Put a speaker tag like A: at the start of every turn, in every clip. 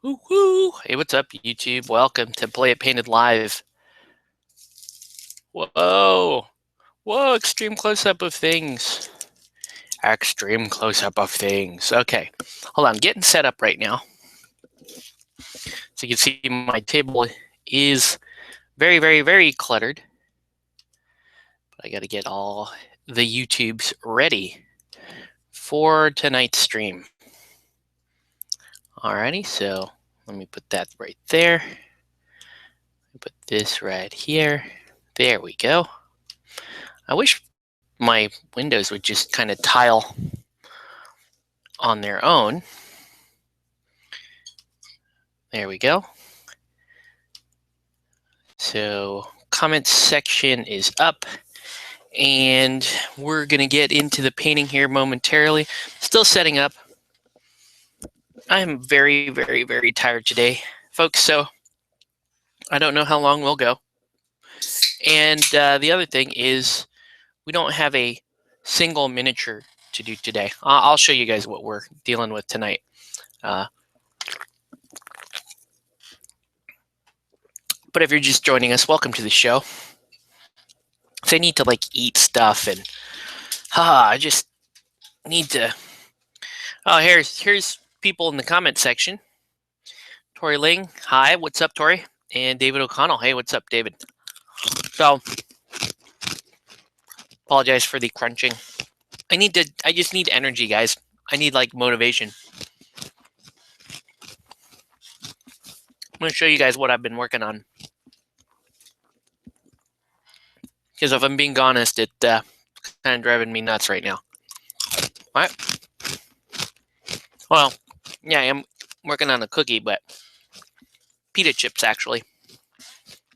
A: Woo woo! Hey, what's up, YouTube? Welcome to Play It Painted Live. Whoa! Whoa! Extreme close-up of things. Extreme close-up of things. Okay, hold on. Getting set up right now. So you can see my table is very, very, very cluttered. But I got to get all the YouTubes ready for tonight's stream. Alrighty, so let me put that right there. Put this right here. There we go. I wish my windows would just kind of tile on their own. There we go. So comments section is up, and we're going to get into the painting here momentarily. Still setting up. I'm very, very, very tired today, folks, so I don't know how long we'll go. And the other thing is we don't have a single miniature to do today. I'll show you guys what we're dealing with tonight. But if you're just joining us, welcome to the show. So I need to eat stuff, and I just need to. Oh, here's people in the comment section. Tori Ling, hi, what's up, Tori? And David O'Connell, hey, what's up, David? So, apologize for the crunching. I just need energy, guys. I need motivation. I'm going to show you guys what I've been working on. Because if I'm being honest, it's kind of driving me nuts right now. All right. Well, yeah, I am working on a cookie, but pita chips, actually.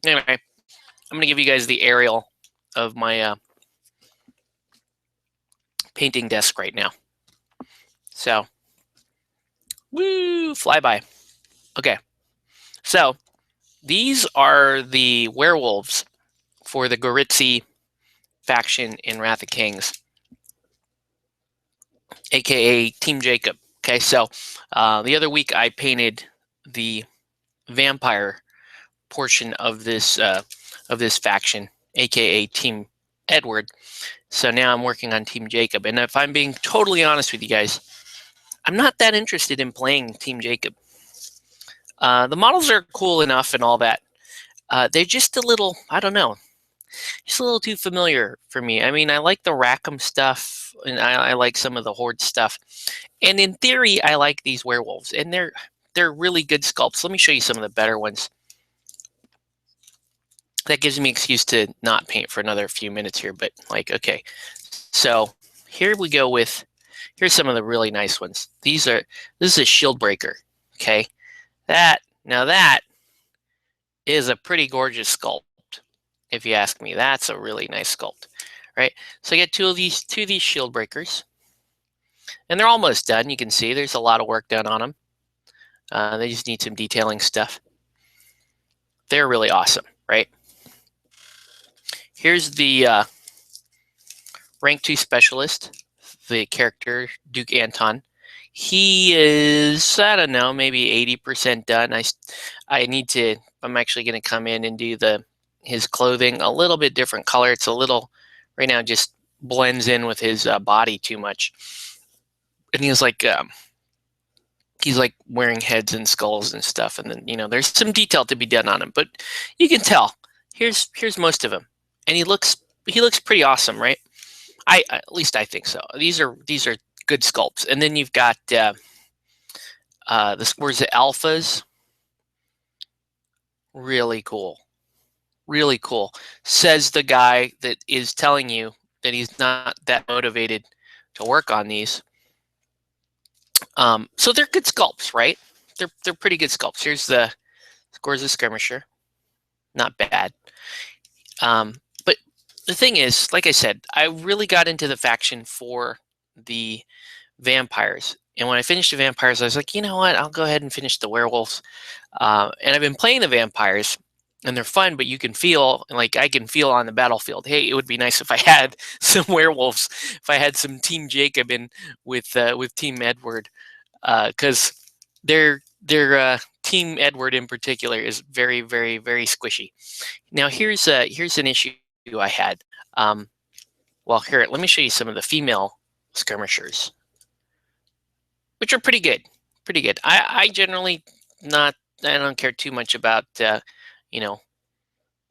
A: Anyway, I'm going to give you guys the aerial of my painting desk right now. So, woo, flyby. Okay, so these are the werewolves for the Goritzi faction in Wrath of Kings, aka Team Jacob. Okay, so the other week I painted the vampire portion of this faction, aka Team Edward. So now I'm working on Team Jacob, and if I'm being totally honest with you guys, I'm not that interested in playing Team Jacob. The models are cool enough and all that. They're just a little, I don't know, just a little too familiar for me. I mean, I like the Rackham stuff, and I like some of the Horde stuff. And in theory, I like these werewolves, and they're really good sculpts. Let me show you some of the better ones. That gives me an excuse to not paint for another few minutes here, but okay. So here we go with, here's some of the really nice ones. This is a shield breaker, okay? Now that is a pretty gorgeous sculpt, if you ask me. That's a really nice sculpt, right? So I got two of these shield breakers, and they're almost done. You can see there's a lot of work done on them. They just need some detailing stuff. They're really awesome, right? Here's the rank 2 specialist, the character Duke Anton. He is, I don't know, maybe 80% done. I'm actually going to come in and do his clothing a little bit different color. It's a little, right now, just blends in with his body too much. And he's wearing heads and skulls and stuff. And then, there's some detail to be done on him, but you can tell. Here's most of him. And he looks pretty awesome, right? At least I think so. These are good sculpts. And then you've got the Squares of Alphas. Really cool. Really cool. Says the guy that is telling you that he's not that motivated to work on these. So they're good sculpts, right? They're pretty good sculpts. Here's the Squares of Skirmisher. Not bad. But the thing is, like I said, I really got into the faction for the vampires. And when I finished the vampires, I was like, you know what? I'll go ahead and finish the werewolves. And I've been playing the vampires, and they're fun, but you can feel, I can feel on the battlefield, hey, it would be nice if I had some werewolves, if I had some Team Jacob in with Team Edward, because their Team Edward in particular is very, very, very squishy. Now here's an issue I had. Well, here, let me show you some of the female skirmishers, which are pretty good. Pretty good. I generally I don't care too much about you know,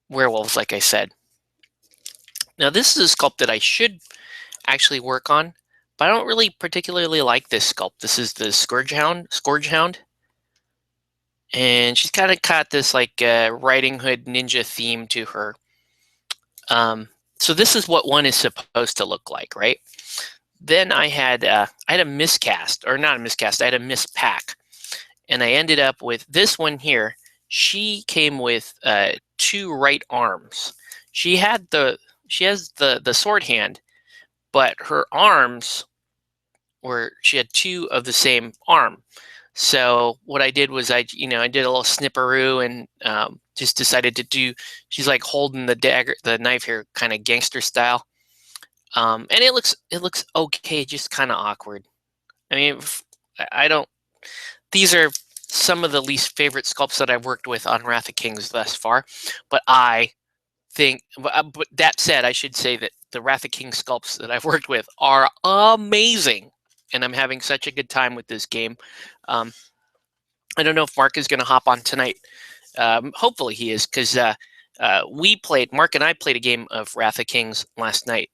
A: werewolves, like I said. Now this is a sculpt that I should actually work on, but I don't really particularly like this sculpt. This is the Scourge Hound. And she's kind of got this like Riding Hood ninja theme to her. So this is what one is supposed to look like, right? Then I had a miscast, or not a miscast, I had a mispack. And I ended up with this one here. She came with 2 right arms. She has the sword hand, but her arms she had 2 of the same arm. So what I did was I did a little snipperoo and just decided to do. She's like holding the knife here, kind of gangster style, and it looks okay, just kind of awkward. I mean, I don't. These are some of the least favorite sculpts that I've worked with on Wrath of Kings thus far, but I think. But that said, I should say that the Wrath of Kings sculpts that I've worked with are amazing. And I'm having such a good time with this game. I don't know if Mark is going to hop on tonight. Hopefully he is, because Mark and I played a game of Wrath of Kings last night,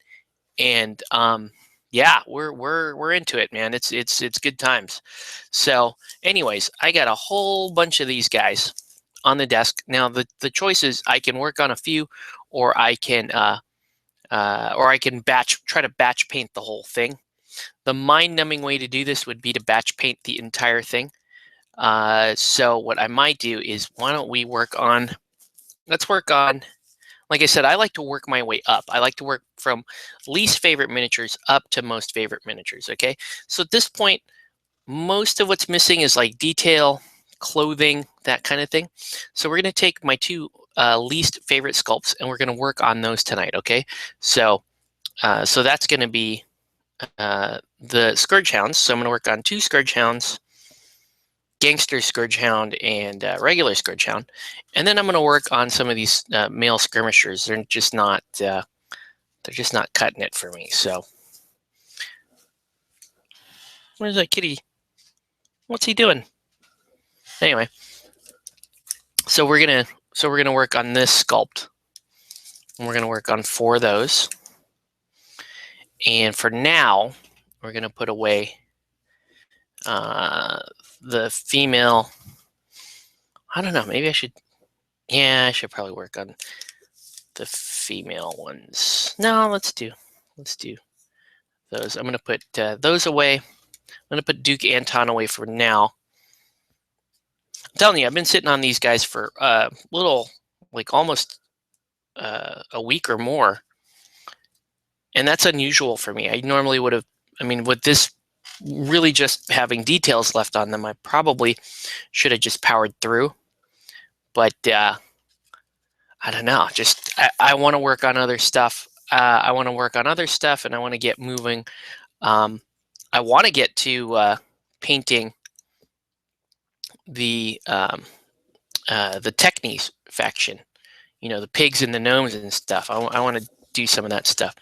A: and yeah, we're into it, man. It's good times. So, anyways, I got a whole bunch of these guys on the desk now. The choice is I can work on a few, or I can try to batch paint the whole thing. The mind-numbing way to do this would be to batch paint the entire thing. So what I might do is, why don't we let's work on, like I said, I like to work my way up. I like to work from least favorite miniatures up to most favorite miniatures, okay? So at this point, most of what's missing is like detail, clothing, that kind of thing. So we're going to take my 2 least favorite sculpts, and we're going to work on those tonight, okay? So that's going to be the Scourge Hounds. So I'm going to work on 2 Scourge Hounds, Gangster Scourge Hound, and regular Scourge Hound. And then I'm going to work on some of these male skirmishers. They're just not cutting it for me. So where's that kitty? What's he doing? Anyway, so we're gonna work on this sculpt. And we're gonna work on 4 of those. And for now, we're going to put away the female. I don't know. Maybe I should. Yeah, I should probably work on the female ones. No, let's do those. I'm going to put those away. I'm going to put Duke Anton away for now. I'm telling you, I've been sitting on these guys for almost a week or more. And that's unusual for me. I normally would have, with this really just having details left on them, I probably should have just powered through. But I don't know. Just I want to work on other stuff. And I want to get moving. I want to get to painting the Technies faction. The pigs and the gnomes and stuff. I want to do some of that stuff.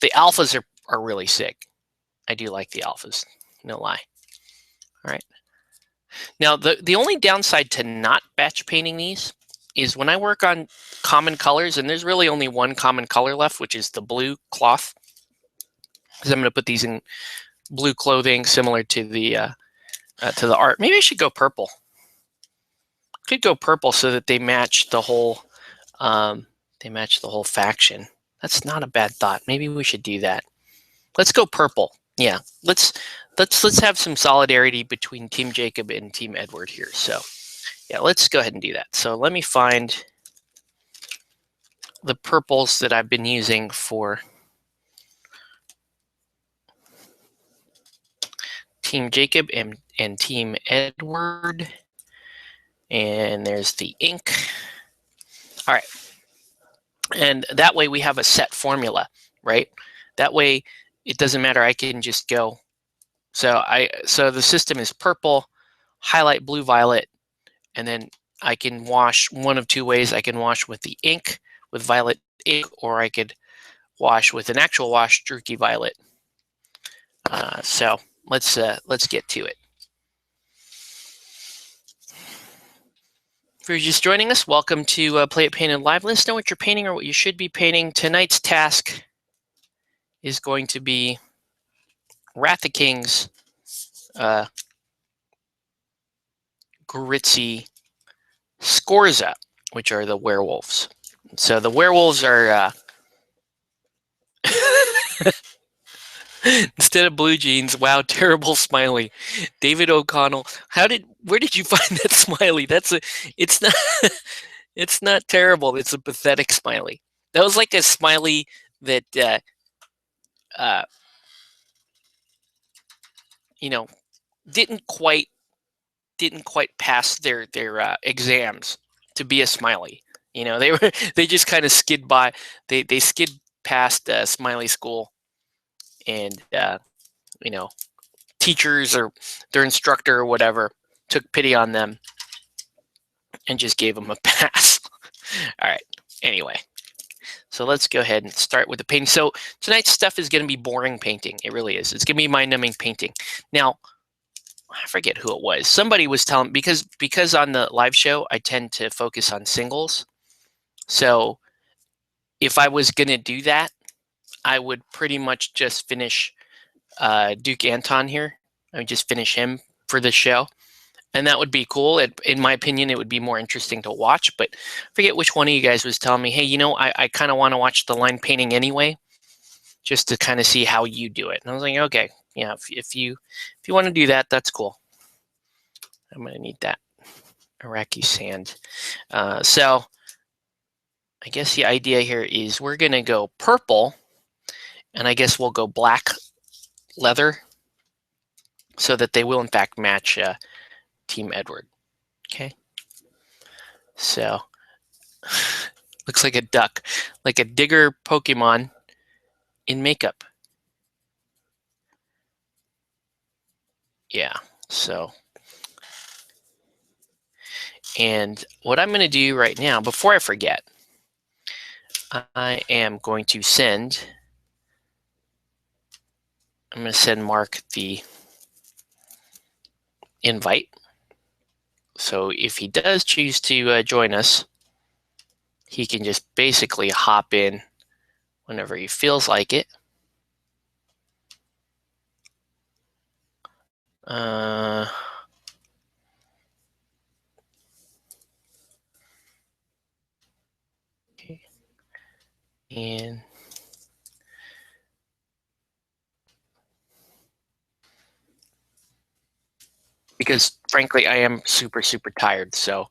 A: The alphas are really sick. I do like the alphas, no lie. All right. Now, the only downside to not batch painting these is when I work on common colors, and there's really only one common color left, which is the blue cloth. Because I'm going to put these in blue clothing, similar to the art. Maybe I should go purple. Could go purple so that they match the whole. They match the whole faction. That's not a bad thought. Maybe we should do that. Let's go purple. Yeah, let's have some solidarity between Team Jacob and Team Edward here. So, yeah, let's go ahead and do that. So let me find the purples that I've been using for Team Jacob and Team Edward. And there's the ink. All right. And that way we have a set formula, right? That way it doesn't matter. I can just go. So the system is purple, highlight blue, violet, and then I can wash one of two ways. I can wash with the ink, with violet ink, or I could wash with an actual wash, Druky Violet. So let's get to it. If you're just joining us, welcome to Play It Painted Live. Let us know what you're painting or what you should be painting. Tonight's task is going to be Wrath of Kings, Gritzy, Scorza, which are the werewolves. So the werewolves are instead of blue jeans. Wow, terrible smiley. David O'Connell. Where did you find that smiley? It's not it's not terrible. It's a pathetic smiley. That was like a smiley that didn't quite pass their exams to be a smiley. They just kind of skid by. They skid past smiley school, and teachers or their instructor or whatever took pity on them and just gave them a pass. All right. Anyway, so let's go ahead and start with the painting. So tonight's stuff is going to be boring painting. It really is. It's going to be mind-numbing painting. Now, I forget who it was. Somebody was telling, because on the live show, I tend to focus on singles. So if I was going to do that, I would pretty much just finish Duke Anton here. I would just finish him for the show. And that would be cool. In my opinion, it would be more interesting to watch. But I forget which one of you guys was telling me, hey, I kind of want to watch the line painting anyway, just to kind of see how you do it. And I was like, okay, yeah, if you want to do that, that's cool. I'm going to need that Iraqi sand. So I guess the idea here is we're going to go purple, and I guess we'll go black leather so that they will, in fact, match Team Edward. Okay. So looks like a duck, like a digger Pokemon in makeup. Yeah. So, and what I'm going to do right now, before I forget, I am going to send Mark the invite. So if he does choose to join us, he can just basically hop in whenever he feels like it. Okay. And because frankly, I am super, super tired. So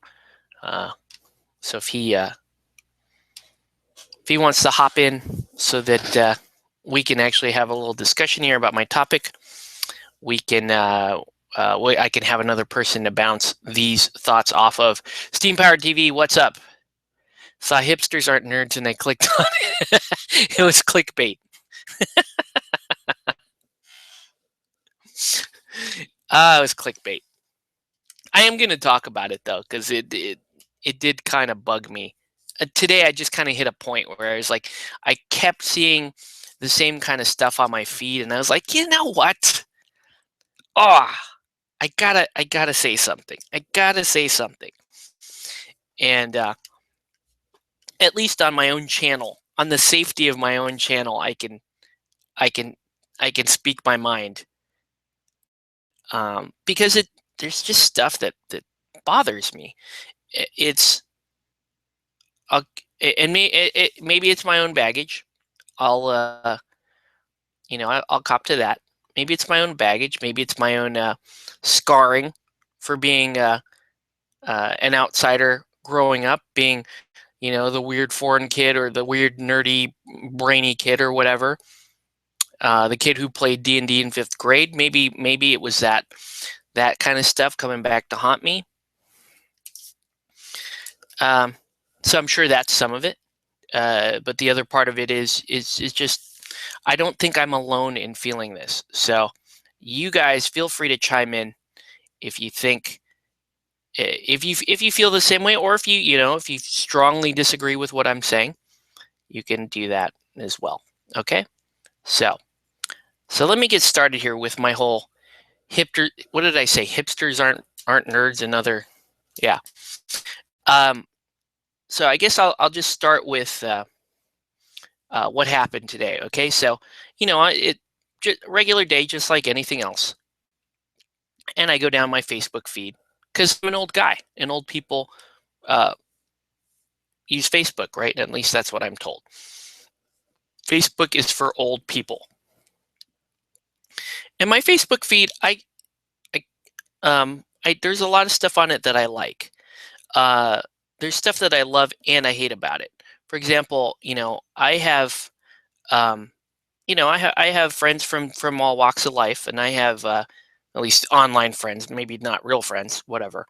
A: if he wants to hop in so that we can actually have a little discussion here about my topic, we can I can have another person to bounce these thoughts off of. Steam Powered TV, what's up? Saw hipsters aren't nerds and I clicked on it. It was clickbait. It was clickbait. I am going to talk about it though, because it did kind of bug me. Today I just kind of hit a point where I was like, I kept seeing the same kind of stuff on my feed, and I was like, you know what? Oh, I gotta say something. I gotta say something. And at least on my own channel, on the safety of my own channel, I can speak my mind. Because there's just stuff that bothers me. It's maybe it's my own baggage. I'll cop to that. Maybe it's my own baggage. Maybe it's my own scarring for being an outsider growing up, being the weird foreign kid or the weird nerdy brainy kid or whatever. The kid who played D&D in 5th grade. Maybe it was that kind of stuff coming back to haunt me. So I'm sure that's some of it. But the other part of it is just, I don't think I'm alone in feeling this. So you guys feel free to chime in if you think if you feel the same way, or if if you strongly disagree with what I'm saying, you can do that as well. Okay, so let me get started here with my whole hipster. What did I say? Hipsters aren't nerds and other. Yeah. So I guess I'll just start with what happened today. Okay, so just regular day, just like anything else, and I go down my Facebook feed because I'm an old guy, and old people use Facebook, right? At least that's what I'm told. Facebook is for old people, and my Facebook feed, there's a lot of stuff on it that I like. There's stuff that I love and I hate about it. For example, I have I have friends from all walks of life, and I have at least online friends, maybe not real friends, whatever.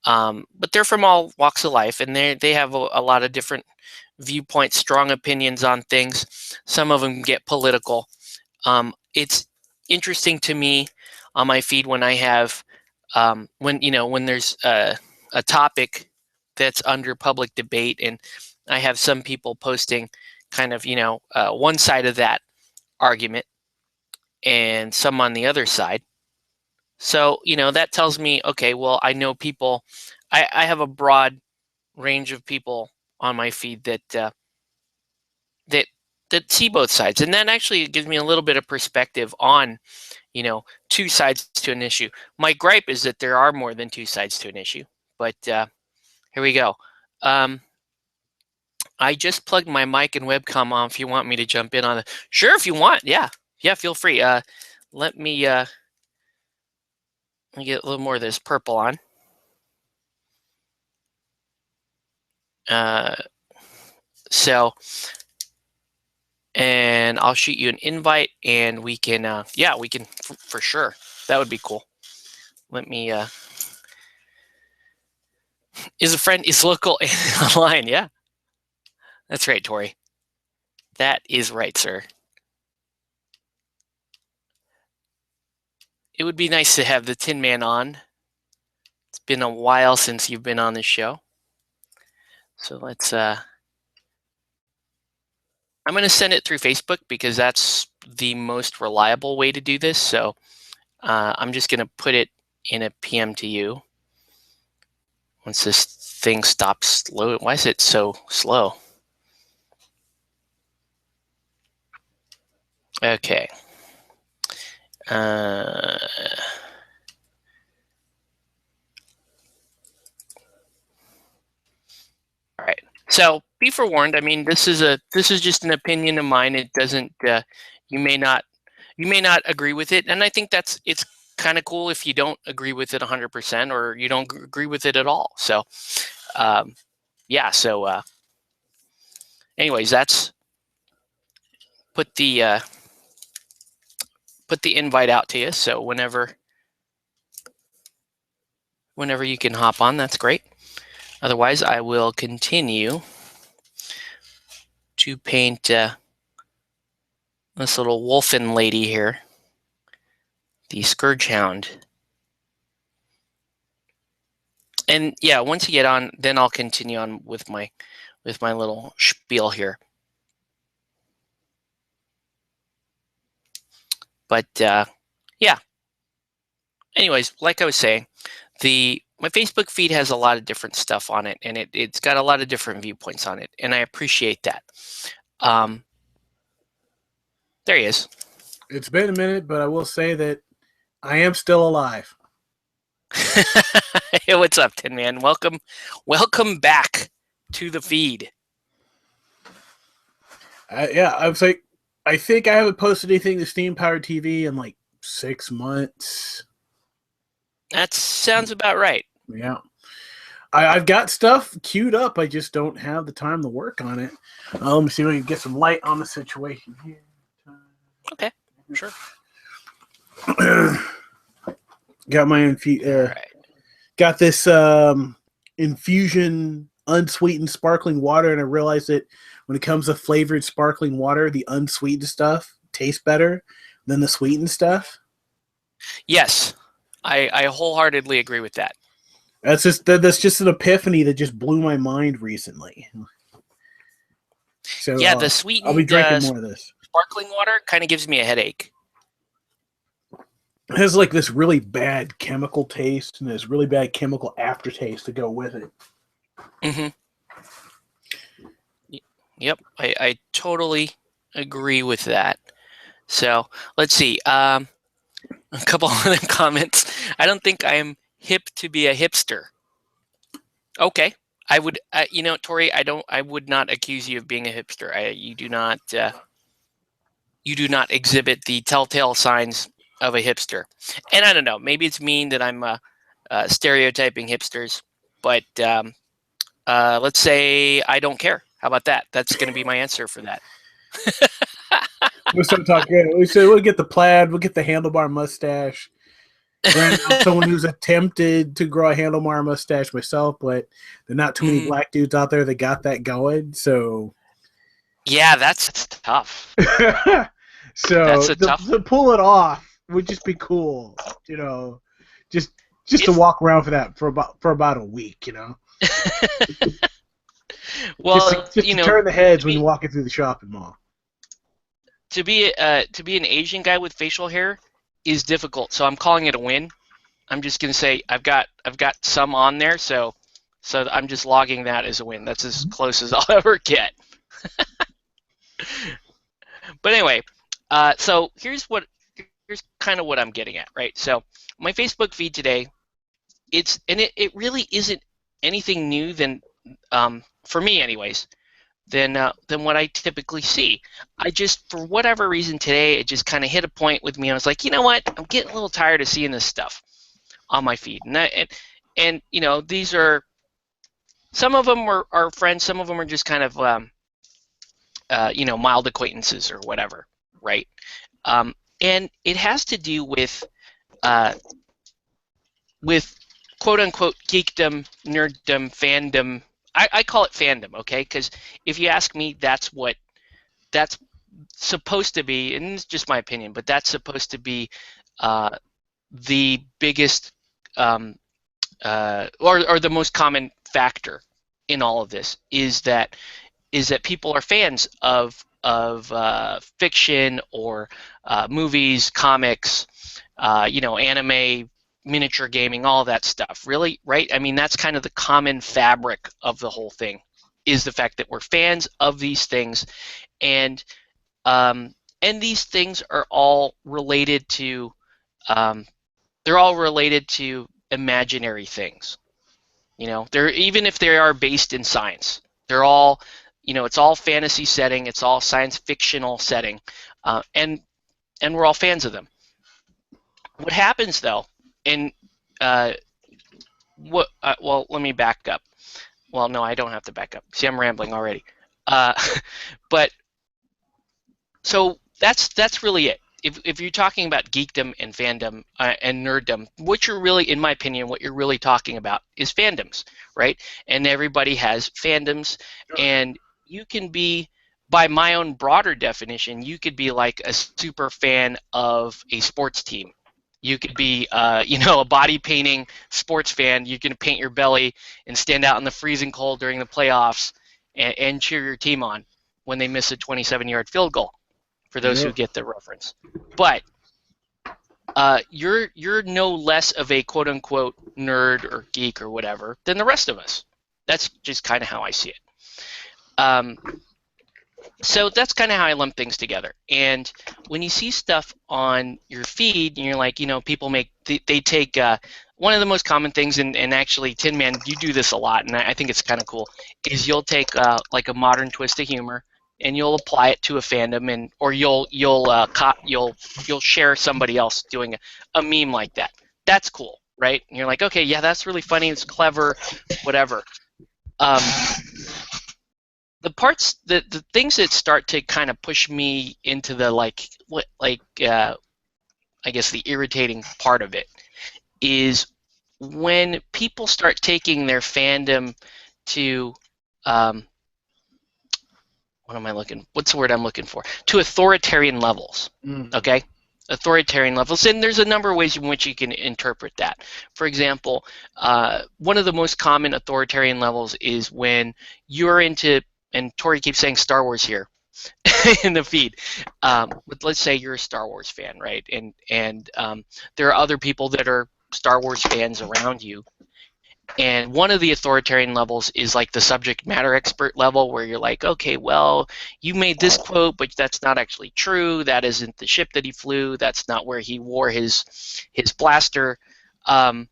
A: But they're from all walks of life, and they have a lot of different viewpoints, strong opinions on things. Some of them get political. It's interesting to me on my feed when I have when there's a topic that's under public debate, and I have some people posting kind of one side of that argument and some on the other side. So that tells me, okay, well, I know people. I have a broad range of people on my feed that see both sides, and that actually gives me a little bit of perspective on two sides to an issue. My gripe is that there are more than two sides to an issue, but here we go. I just plugged my mic and webcam on. If you want me to jump in on it, sure. If you want, yeah, feel free. Let me get a little more of this purple on. And I'll shoot you an invite, and we can, we can for sure. That would be cool. Let me. Is a friend is local and online? Yeah, that's right, Tori. That is right, sir. It would be nice to have the Tin Man on. It's been a while since you've been on the show. So let's. I'm going to send it through Facebook because that's the most reliable way to do this. So I'm just going to put it in a PM to you. Once this thing stops loading. Why is it so slow? Okay. All right. So be forewarned. I mean, this is just an opinion of mine. It doesn't. You may not agree with it, and I think it's kind of cool if you don't agree with it 100% or you don't agree with it at all. So, yeah. So, anyways, that's put the invite out to you. So whenever you can hop on, that's great. Otherwise, I will continue to paint this little wolfen lady here, the Scourge Hound. And yeah, once you get on, then I'll continue on with my little spiel here. But yeah. Anyways, like I was saying, my Facebook feed has a lot of different stuff on it, and it's got a lot of different viewpoints on it, and I appreciate that. There he is.
B: It's been a minute, but I will say that I am still alive.
A: Hey, what's up, Tin Man? Welcome back to the feed.
B: Yeah, I was like, I think I haven't posted anything to Steam Powered TV in like 6 months.
A: That sounds about right.
B: Yeah. I've got stuff queued up. I just don't have the time to work on it. Let me see if we can get some light on the situation here.
A: Okay, sure.
B: Got my got this infusion unsweetened sparkling water, and I realized that when it comes to flavored sparkling water, the unsweetened stuff tastes better than the sweetened stuff.
A: Yes, I wholeheartedly agree with that.
B: That's just an epiphany that just blew my mind recently. So
A: Yeah, the
B: I'll be
A: sweetened
B: drinking more of this.
A: sparkling water kind of gives me a headache.
B: It has like this really bad chemical taste and this really bad chemical aftertaste to go with it.
A: Mm-hmm. Yep, I totally agree with that. So let's see. A couple other comments. I don't think I am hip to be a hipster. Okay, I would. You know, Tori, I would not accuse you of being a hipster. You do not. You do not exhibit the telltale signs of a hipster. And I don't know. Maybe it's mean that I'm stereotyping hipsters, but let's say I don't care. How about that? That's going to be my answer for that.
B: We'll start talking. We said we'll get the plaid, we'll get the handlebar mustache. Granted, I'm someone who's attempted to grow a handlebar mustache myself, but there are not too many black dudes out there that got that going. So
A: yeah, that's tough.
B: So
A: that's a tough.
B: To pull it off would just be cool, you know. Just to walk around for about a week, you know.
A: Well,
B: just
A: you
B: to
A: know,
B: turn the heads when you're walking through the shopping mall.
A: To be an Asian guy with facial hair is difficult, so I'm calling it a win. I'm just gonna say I've got some on there, so I'm just logging that as a win. That's as close as I'll ever get. But anyway, so here's kind of what I'm getting at, right? So my Facebook feed today, it really isn't anything new than for me anyways than what I typically see. I just, for whatever reason today, it just kind of hit a point with me. I was like, you know what? I'm getting a little tired of seeing this stuff on my feed. And you know, these are, some of them are friends, some of them are just kind of, you know, mild acquaintances or whatever, right? And it has to do with quote unquote geekdom, nerddom, fandom. I call it fandom, okay? Because if you ask me, that's supposed to be, and it's just my opinion, but that's supposed to be the biggest or the most common factor in all of this is that people are fans of fiction or movies, comics, you know, anime, miniature gaming, all that stuff. Really, right? I mean, that's kind of the common fabric of the whole thing, is the fact that we're fans of these things, and these things are all related to they're all related to imaginary things. You know, they're, even if they are based in science, they're all, you know, it's all fantasy setting, it's all science fictional setting, and we're all fans of them. What happens though, and well, let me back up. Well, no, I don't have to back up. See, I'm rambling already. But so that's really it. If you're talking about geekdom and fandom and nerddom, what you're really, in my opinion, what you're really talking about is fandoms, right? And everybody has fandoms, and you can be, by my own broader definition, you could be like a super fan of a sports team. You could be, you know, a body painting sports fan. You can paint your belly and stand out in the freezing cold during the playoffs and cheer your team on when they miss a 27-yard field goal, for those who get the reference. But you're no less of a quote unquote nerd or geek or whatever than the rest of us. That's just kind of how I see it. So that's kind of how I lump things together. And when you see stuff on your feed, and you're like, you know, people they take one of the most common things, and actually, Tin Man, you do this a lot, and I think it's kind of cool, is you'll take like a modern twist of humor, and you'll apply it to a fandom, and or you'll share somebody else doing a meme like that. That's cool, right? And you're like, okay, yeah, that's really funny, it's clever, whatever. The things that start to kind of push me into the I guess the irritating part of it is when people start taking their fandom to what's the word I'm looking for? To authoritarian levels. Okay? authoritarian levels, and there's a number of ways in which you can interpret that. For example, one of the most common authoritarian levels is when you're into, and Tori keeps saying Star Wars here in the feed, but let's say you're a Star Wars fan, right? And there are other people that are Star Wars fans around you. And one of the authoritarian levels is like the subject matter expert level, where you're like, okay, well, you made this quote, but that's not actually true. That isn't the ship that he flew. That's not where he wore his blaster. And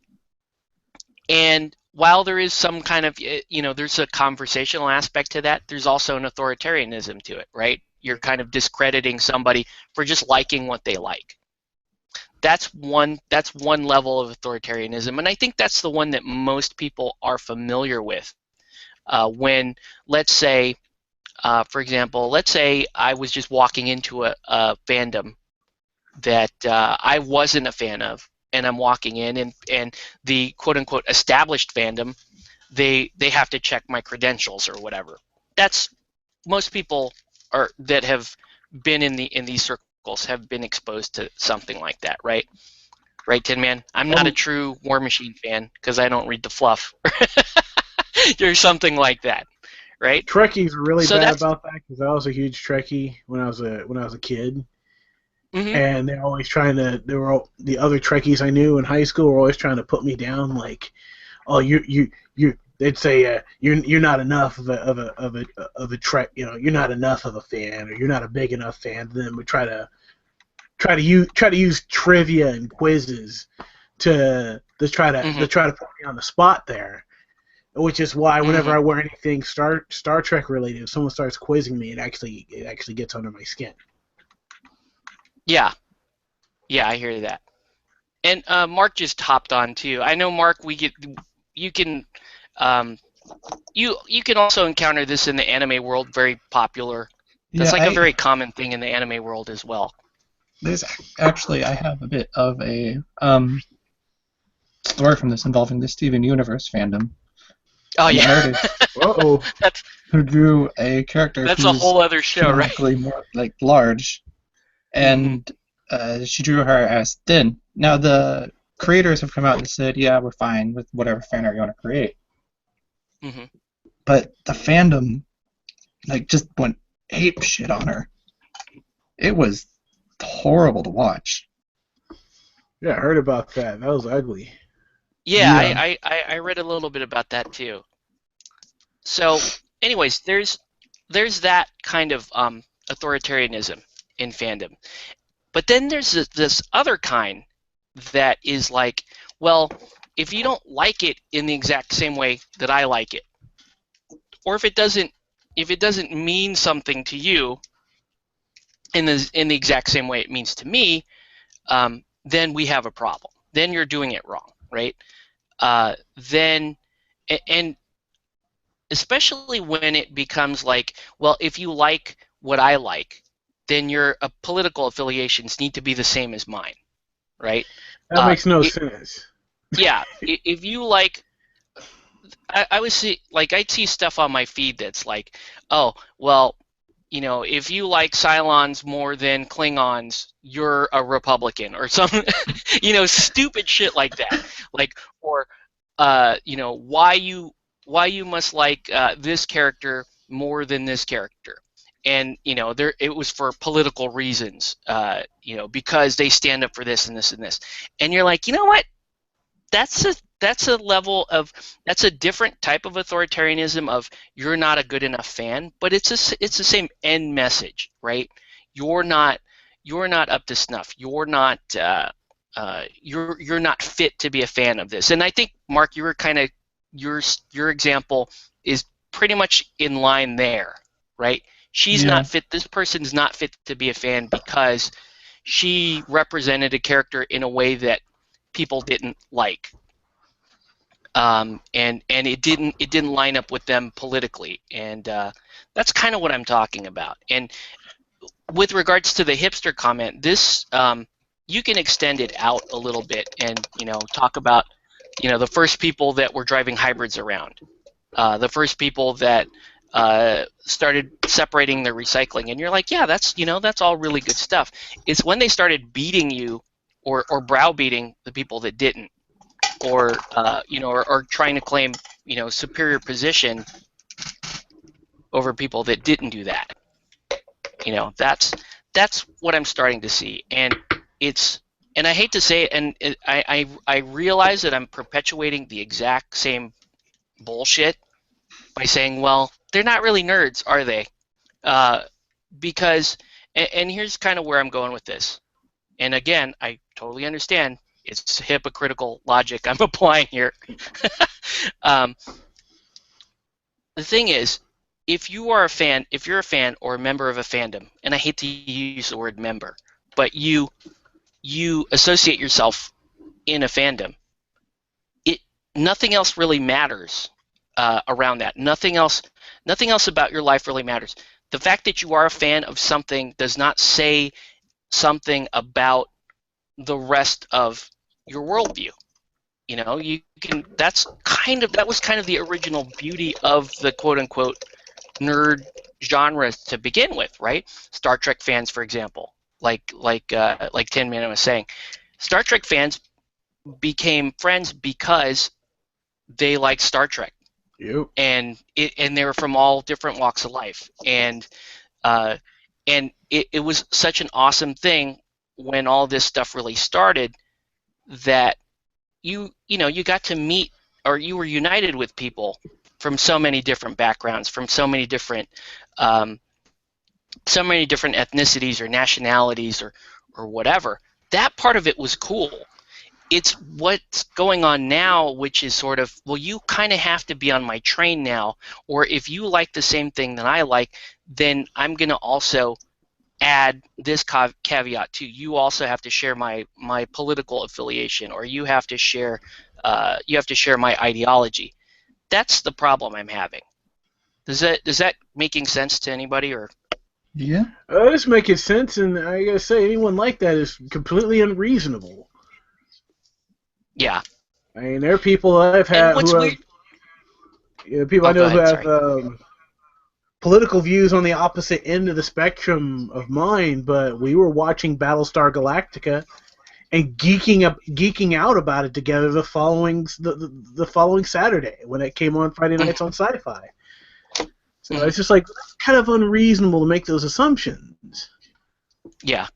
A: while there is some kind of, there's a conversational aspect to that, there's also an authoritarianism to it, right? You're kind of discrediting somebody for just liking what they like. That's one level of authoritarianism, and I think that's the one that most people are familiar with. When, let's say, for example, let's say I was just walking into a fandom that I wasn't a fan of, and I'm walking in, and the quote-unquote established fandom, they have to check my credentials or whatever. That's most people that have been in these circles have been exposed to something like that, right? Right, Tin Man? I'm not a true War Machine fan because I don't read the fluff. Or something like that, right?
B: Trekkies are really bad about that because I was a huge Trekkie when I was a kid. Mm-hmm. And they're always trying to. The other Trekkies I knew in high school were always trying to put me down, like, oh, you. They'd say you're not enough of a Trek. You're not enough of a fan, or you're not a big enough fan. And then we try to use trivia and quizzes to try to put me on the spot there. Which is why whenever I wear anything Star Trek related, if someone starts quizzing me, it actually gets under my skin.
A: Yeah, I hear that. And Mark just hopped on too. I know, Mark. You can also encounter this in the anime world. Very popular. That's a very common thing in the anime world as well.
C: There's actually, I have a bit of a story from this involving the Steven Universe fandom.
A: Oh, yeah.
C: Who drew a character
A: that's a whole other show, right?
C: More like large, and she drew her as thin. Now the creators have come out and said, yeah, we're fine with whatever fan art you want to create. Mm-hmm. But the fandom, just went ape shit on her. It was horrible to watch.
B: Yeah, I heard about that. That was ugly.
A: Yeah. I read a little bit about that too. So, anyways, there's that kind of authoritarianism in fandom. But then there's this other kind that is like, well, if you don't like it in the exact same way that I like it, or if it doesn't mean something to you in the exact same way it means to me, then we have a problem. Then you're doing it wrong, right? And especially when it becomes like, well, if you like what I like, then your political affiliations need to be the same as mine, right?
B: That makes no sense.
A: Yeah, if you like, I would see, I'd see stuff on my feed that's like, oh, well, if you like Cylons more than Klingons, you're a Republican, or some, stupid shit like that. Or, why you must like this character more than this character. And, it was for political reasons, because they stand up for this and this and this. And you're like, you know what? That's a level of, that's a different type of authoritarianism of you're not a good enough fan, but it's the same end message, right? You're not up to snuff. You're not you're not fit to be a fan of this. And I think, Mark, you were kind of, your example is pretty much in line there, right? She's not fit. This person's not fit to be a fan because she represented a character in a way that people didn't like, and it didn't line up with them politically, and that's kind of what I'm talking about. And with regards to the hipster comment, this you can extend it out a little bit and talk about the first people that were driving hybrids around, the first people that started separating their recycling, and you're like, yeah, that's that's all really good stuff. It's when they started beating you or browbeating the people that didn't, or or trying to claim superior position over people that didn't do that. That's what I'm starting to see, and I hate to say it, and I realize that I'm perpetuating the exact same bullshit by saying, well, they're not really nerds, are they? Because, and here's kind of where I'm going with this. And again, I totally understand it's hypocritical logic I'm applying here. The thing is, if you're a fan or a member of a fandom, and I hate to use the word member, but you associate yourself in a fandom, nothing else really matters around that. Nothing else about your life really matters. The fact that you are a fan of something does not say something about the rest of your worldview. You can. That was kind of the original beauty of the quote unquote nerd genre to begin with, right? Star Trek fans, for example, like Tin Man was saying, Star Trek fans became friends because they liked Star Trek.
B: Yep.
A: And they were from all different walks of life, and it was such an awesome thing when all this stuff really started, that you got to meet, or you were united with people from so many different backgrounds, from so many different ethnicities or nationalities or whatever. That part of it was cool. It's what's going on now, which is sort of, well, you kind of have to be on my train now, or if you like the same thing that I like, then I'm going to also add this caveat too. You also have to share my political affiliation, or you have to share my ideology. That's the problem I'm having. Does that making sense to anybody? Or
C: Yeah.
B: It's making sense, and I gotta say, anyone like that is completely unreasonable.
A: Yeah.
B: I mean, there are people I've had people I know who have political views on the opposite end of the spectrum of mine, but we were watching Battlestar Galactica and geeking out about it together the following Saturday when it came on Friday nights on Sci-Fi. So it's just like kind of unreasonable to make those assumptions.
A: Yeah.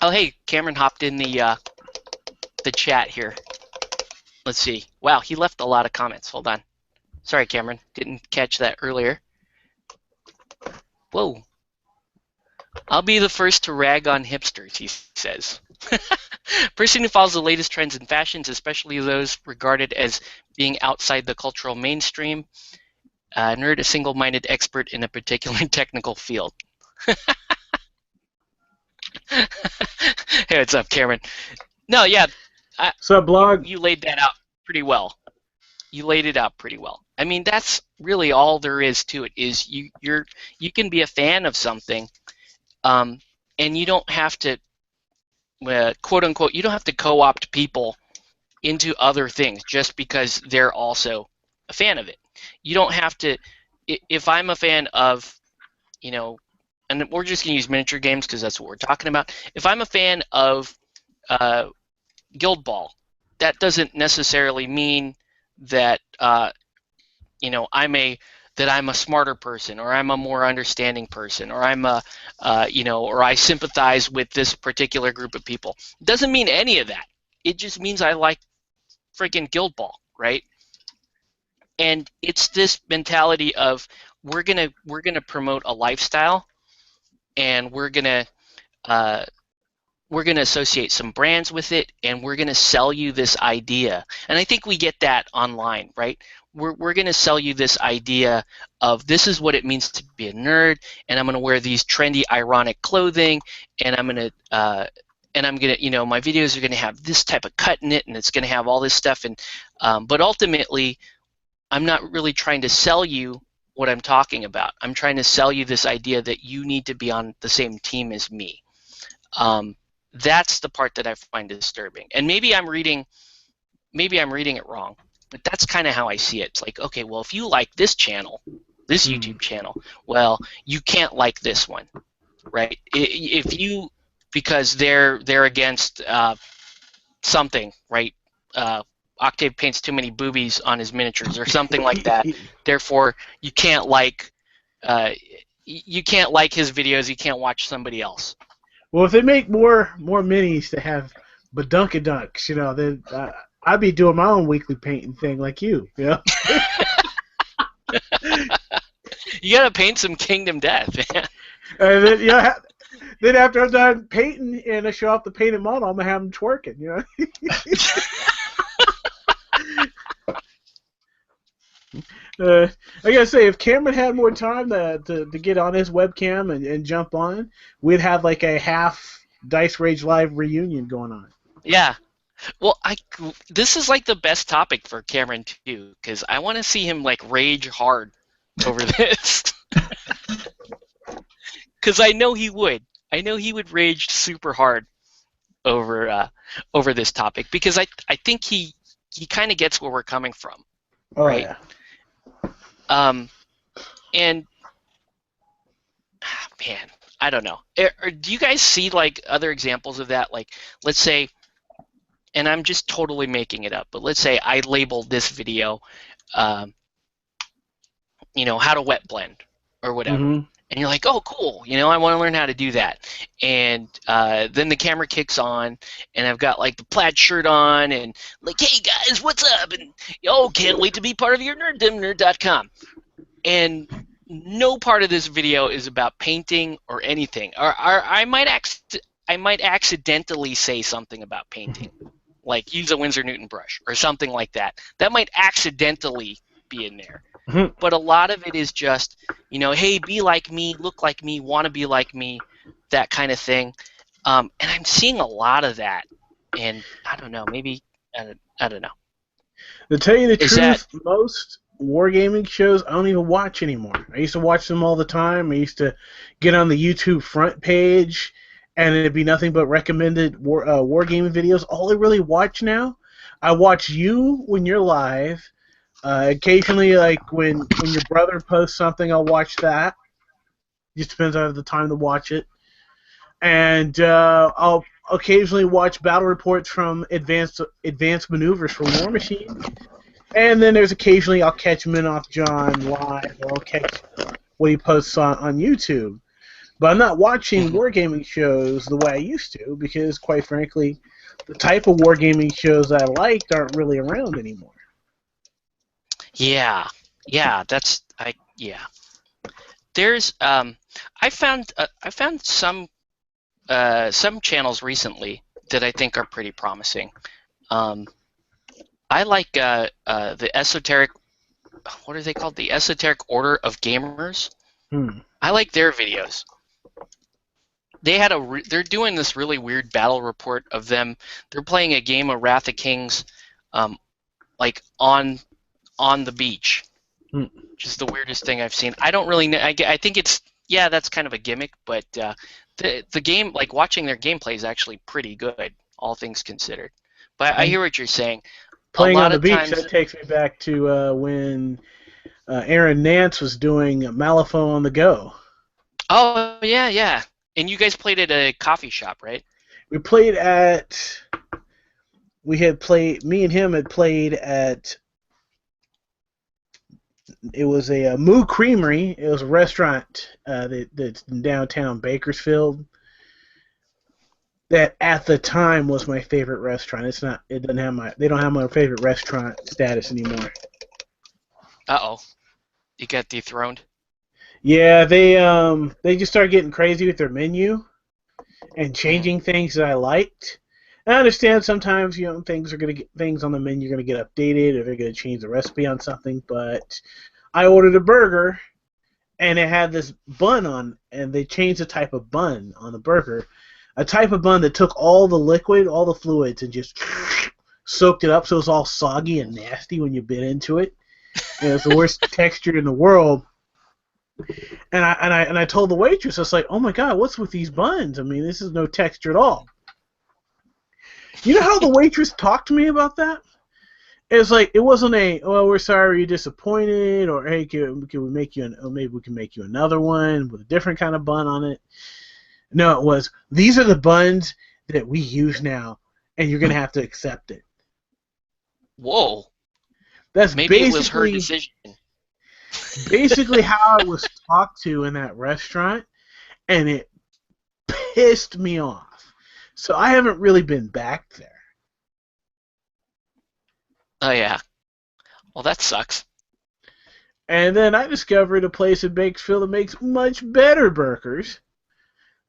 A: Oh, hey, Cameron hopped in the chat here. Let's see. Wow, he left a lot of comments. Hold on. Sorry, Cameron. Didn't catch that earlier. Whoa. I'll be the first to rag on hipsters, he says. Person who follows the latest trends and fashions, especially those regarded as being outside the cultural mainstream. Nerd, a single-minded expert in a particular technical field. Hey, what's up, Cameron? No, yeah.
B: So, blog.
A: You laid that out pretty well. You laid it out pretty well. I mean, that's really all there is to it. Is you can be a fan of something, and you don't have to, quote unquote, you don't have to co-opt people into other things just because they're also a fan of it. You don't have to. If I'm a fan of, and we're just gonna use miniature games because that's what we're talking about. If I'm a fan of Guild Ball, that doesn't necessarily mean that I'm a smarter person, or I'm a more understanding person, or I'm or I sympathize with this particular group of people. It doesn't mean any of that. It just means I like freaking Guild Ball, right? And it's this mentality of we're gonna promote a lifestyle, and we're gonna associate some brands with it, and we're going to sell you this idea. And I think we get that online, right? We're going to sell you this idea of this is what it means to be a nerd, and I'm going to wear these trendy, ironic clothing, and I'm going to my videos are going to have this type of cut in it, and it's going to have all this stuff. And but ultimately, I'm not really trying to sell you what I'm talking about. I'm trying to sell you this idea that you need to be on the same team as me. That's the part that I find disturbing. And maybe I'm reading it wrong, But that's kind of how I see it. It's like, okay, well, if you like this channel, this YouTube channel, well, you can't like this one, right? If you, because they're against something, right? Octave paints too many boobies on his miniatures or something like that. Therefore, you can't like his videos. You can't watch somebody else.
B: Well, if they make more minis to have badunkadunks, you know, then I'd be doing my own weekly painting thing like you know.
A: You gotta paint some Kingdom Death, man.
B: And then, yeah, then after I'm done painting and I show off the painted model, I'm gonna have them twerking, you know. I gotta say, if Cameron had more time to get on his webcam and jump on, we'd have like a half Dice Rage Live reunion going on.
A: Yeah. Well, this is like the best topic for Cameron too, because I want to see him like rage hard over this. Because I know he would. I know he would rage super hard over this topic, because I think he kind of gets where we're coming from.
B: Oh,
A: right?
B: Yeah.
A: And man, I don't know. Do you guys see like other examples of that? Like, let's say, and I'm just totally making it up, but let's say I labeled this video, you know, how to wet blend or whatever.
B: Mm-hmm.
A: And you're like, oh, cool, you know, I want to learn how to do that. And then the camera kicks on, and I've got like the plaid shirt on, and like, hey guys, what's up? And oh, can't wait to be part of your nerddumnerd.com. And no part of this video is about painting or anything. Or I might accidentally say something about painting, like use a Winsor Newton brush or something like that. That might accidentally be in there.
B: Mm-hmm.
A: But a lot of it is just, you know, hey, be like me, look like me, want to be like me, that kind of thing. And I'm seeing a lot of that. And I don't know, maybe, I don't know.
B: To tell you the truth, most wargaming shows I don't even watch anymore. I used to watch them all the time. I used to get on the YouTube front page, and it'd be nothing but recommended wargaming videos. All I really watch now, I watch you when you're live. Occasionally, like when your brother posts something, I'll watch that. Just depends on the time to watch it. And I'll occasionally watch battle reports from advanced maneuvers from War Machine. And then there's occasionally I'll catch Min Off John live, or I'll catch what he posts on YouTube. But I'm not watching wargaming shows the way I used to, because quite frankly, the type of wargaming shows I liked aren't really around anymore.
A: Yeah, There's I found some channels recently that I think are pretty promising. I like the esoteric. What are they called? The Esoteric Order of Gamers. I like their videos. They had they're doing this really weird battle report of them. They're playing a game of Wrath of Kings, like on the beach, which is the weirdest thing I've seen. I don't really know. I think it's, yeah, that's kind of a gimmick, but the game, like watching their gameplay is actually pretty good, all things considered. But I hear what you're saying.
B: Playing on the beach, that takes me back to when Aaron Nance was doing Malifaux on the Go.
A: Oh, yeah. And you guys played at a coffee shop, right?
B: Me and him had played at, it was a Moo Creamery. It was a restaurant that's in downtown Bakersfield. That at the time was my favorite restaurant. They don't have my favorite restaurant status anymore.
A: Uh-oh. You got dethroned?
B: Yeah, they just started getting crazy with their menu and changing things that I liked. And I understand sometimes, you know, things on the menu are gonna get updated, or they're gonna change the recipe on something. But I ordered a burger, and it had this bun on, and they changed the type of bun on the burger. A type of bun that took all the liquid, all the fluids, and just soaked it up, so it was all soggy and nasty when you bit into it. And it was the worst texture in the world. And I told the waitress, I was like, "Oh my God, what's with these buns? I mean, this is no texture at all." You know how the waitress talked to me about that? It's like it wasn't a well, we're sorry you're disappointed, or hey, can we make you or maybe we can make you another one with a different kind of bun on it. No, it was these are the buns that we use now, and you're gonna have to accept it.
A: Whoa.
B: That's
A: Maybe it was her decision.
B: basically how I was talked to in that restaurant, and it pissed me off. So I haven't really been back there.
A: Oh yeah. Well, that sucks.
B: And then I discovered a place in Bakesville that makes much better burgers.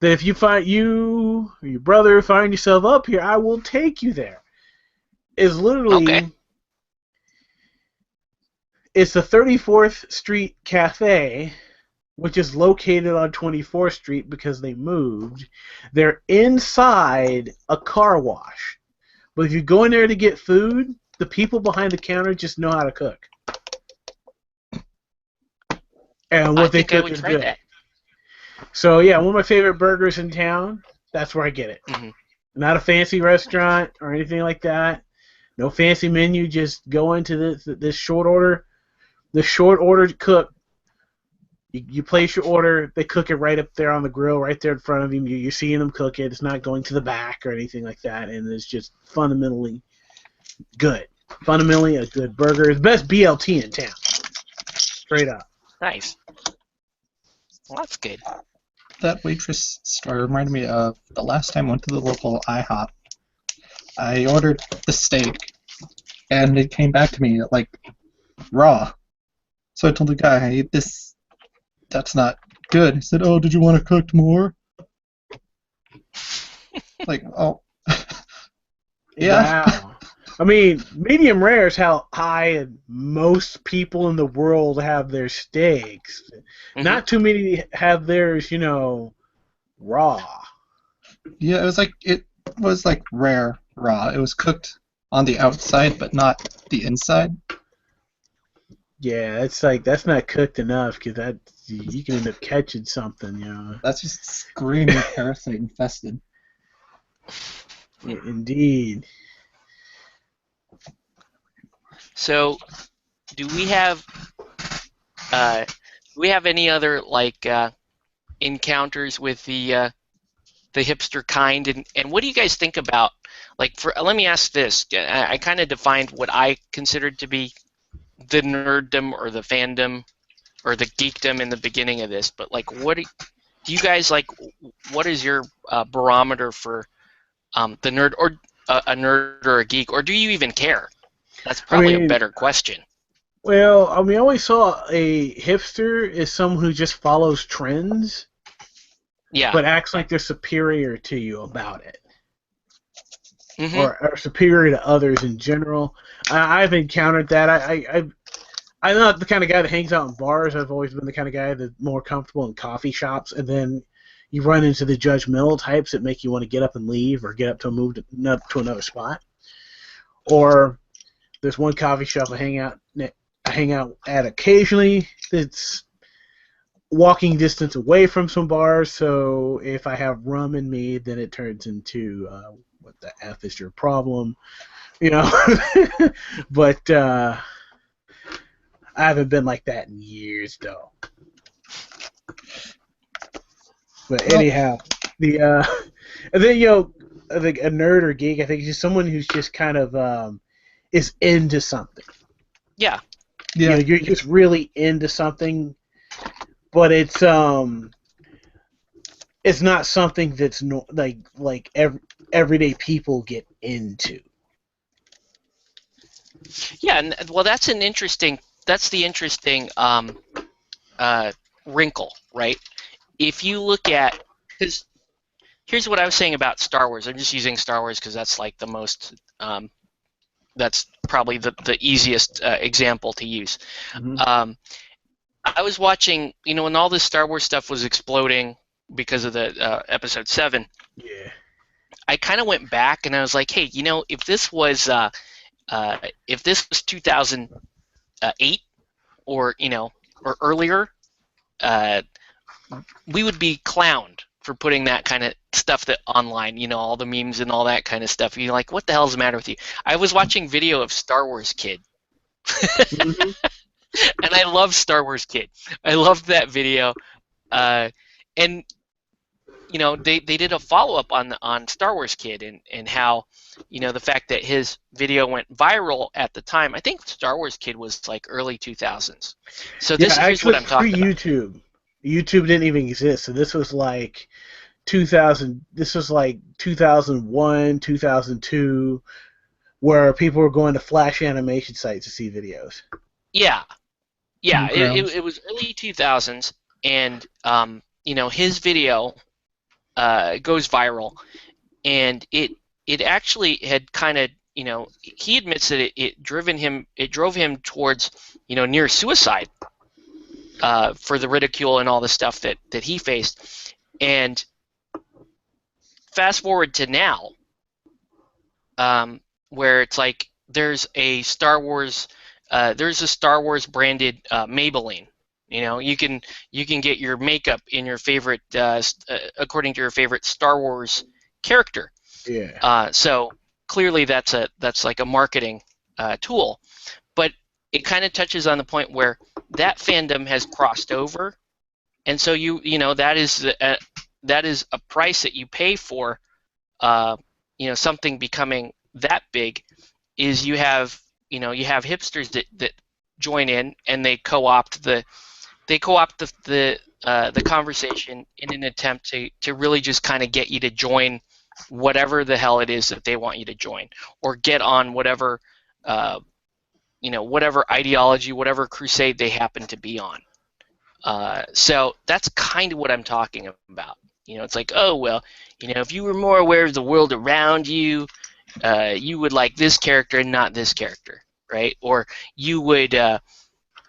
B: That if you find you or your brother find yourself up here, I will take you there. It's literally
A: Okay.
B: it's the 34th Street Cafe, which is located on 24th Street because they moved. They're inside a car wash. But if you go in there to get food, the people behind the counter just know how to cook. And what
A: I
B: they
A: think I
B: cook
A: would
B: is
A: try
B: good.
A: that.
B: So yeah, one of my favorite burgers in town. That's where I get it.
A: Mm-hmm.
B: Not a fancy restaurant or anything like that. No fancy menu. Just go into this short order. The short order cook. You place your order. They cook it right up there on the grill, right there in front of you. You're seeing them cook it. It's not going to the back or anything like that. And it's just fundamentally good. Fundamentally a good burger. It's the best BLT in town. Straight up.
A: Nice. Well, that's good.
C: That waitress story reminded me of the last time I went to the local IHOP. I ordered the steak, and it came back to me like raw. So I told the guy, "Hey, that's not good." He said, "Oh, did you want it cooked more?" Like, oh, yeah.
B: Wow. I mean, medium rare is how high most people in the world have their steaks.
A: Mm-hmm.
B: Not too many have theirs, raw.
C: Yeah, it was like rare raw. It was cooked on the outside, but not the inside.
B: Yeah, it's like that's not cooked enough because you can end up catching something.
C: That's just screaming parasite infested.
B: Yeah, indeed.
A: So, do we have any other encounters with the hipster kind, and what do you guys think about let me ask this. I kind of defined what I considered to be the nerddom or the fandom or the geekdom in the beginning of this, but what do you guys like? What is your barometer for the nerd or a nerd or a geek, or do you even care? That's probably a better question.
B: Well, I always saw a hipster as someone who just follows trends, but acts like they're superior to you about it,
A: mm-hmm.
B: or superior to others in general. I've encountered that. I'm not the kind of guy that hangs out in bars. I've always been the kind of guy that's more comfortable in coffee shops, and then you run into the judgmental types that make you want to get up and leave or get up to move to another spot. Or there's one coffee shop I hang out at occasionally that's walking distance away from some bars, so if I have rum in me, then it turns into what the F is your problem? But I haven't been like that in years, though. But anyhow, and then I think a nerd or geek, I think is just someone who's just kind of is into something.
A: Yeah.
B: Yeah. You're just really into something, but it's not something that's everyday people get into.
A: Yeah, and well, that's the interesting wrinkle, right? If you look at, because here's what I was saying about Star Wars. I'm just using Star Wars because that's like the most, that's probably the easiest example to use.
B: Mm-hmm.
A: I was watching, when all this Star Wars stuff was exploding because of the Episode 7.
B: Yeah.
A: I kind of went back and I was like, hey, if this was 2008 or or earlier, we would be clowned for putting that kind of stuff that online, you know, all the memes and all that kind of stuff. You're like, what the hell's the matter with you? I was watching video of Star Wars Kid.
B: Mm-hmm.
A: And I love Star Wars Kid. I loved that video. And you know, they did a follow-up on Star Wars Kid and how, you know, the fact that his video went viral at the time. I think Star Wars Kid was like early 2000s. So this is what I'm talking about.
B: YouTube. YouTube didn't even exist. So this was like 2000. This was like 2001, 2002, where people were going to Flash animation sites to see videos.
A: Yeah. It was early 2000s, and you know, his video goes viral, and it actually had kind of, you know, he admits that it drove him towards, you know, near suicide for the ridicule and all the stuff that he faced. And fast forward to now, where it's like there's a Star Wars branded Maybelline. You know, you can get your makeup in your favorite according to your favorite Star Wars character.
B: Yeah.
A: So clearly that's like a marketing tool, but it kind of touches on the point where that fandom has crossed over, and so you know that is a price that you pay for, you know, something becoming that big, is you have hipsters that join in and they co-opt the conversation in an attempt to really just kind of get you to join whatever the hell it is that they want you to join, or get on whatever you know, whatever ideology, whatever crusade they happen to be on. So that's kind of what I'm talking about. You know, it's like, oh well, you know, if you were more aware of the world around you, you would like this character and not this character, right? Or you would have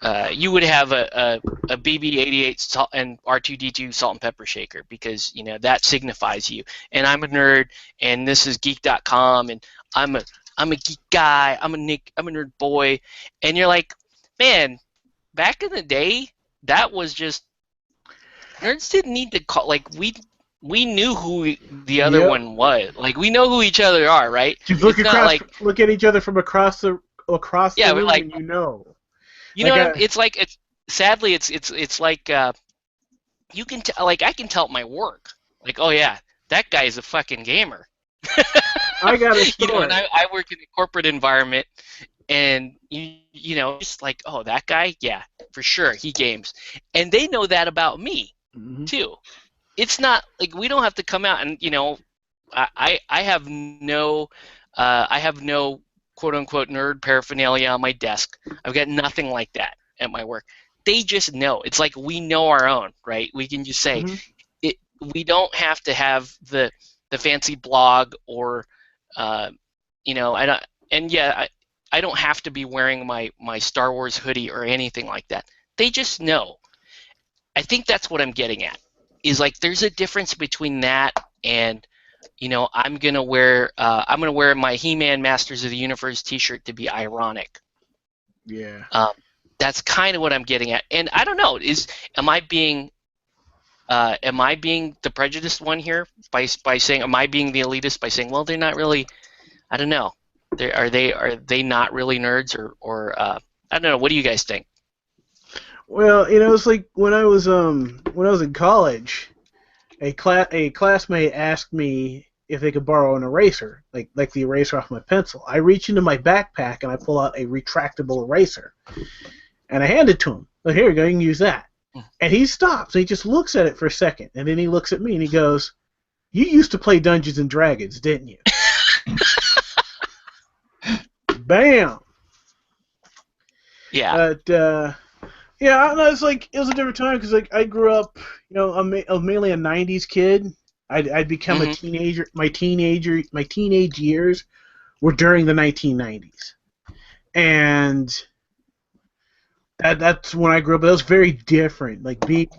A: a BB-88 salt and R2-D2 salt and pepper shaker because, you know, that signifies you. And I'm a nerd, and this is geek.com, and I'm a geek guy. I'm a nerd boy. And you're like, man, back in the day, that was just, nerds didn't need to call, like, we knew who the other one was. Like, we know who each other are, right?
B: You look look at each other from across the room,
A: like,
B: and you know.
A: You know, it's like, sadly it's like you can like, I can tell at my work, like, oh yeah, that guy is a fucking gamer.
B: I got a story.
A: You know, and I work in a corporate environment, and you know, just like, oh, that guy, yeah, for sure, he games, and they know that about me too. It's not like we don't have to come out and, you know, I have no quote unquote nerd paraphernalia on my desk. I've got nothing like that at my work. They just know. It's like we know our own, right? We can just say it. We don't have to have the fancy blog or you know, I don't have to be wearing my Star Wars hoodie or anything like that. They just know. I think that's what I'm getting at. Is like there's a difference between that and, you know, I'm gonna wear my He-Man Masters of the Universe T-shirt to be ironic.
B: Yeah.
A: That's kind of what I'm getting at, and I don't know. Am I being the prejudiced one here by saying, am I being the elitist by saying, well, they're not really? I don't know. Are they not really nerds or I don't know. What do you guys think?
B: Well, you know, it's like when I was in college, a classmate asked me if they could borrow an eraser, like the eraser off my pencil. I reach into my backpack and I pull out a retractable eraser, and I hand it to him. Like, here you go, you can use that. And he stops. And he just looks at it for a second, and then he looks at me and he goes, "You used to play Dungeons and Dragons, didn't you?" Bam.
A: Yeah.
B: But yeah, I don't know, it's like it was a different time because like I grew up, you know, I'm mainly a '90s kid. I'd become a teenager. My teenage years were during the 1990s, and that's when I grew up. It was very different. Like being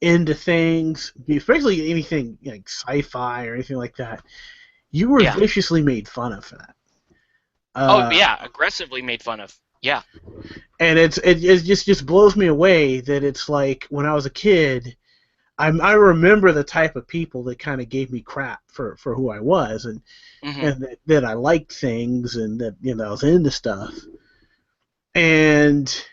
B: into things, especially anything like sci-fi or anything like that. You were viciously made fun of for that.
A: Oh yeah, aggressively made fun of. Yeah.
B: And it just blows me away that it's like when I was a kid, I remember the type of people that kind of gave me crap for who I was, and that I liked things, and that I was into stuff, and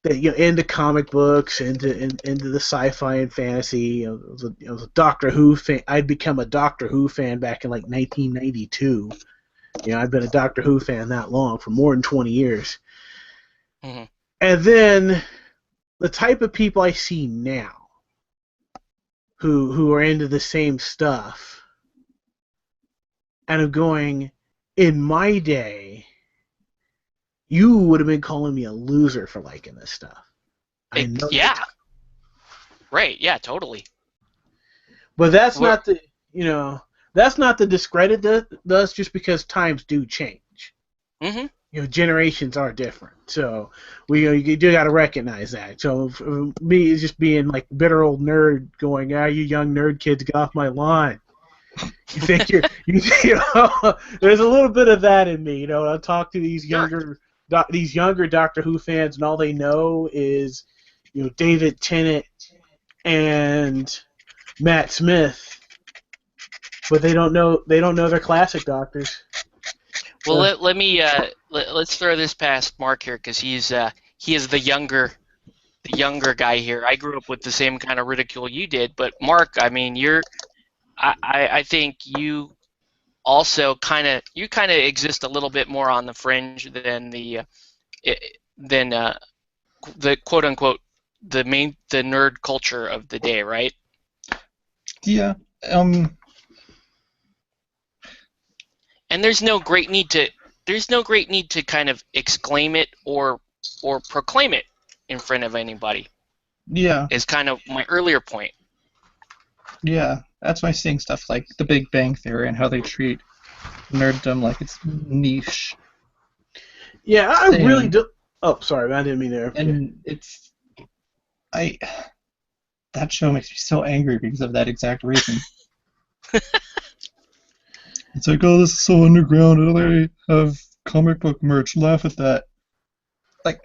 B: that into comic books, into the sci-fi and fantasy. I was a Doctor Who fan. I'd become a Doctor Who fan back in like 1992. I've been a Doctor Who fan that long, for more than 20 years. And then the type of people I see now who are into the same stuff, and I'm going, in my day, you would have been calling me a loser for liking this stuff. I know.
A: Yeah. Right. Yeah. Totally.
B: But that's not the that's not the discredit that does, just because times do change. Generations are different, so you do got to recognize that. So for me, it's just being like bitter old nerd, going, you young nerd kids, get off my lawn. You think there's a little bit of that in me. I talk to these younger Doctor Who fans, and all they know is David Tennant and Matt Smith, but they don't know their classic Doctors.
A: Well, let's throw this past Mark here, because he is the younger guy here. I grew up with the same kind of ridicule you did, but Mark, I mean, I think you also kind of exist a little bit more on the fringe than the quote unquote the nerd culture of the day, right?
C: Yeah.
A: And there's no great need to kind of exclaim it or proclaim it in front of anybody.
C: Yeah.
A: Is kind of my earlier point.
C: Yeah, that's why seeing stuff like The Big Bang Theory and how they treat nerddom like it's niche.
B: Yeah, I really do. Oh, sorry, I didn't mean to.
C: And that show makes me so angry because of that exact reason. It's like, oh, this is so underground, and they have comic book merch. Laugh at that. Like,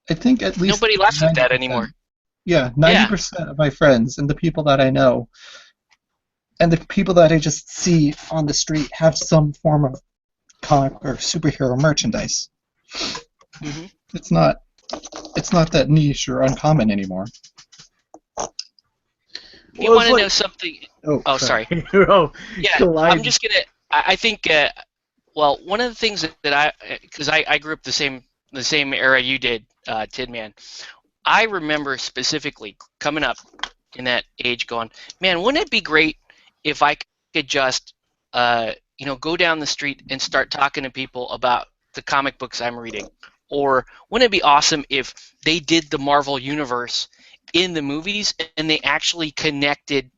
C: I think at least
A: nobody laughs at that anymore.
C: Yeah, 90% of my friends and the people that I know, and the people that I just see on the street, have some form of comic or superhero merchandise. It's not that niche or uncommon anymore.
A: You want to know something? Oh, sorry. Yeah, I'm just gonna. I think. Well, one of the things that because I grew up the same era you did, Tin Man. I remember specifically coming up in that age, going, man, wouldn't it be great if I could just, go down the street and start talking to people about the comic books I'm reading, or wouldn't it be awesome if they did the Marvel Universe in the movies and they actually connected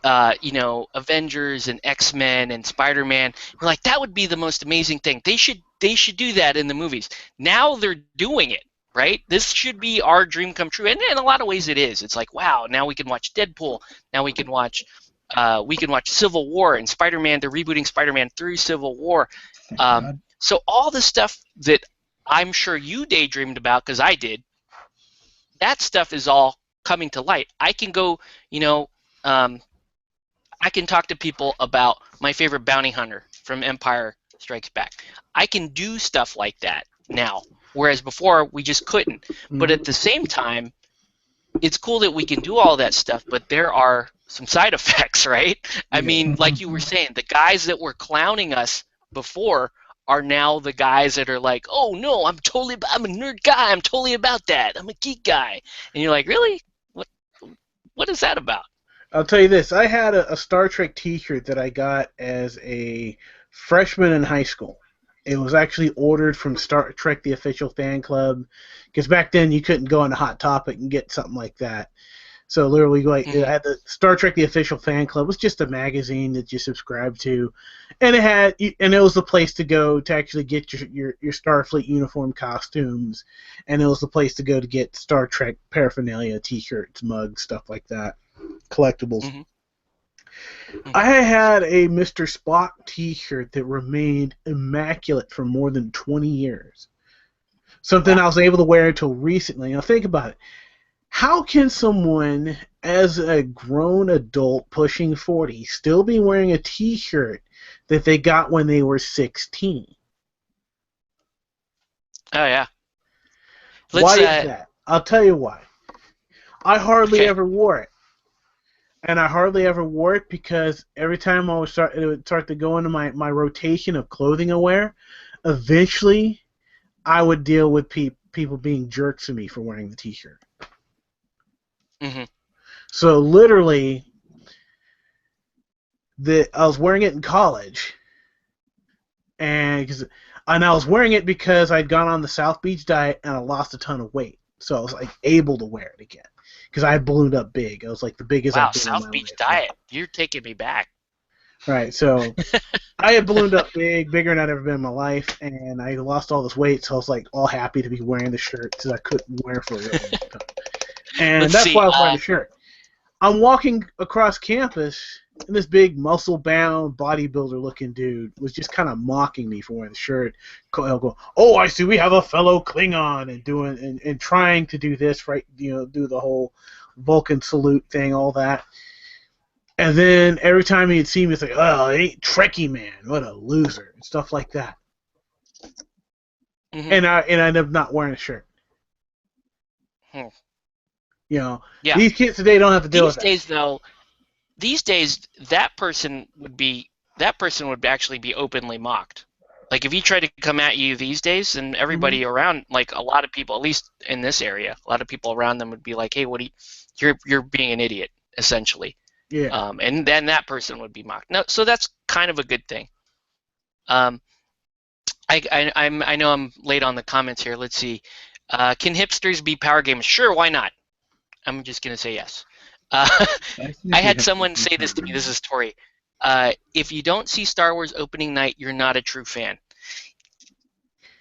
A: Avengers and X-Men and Spider-Man. We're like, that would be the most amazing thing. They should do that in the movies. Now they're doing it, right? This should be our dream come true. And in a lot of ways it is. It's like, wow, now we can watch Deadpool. Now we can watch Civil War, and Spider-Man. They're rebooting Spider-Man through Civil War. So all the stuff that I'm sure you daydreamed about, because I did, that stuff is all coming to light. I can go, I can talk to people about my favorite bounty hunter from Empire Strikes Back. I can do stuff like that now, whereas before we just couldn't. But at the same time, it's cool that we can do all that stuff, but there are some side effects, right? I mean, like you were saying, the guys that were clowning us before are now the guys that are like, oh no, I'm a nerd guy, I'm totally about that, I'm a geek guy. And you're like, really? What is that about?
B: I'll tell you this, I had a Star Trek t-shirt that I got as a freshman in high school. It was actually ordered from Star Trek the Official Fan Club, because back then you couldn't go on Hot Topic and get something like that. So literally, I had the Star Trek the Official Fan Club. It was just a magazine that you subscribed to, and it was the place to go to actually get your Starfleet uniform costumes, and it was the place to go to get Star Trek paraphernalia, t-shirts, mugs, stuff like that, collectibles. I had a Mr. Spock t-shirt that remained immaculate for more than 20 years. Something I was able to wear until recently. Now think about it. How can someone, as a grown adult pushing 40, still be wearing a T-shirt that they got when they were 16?
A: Oh yeah.
B: Why is that? I'll tell you why. I hardly ever wore it. And I hardly ever wore it because every time it would start to go into my rotation of clothing I wear, eventually I would deal with people being jerks to me for wearing the T-shirt.
A: Mm-hmm.
B: So literally, I was wearing it in college, and I was wearing it because I'd gone on the South Beach diet and I lost a ton of weight, so I was like able to wear it again because I ballooned up big. I was like the biggest I've been in my
A: South Beach
B: life.
A: diet. You're taking me back.
B: Right, so I had ballooned up bigger than I'd ever been in my life, and I lost all this weight, so I was like all happy to be wearing the shirt because I couldn't wear for a really long time. And that's why I was wearing the shirt. I'm walking across campus, and this big muscle-bound bodybuilder-looking dude was just kind of mocking me for wearing the shirt. Go, oh, I see, we have a fellow Klingon, and trying to do this, right? Do the whole Vulcan salute thing, all that. And then every time he'd see me, he'd say, "Oh, it ain't Trekkie man, what a loser," and stuff like that.
A: Mm-hmm.
B: And I ended up not wearing a shirt. These kids today don't have to deal with that.
A: These days, that person would actually be openly mocked. Like if he tried to come at you these days, and everybody around, like a lot of people, at least in this area, a lot of people around them would be like, "Hey, you're being an idiot," essentially.
B: Yeah.
A: And then that person would be mocked. No, so that's kind of a good thing. I know I'm late on the comments here. Let's see. Can hipsters be power gamers? Sure, why not? I'm just gonna say yes. I had someone say this to me. This is Tori. If you don't see Star Wars opening night, you're not a true fan.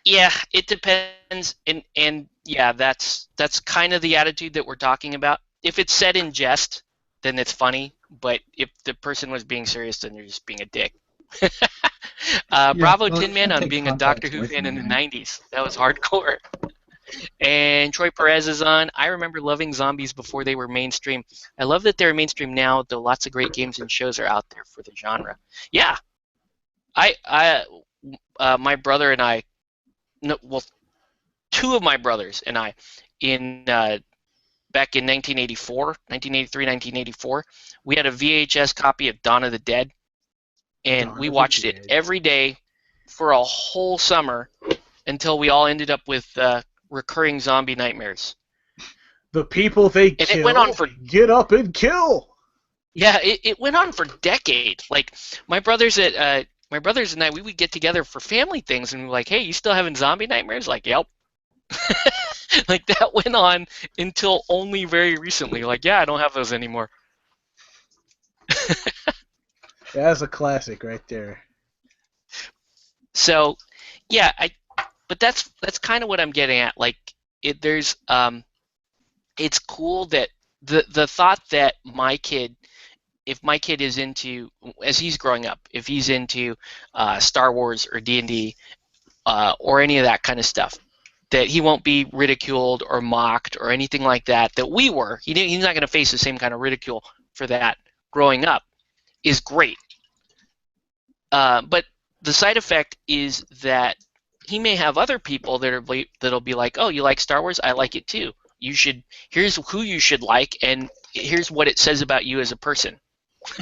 A: Yeah, it depends, and yeah, that's kind of the attitude that we're talking about. If it's said in jest, then it's funny. But if the person was being serious, then you're just being a dick. Bravo Tin Man on being a Doctor Who fan in the 90s. That was hardcore. And Troy Perez is on. I remember loving zombies before they were mainstream. I love that they're mainstream now, though lots of great games and shows are out there for the genre. Yeah. My brother and I, two of my brothers and I, back in 1983, 1984, we had a VHS copy of Dawn of the Dead, and we watched it every day for a whole summer until we all ended up with recurring zombie nightmares.
B: The people they kill, it went on for get up and kill.
A: Yeah, it went on for decades. Like my brothers and I, we would get together for family things, and we're like, "Hey, you still having zombie nightmares?" Like, "Yep." Like that went on until only very recently. Like, yeah, I don't have those anymore.
B: That's a classic right there.
A: So, yeah, but that's kind of what I'm getting at. Like, it's cool that the thought that if my kid is into, as he's growing up, if he's into Star Wars or D&D or any of that kind of stuff, that he won't be ridiculed or mocked or anything like that we were. He's not going to face the same kind of ridicule for that growing up is great. But the side effect is that he may have other people that'll be like, "Oh, you like Star Wars? I like it too. Here's who you should like, and here's what it says about you as a person."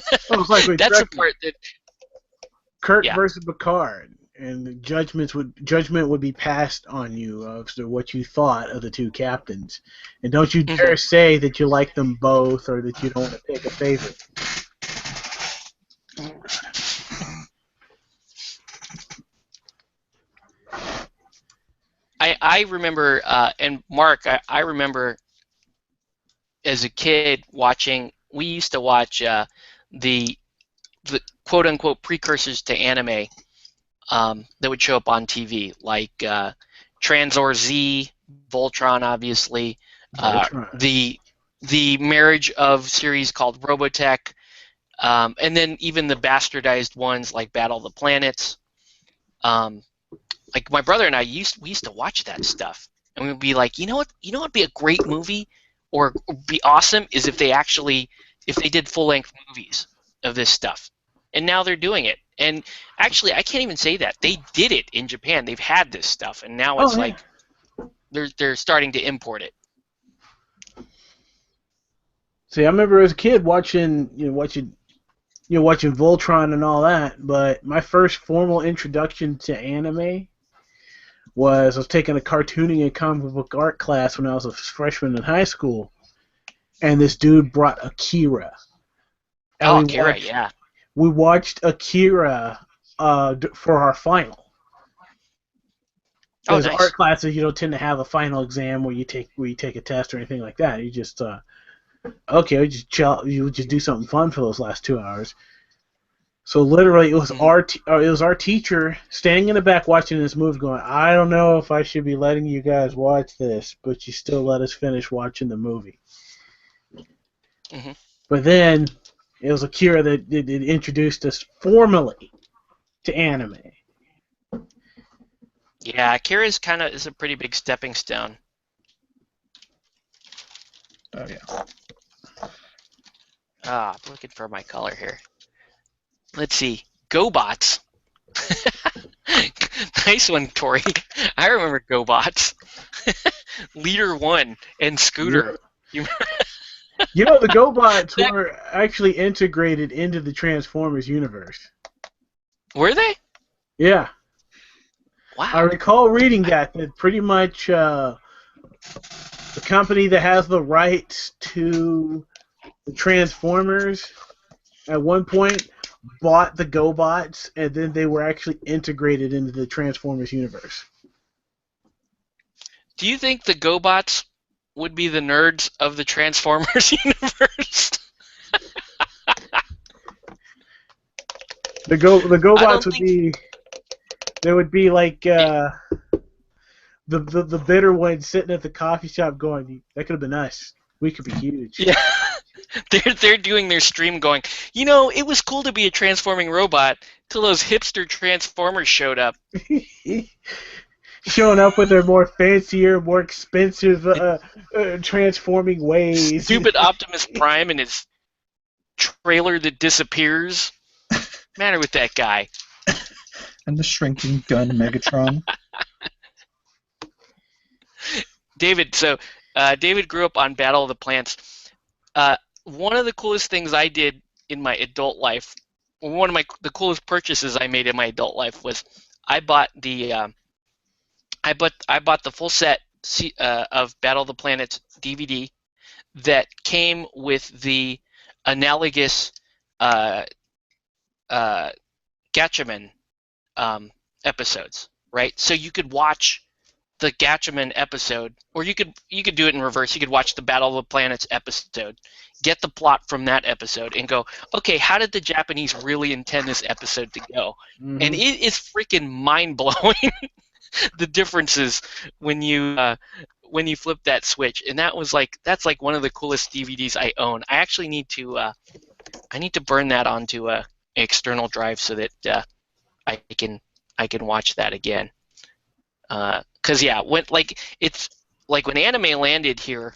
B: It's like
A: that's the part that
B: Kirk versus Picard, and the judgment would be passed on you as to what you thought of the two captains, and don't you dare say that you like them both or that you don't want to pick a favorite.
A: I remember, and Mark, I remember as a kid we used to watch the quote-unquote precursors to anime that would show up on TV, like Tranzor Z, Voltron, obviously, the marriage of series called Robotech, and then even the bastardized ones like Battle of the Planets. Like my brother and I we used to watch that stuff, and we'd be like, you know what would be a great movie? or be awesome is if they did full-length movies of this stuff. And now they're doing it. And actually, I can't even say that. They did it in Japan. They've had this stuff, and now it's like they're starting to import it.
B: See, I remember as a kid watching Voltron and all that, but my first formal introduction to anime was I was taking a cartooning and comic book art class when I was a freshman in high school, and this dude brought Akira. And
A: Akira, yeah.
B: We watched Akira for our final. Because
A: nice.
B: Art classes, you don't tend to have a final exam where you take a test or anything like that. You just we just chill. You just do something fun for those last 2 hours. So literally, it was our teacher standing in the back watching this movie, going, "I don't know if I should be letting you guys watch this, but you still let us finish watching the movie."
A: Mm-hmm.
B: But then it was Akira that introduced us formally to anime.
A: Yeah, Akira is a pretty big stepping stone.
C: Oh yeah.
A: I'm looking for my color here. Let's see. GoBots. Nice one, Tori. I remember GoBots. Leader 1 and Scooter.
B: Yeah. The GoBots were actually integrated into the Transformers universe.
A: Were they?
B: Yeah.
A: Wow.
B: I recall reading that pretty much the company that has the rights to the Transformers at one point bought the GoBots, and then they were actually integrated into the Transformers universe.
A: Do you think the GoBots would be the nerds of the Transformers universe?
B: The GoBots would be like the bitter ones sitting at the coffee shop going, "That could have been us. We could be huge."
A: Yeah. They're doing their stream going, it was cool to be a transforming robot till those hipster Transformers showed up.
B: Showing up with their more fancier, more expensive transforming ways.
A: Stupid Optimus Prime and his trailer that disappears. Matter with that guy.
C: And the shrinking gun Megatron.
A: David grew up on Battle of the Planets. One of the coolest things I did in my adult life, one of the coolest purchases I made in my adult life was I bought the full set of Battle of the Planets DVD that came with the analogous Gatchaman episodes, right? So you could watch the Gatchaman episode, or you could do it in reverse. You could watch the Battle of the Planets episode, get the plot from that episode, and go, okay, how did the Japanese really intend this episode to go? Mm-hmm. And it is freaking mind-blowing, the differences when you flip that switch. And that's like one of the coolest DVDs I own. I actually need to burn that onto a external drive so that I can watch that again. Because when anime landed here,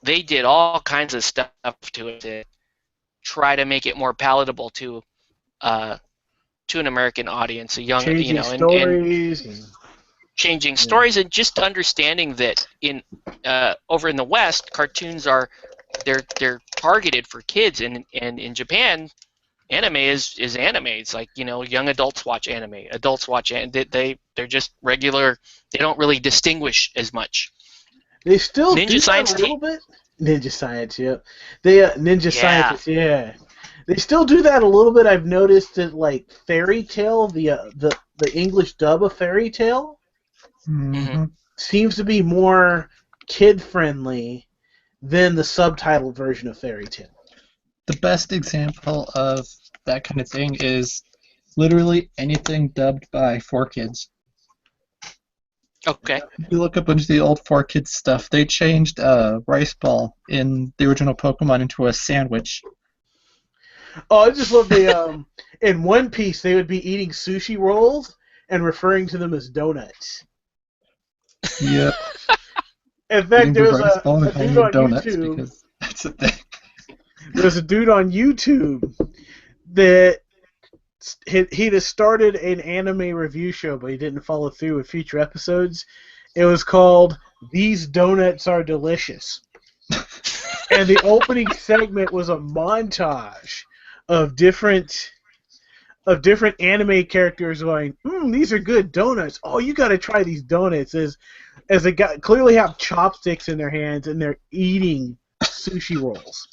A: they did all kinds of stuff to it to try to make it more palatable to an American audience, a young,
B: changing stories,
A: and changing stories, and just understanding that in over in the West, cartoons they're targeted for kids, and in Japan, anime is anime. It's like, young adults watch anime. Adults watch they're just regular. They don't really distinguish as much.
B: They still
A: Ninja
B: do
A: Science
B: that a little bit. Ninja Science, yep. Scientists, yeah. They still do that a little bit. I've noticed that, like Fairy Tail, the English dub of Fairy Tail,
C: mm-hmm.
B: seems to be more kid friendly than the subtitled version of Fairy Tail.
C: The best example of that kind of thing is literally anything dubbed by 4Kids.
A: Okay.
C: If you look up into the old 4Kids stuff, they changed rice ball in the original Pokemon into a sandwich.
B: Oh, I just love the in One Piece they would be eating sushi rolls and referring to them as donuts.
C: Yep.
B: In fact,
C: Eating
B: there's
C: rice
B: a,
C: ball
B: a
C: and calling
B: dude
C: them
B: on
C: donuts
B: YouTube.
C: because that's a thing.
B: There's a dude on YouTube that he'd have started an anime review show, but he didn't follow through with future episodes. It was called "These Donuts Are Delicious," and the opening segment was a montage of different anime characters going, "These are good donuts. Oh, you got to try these donuts." As they clearly have chopsticks in their hands and they're eating sushi rolls.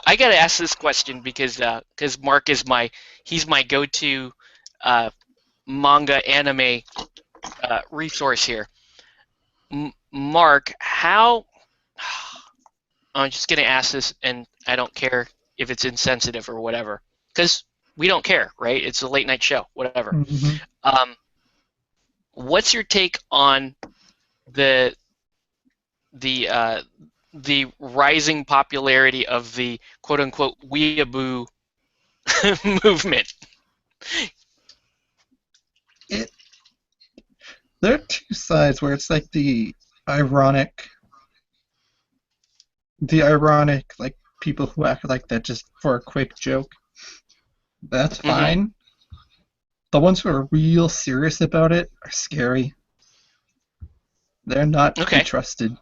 A: I gotta ask this question because Mark is my go-to manga anime resource here. Mark, how? I'm just gonna ask this, and I don't care if it's insensitive or whatever, because we don't care, right? It's a late night show, whatever.
C: Mm-hmm.
A: What's your take on the rising popularity of the quote unquote weeaboo movement?
C: There are two sides where it's like the ironic like people who act like that just for a quick joke. That's fine. The ones who are real serious about it are scary. They're not to be trusted.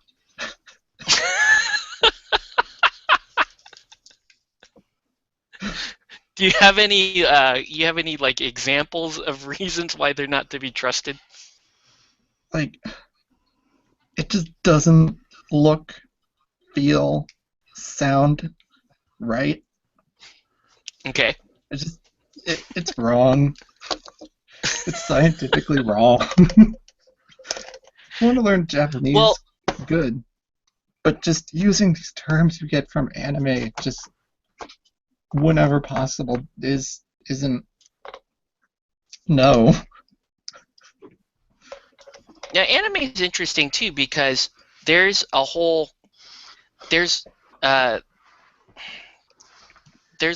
A: Do you have any like examples of reasons why they're not to be trusted?
C: Like, it just doesn't look, feel, sound right.
A: Okay.
C: It's wrong. It's scientifically wrong. I want to learn Japanese.
A: Well,
C: good. But just using these terms you get from anime, just whenever possible, isn't. No.
A: Yeah, anime is interesting too because there's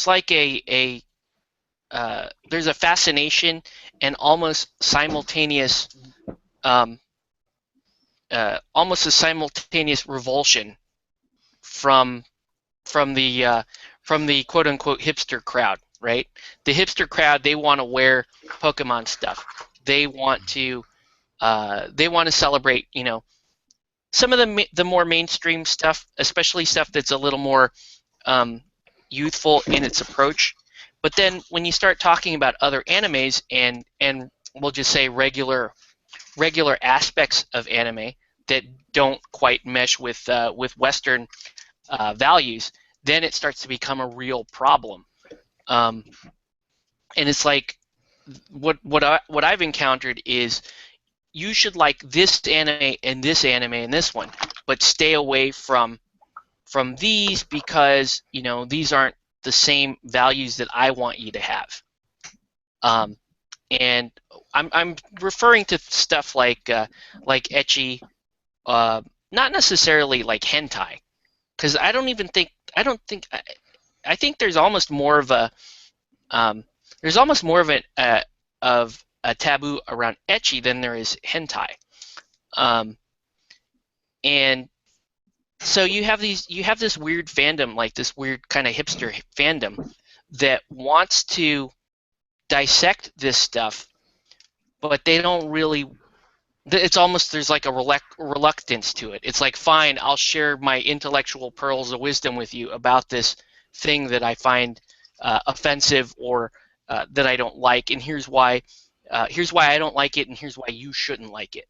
A: like there's a fascination and almost a simultaneous revulsion from the quote unquote hipster crowd, right? The hipster crowd, they want to wear Pokemon stuff. They want to celebrate, some of the more mainstream stuff, especially stuff that's a little more youthful in its approach. But then when you start talking about other animes and we'll just say regular aspects of anime that don't quite mesh with Western values, then it starts to become a real problem. And it's like what I've encountered is you should like this anime and this anime and this one, but stay away from these because these aren't the same values that I want you to have. And I'm referring to stuff like ecchi, not necessarily like hentai, because I think there's almost more of a taboo around ecchi than there is hentai, and so you have this weird fandom, like this weird kind of hipster fandom that wants to dissect this stuff, but they don't really. It's almost there's like a reluctance to it. It's like, fine, I'll share my intellectual pearls of wisdom with you about this thing that I find offensive or that I don't like, and here's why I don't like it, and here's why you shouldn't like it.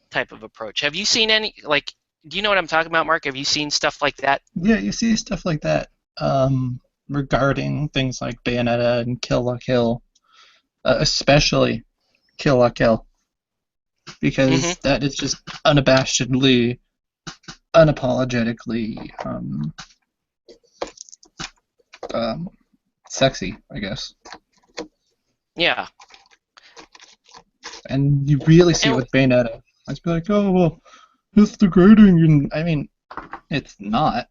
A: Type of approach. Have you seen any like? Do you know what I'm talking about, Mark? Have you seen stuff like that?
C: Yeah, you see stuff like that regarding things like Bayonetta and Kill la Kill, especially Kill la Kill, because that is just unabashedly, unapologetically sexy, I guess.
A: Yeah.
C: And you really see it with Bayonetta. I just be like, oh well, it's degrading, and I mean, it's not.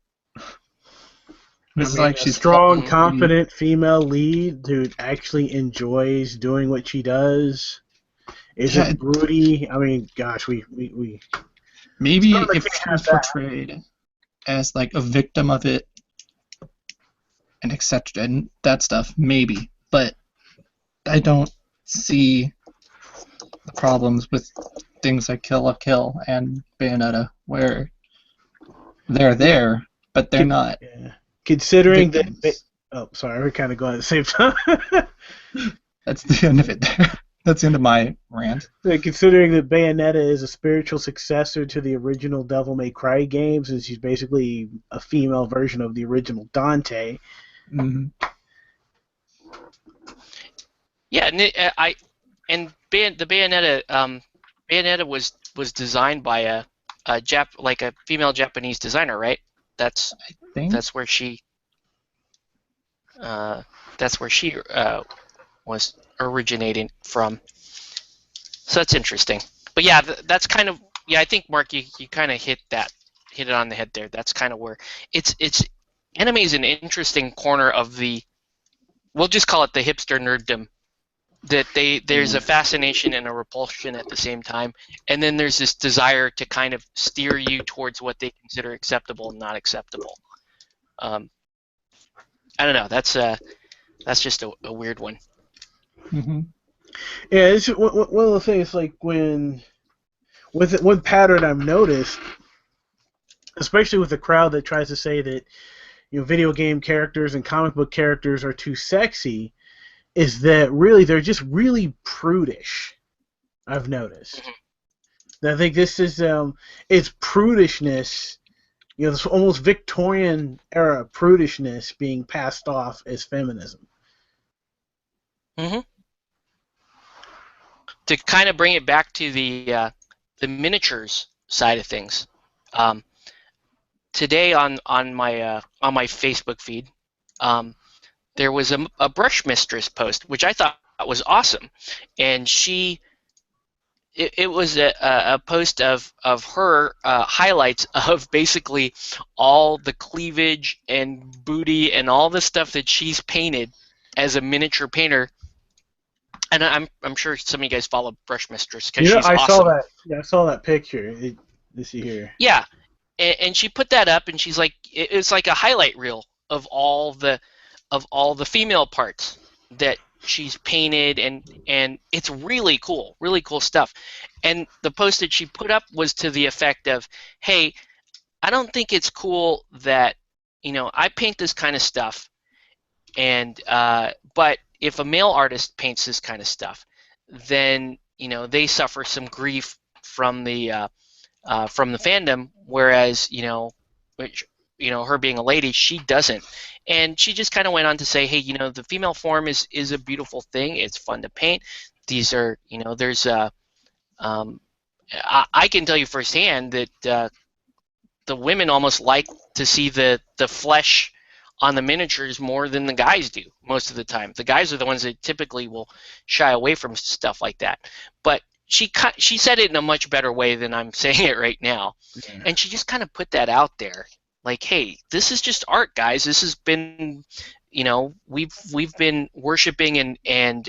C: It's like she's
B: strong, confident female lead who actually enjoys doing what she does Is
C: Yeah,
B: it broody? I mean, gosh, we
C: maybe
B: certainly
C: if
B: can't
C: she
B: have
C: was
B: that.
C: portrayed as like a victim of it and etc. and that stuff, maybe. But I don't see the problems with things like Kill la Kill and Bayonetta, where they're there, but they're not
B: Yeah. Considering that.
C: victims.
B: Oh, sorry, we're kind of going at the same time.
C: That's the end of it there. That's the end of my rant.
B: Considering that Bayonetta is a spiritual successor to the original Devil May Cry games, and she's basically a female version of the original Dante.
C: Mm-hmm.
A: Yeah, the Bayonetta was designed by a female Japanese designer, right? That's
C: I think.
A: that's where she uh, was originating from. So that's interesting. But yeah, that's kind of, yeah. I think Mark, you kind of hit it on the head there. That's kind of where it's anime is an interesting corner of the, we'll just call it the hipster nerddom. That there's a fascination and a repulsion at the same time, and then there's this desire to kind of steer you towards what they consider acceptable and not acceptable. I don't know. That's just a weird one.
C: Mm-hmm.
B: Yeah, it's one of the things. Like one pattern I've noticed, especially with the crowd that tries to say that video game characters and comic book characters are too sexy, is that really they're just really prudish. I've noticed. Mm-hmm. I think this is it's prudishness, this almost Victorian era prudishness being passed off as feminism.
A: Mm-hmm. To kind of bring it back to the miniatures side of things, today on my Facebook feed, there was a brush mistress post, which I thought was awesome, and it was a post of her highlights of basically all the cleavage and booty and all the stuff that she's painted as a miniature painter. And I'm sure some of you guys follow Brush Mistress because she's awesome.
B: Saw that. Yeah, I saw that picture. This here.
A: Yeah, and she put that up, and she's like, it's like a highlight reel of all the female parts that she's painted, and it's really cool stuff. And the post that she put up was to the effect of, hey, I don't think it's cool that I paint this kind of stuff, and but if a male artist paints this kind of stuff, then they suffer some grief from the fandom, whereas her being a lady, she doesn't. And she just kind of went on to say, hey, the female form is a beautiful thing. It's fun to paint. These are, there's I can tell you firsthand that the women almost like to see the flesh on the miniatures more than the guys do most of the time. The guys are the ones that typically will shy away from stuff like that. But she said it in a much better way than I'm saying it right now. Yeah. And she just kind of put that out there. Like, hey, this is just art, guys. This has been, we've been worshiping and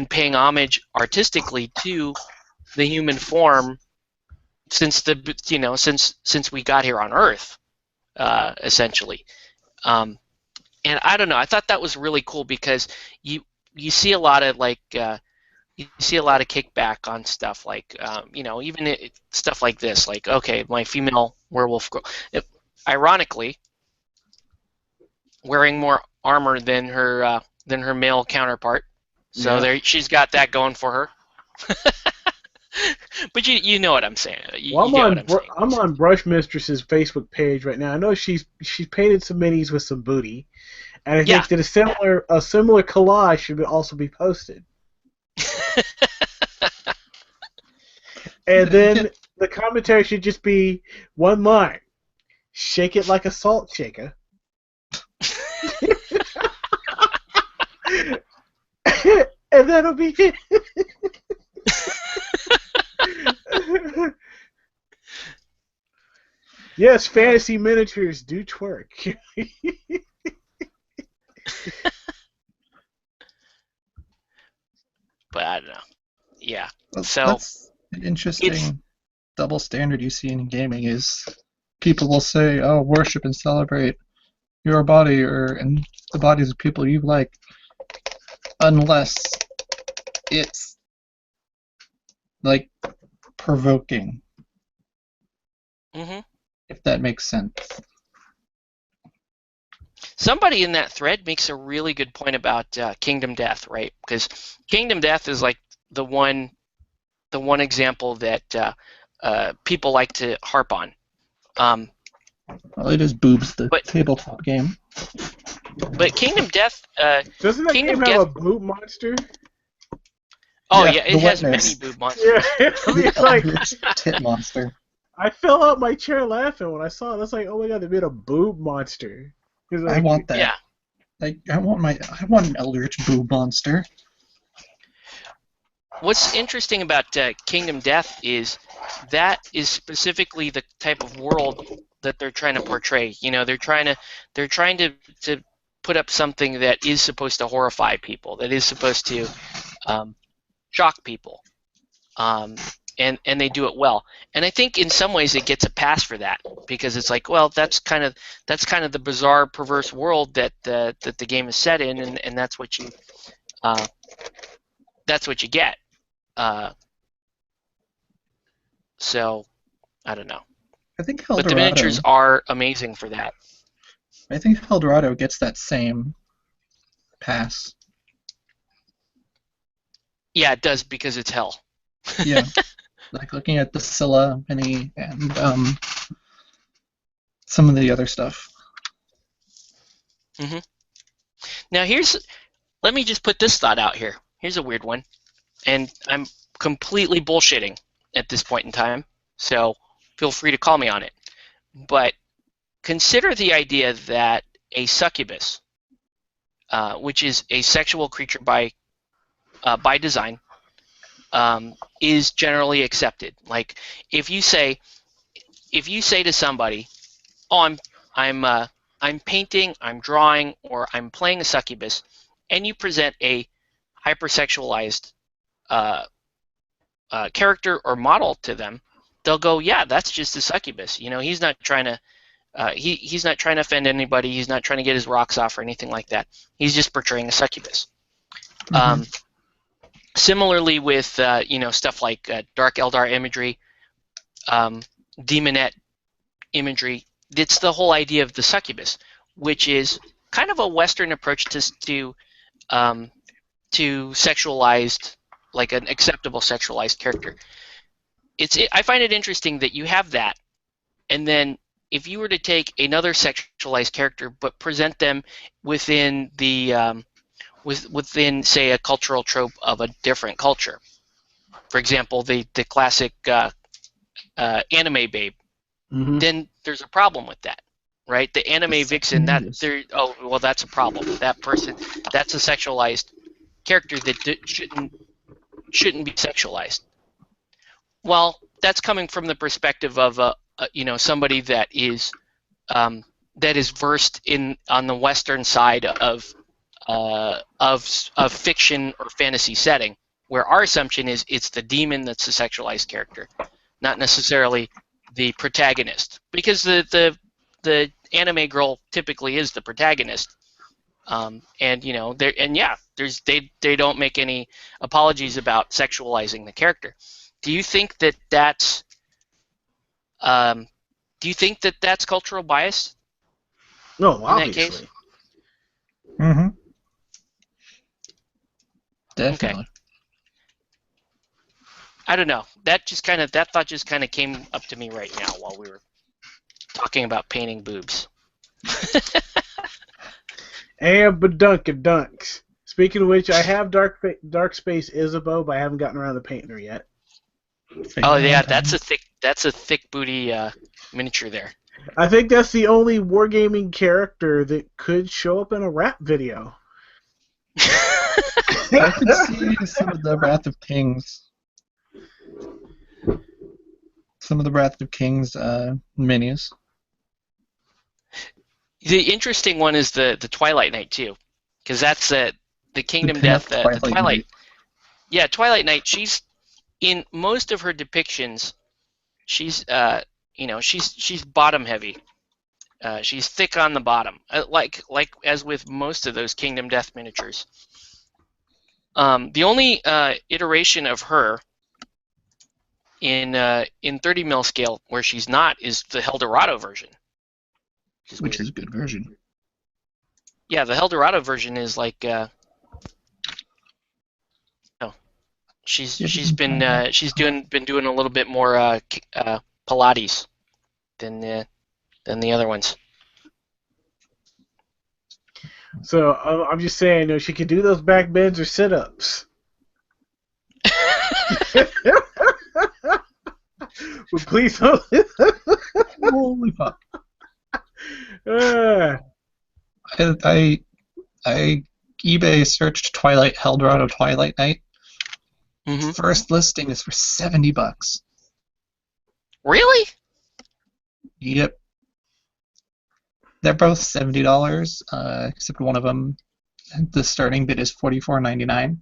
A: paying homage artistically to the human form since since we got here on Earth, essentially. And I don't know. I thought that was really cool because you see a lot of you see a lot of kickback on stuff like, even stuff like this, like, okay, my female werewolf girl, ironically, wearing more armor than her male counterpart. So there, she's got that going for her. But you know what I'm saying.
B: I'm on Brush Mistress's Facebook page right now. I know she's painted some minis with some booty, and I think that a similar collage should also be posted. And then the commentary should just be one line: "Shake it like a salt shaker." And that'll be it. Yes, fantasy miniatures do twerk.
A: But I don't know. Yeah.
C: Well,
A: So
C: that's an interesting double standard you see in gaming is people will say, "Oh, worship and celebrate your body and the bodies of people you like," unless it's like provoking,
A: hmm
C: if that makes sense.
A: somebody in that thread makes a really good point about Kingdom Death, right? Because Kingdom Death is like the one example that people like to harp on.
C: Well, it is Boobs, the
A: But
C: tabletop game.
A: Kingdom Death,
B: Doesn't that
A: Kingdom
B: game have
A: Death.
B: a boob monster?
A: Oh
C: Yeah,
A: yeah,
C: the
A: it has
C: wetness.
A: many boob monsters.
B: Yeah, I mean,
C: The
B: like,
C: Eldritch Tit Monster.
B: I fell out my chair laughing when I saw it. I was like, oh my god, they made a boob monster. He's
C: I
B: like,
C: want that.
A: Yeah.
C: Like, I want an Eldritch Boob Monster.
A: What's interesting about Kingdom Death is that is specifically the type of world that they're trying to portray. You know, they're trying to put up something that is supposed to horrify people, that is supposed to shock people, and they do it well. And I think in some ways it gets a pass for that because it's like, well, that's kind of the bizarre, perverse world that the game is set in, and that's what you get. So I don't know.
C: I think
A: But the miniatures are amazing for that.
C: I think Eldorado gets that same pass.
A: Yeah, it does because it's hell.
C: Yeah. Like looking at the Scylla mini and some of the other stuff.
A: Now let me just put this thought out here. Here's a weird one, and I'm completely bullshitting at this point in time, so feel free to call me on it. But consider the idea that a succubus, which is a sexual creature by design, is generally accepted. Like if you say to somebody, "Oh, I'm painting, I'm drawing, or I'm playing a succubus," and you present a hypersexualized character or model to them, they'll go, "Yeah, that's just a succubus. You know, he's not trying to he's not trying to offend anybody. He's not trying to get his rocks off or anything like that. He's just portraying a succubus."
C: Mm-hmm.
A: Similarly with stuff like Dark Eldar imagery, demonette imagery, it's the whole idea of the succubus, which is kind of a Western approach to sexualized, like an acceptable sexualized character. I find it interesting that you have that, and then if you were to take another sexualized character but present them within the within, say, a cultural trope of a different culture. For example, the classic anime babe.
B: mm-hmm.
A: Then there's a problem with that, right? The anime vixen. That's a problem. That person, that's a sexualized character that shouldn't be sexualized. Well, that's coming from the perspective of somebody that is versed on the Western side of fiction or fantasy setting, where our assumption is it's the demon that's the sexualized character, not necessarily the protagonist, because the anime girl typically is the protagonist, they don't make any apologies about sexualizing the character. Do you think that that's cultural bias?
B: No,
A: in that case?
B: obviously.
C: Mm-hmm. Definitely.
A: Okay. I don't know. That thought just kind of came up to me right now while we were talking about painting boobs.
B: And dunks. Speaking of which, I have Dark Space Isabeau, but I haven't gotten around to painting her yet.
A: Oh yeah, that's a thick booty miniature there.
B: I think that's the only wargaming character that could show up in a rap video.
C: I could see some of the Wrath of Kings. Some of the Wrath of Kings minis.
A: The interesting one is the Twilight Knight too, because that's the Kingdom Death. The Twilight. Yeah, Twilight Knight. She's in most of her depictions, she's she's bottom heavy. She's thick on the bottom, like as with most of those Kingdom Death miniatures. The only iteration of her in 30 mil scale where she's not is the Eldorado version,
C: which is a good version.
A: Yeah, the Eldorado version is like she's been doing a little bit more Pilates than the other ones.
B: So I'm just saying, she could do those back bends or sit-ups. Well, please don't.
C: Holy fuck! I eBay searched Eldorado Twilight Night.
A: Mm-hmm.
C: First listing is for $70.
A: Really?
C: Yep. They're both $70, except one of them, the starting bid is $44.99.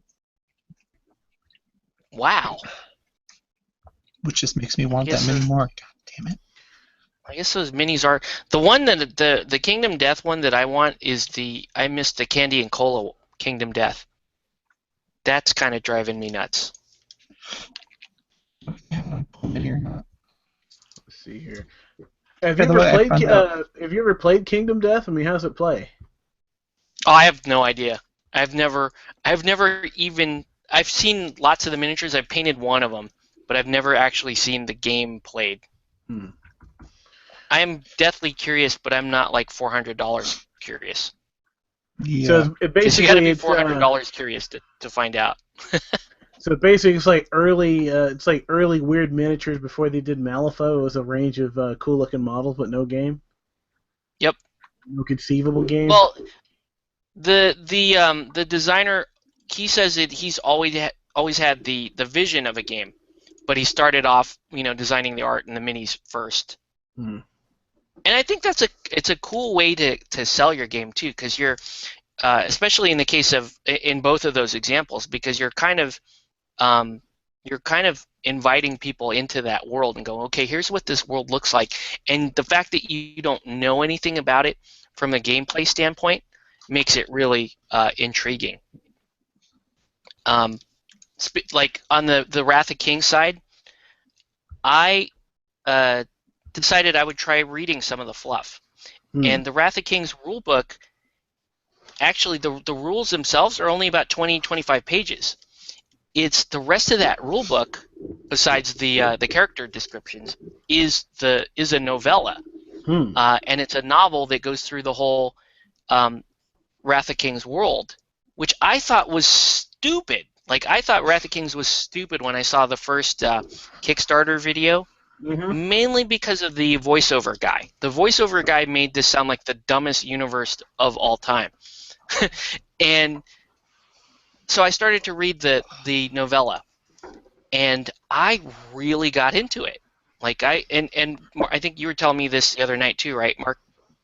A: Wow.
C: Which just makes me want that many more. God damn it.
A: I guess those minis are the one that the Kingdom Death one that I want is I missed the Candy and Cola Kingdom Death. That's kind of driving me nuts.
B: Let's see here. Have you ever played Kingdom Death? I mean, how's it play?
A: Oh, I have no idea. I've seen lots of the miniatures. I've painted one of them, but I've never actually seen the game played. I'm deathly curious, but I'm not like $400 curious.
B: Yeah. So it basically
A: you got to be $400 curious to find out.
B: So basically, it's like early weird miniatures before they did Malifaux. It was a range of cool looking models, but no game.
A: Yep.
B: No conceivable game.
A: Well, the designer, he says that he's always had the vision of a game, but he started off designing the art and the minis first. And I think it's a cool way to sell your game too, because you're especially in the case of in both of those examples, because you're kind of inviting people into that world and going, okay, here's what this world looks like, and the fact that you don't know anything about it from a gameplay standpoint makes it really intriguing. Like on the Wrath of Kings side, I decided I would try reading some of the fluff. And the Wrath of Kings rulebook, actually the rules themselves are only about 20-25 pages. It's the rest of that rulebook, besides the character descriptions, is a novella. And it's a novel that goes through the whole Wrath of Kings world, which I thought was stupid. Like, I thought Wrath of Kings was stupid when I saw the first Kickstarter video. Mainly because of the voiceover guy. The voiceover guy made this sound like the dumbest universe of all time. And so I started to read the novella, and I really got into it. Like I think you were telling me this the other night too, right, Mark?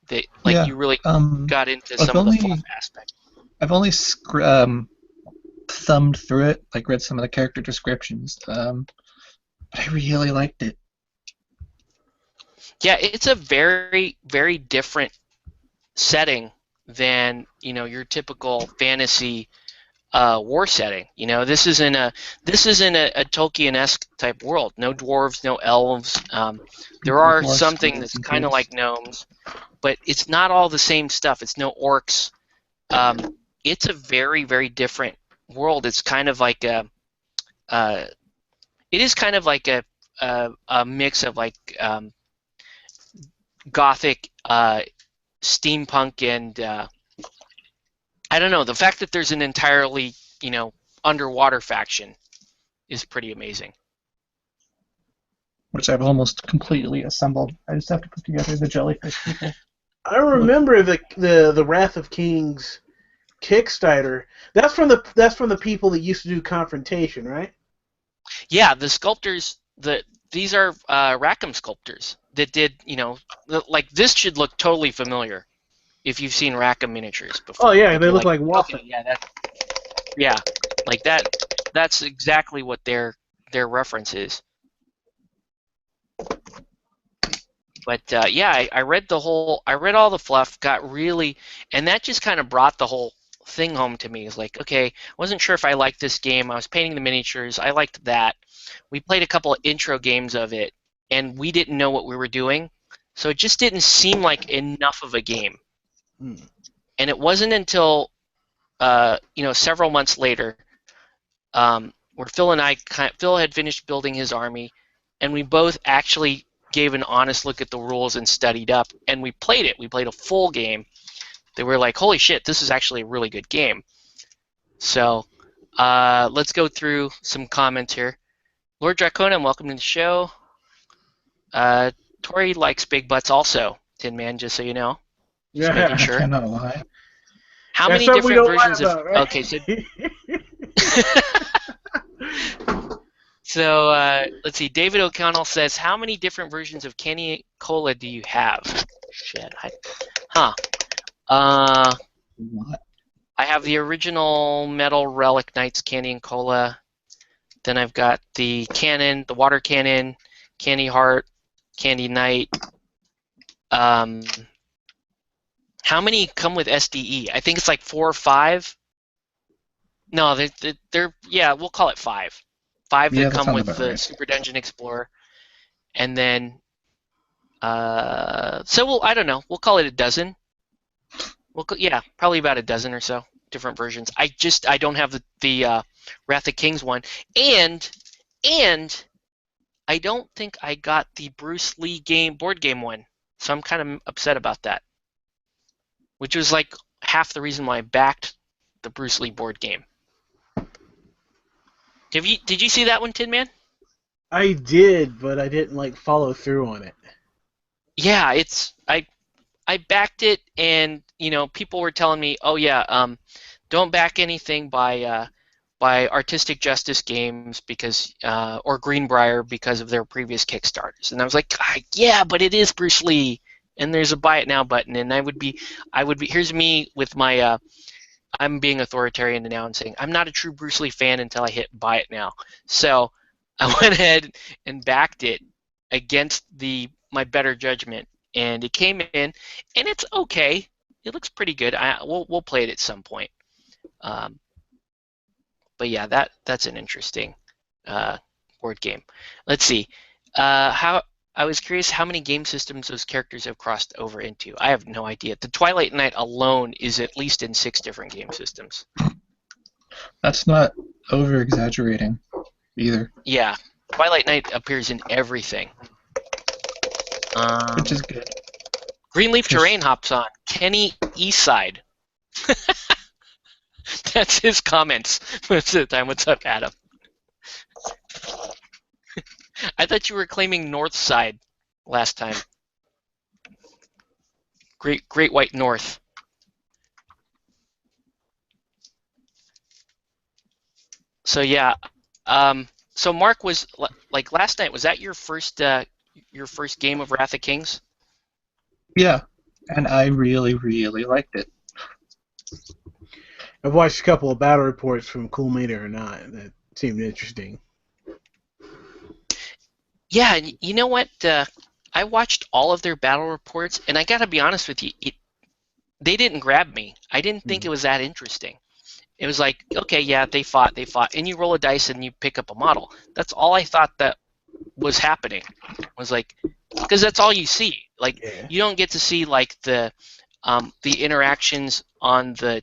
A: That you really got into some of the fluff aspect.
C: I've only thumbed through it, like read some of the character descriptions, but I really liked it.
A: Yeah, it's a very, very different setting than your typical fantasy war setting. This isn't a Tolkien-esque type world. No dwarves, no elves. There are something that's kind of like gnomes, but it's not all the same stuff. It's no orcs. It's a very, very different world. It's kind of like a mix of like Gothic, steampunk, and I don't know. The fact that there's an entirely underwater faction is pretty amazing.
C: Which I've almost completely assembled. I just have to put together the jellyfish people.
B: I remember the Wrath of Kings Kickstarter. That's from the people that used to do Confrontation, right?
A: Yeah, the sculptors. These are Rackham sculptors that did, like this should look totally familiar if you've seen Rackham miniatures before.
B: Oh yeah, they look like waffle.
A: Okay, yeah, like that. That's exactly what they're their references. But yeah, I read all the fluff, and that just kind of brought the whole thing home to me. It's like, okay, I wasn't sure if I liked this game. I was painting the miniatures. I liked that. We played a couple of intro games of it, and we didn't know what we were doing, so it just didn't seem like enough of a game. And it wasn't until several months later, where Phil had finished building his army, and we both actually gave an honest look at the rules and studied up, and we played it. We played a full game. They were like, holy shit, this is actually a really good game. So let's go through some comments here. Lord Draconum, welcome to the show. Tori likes big butts also, Tin Man, just so you know. Just making sure.
C: I cannot lie.
A: How many different versions
B: about, right?
A: Okay, so let's see. David O'Connell says, how many different versions of Candy Cola do you have? Shit.
C: What?
A: I have the original Metal Relic Knights Candy and Cola. Then I've got the cannon, the water cannon, Candy Heart, Candy Knight. How many come with SDE? I think it's like 4 or 5. No, they're yeah, we'll call it 5. 5 that come with the Super Dungeon Explorer, and then I don't know. We'll call it a dozen. Probably about a dozen or so different versions. I don't have the Wrath of Kings one, and I don't think I got the Bruce Lee board game one, so I'm kind of upset about that. Which was like half the reason why I backed the Bruce Lee board game. Did you see that one, Tin Man?
B: I did, but I didn't follow through on it.
A: Yeah, I backed it, and people were telling me, oh yeah, don't back anything by Artistic Justice Games because or Greenbrier because of their previous Kickstarters, and I was like, yeah, but it is Bruce Lee, and there's a buy it now button, and I would be here's me with my I'm being authoritarian now and saying I'm not a true Bruce Lee fan until I hit buy it now. So I went ahead and backed it against my better judgment, and it came in, and it's okay. It looks pretty good. We'll play it at some point. But yeah, that's an interesting board game. Let's see. I was curious how many game systems those characters have crossed over into. I have no idea. The Twilight Knight alone is at least in 6 different game systems.
C: That's not over-exaggerating either.
A: Yeah. Twilight Knight appears in everything.
C: Which is good.
A: Greenleaf Terrain hops on. Kenny Eastside. That's his comments most of the time. What's up, Adam? I thought you were claiming North Side last time. Great White North. So yeah. So Mark, was like last night. Was that your first game of Wrath of Kings?
C: Yeah, and I really, really liked it.
B: I've watched a couple of battle reports from Cool Meter or Not that seemed interesting.
A: Yeah, you know what? I watched all of their battle reports, and I gotta be honest with you, they didn't grab me. I didn't think it was that interesting. It was like, okay, yeah, they fought, and you roll a dice and you pick up a model. That's all I thought that was happening. Was like, because that's all you see. Like, you don't get to see like the interactions on their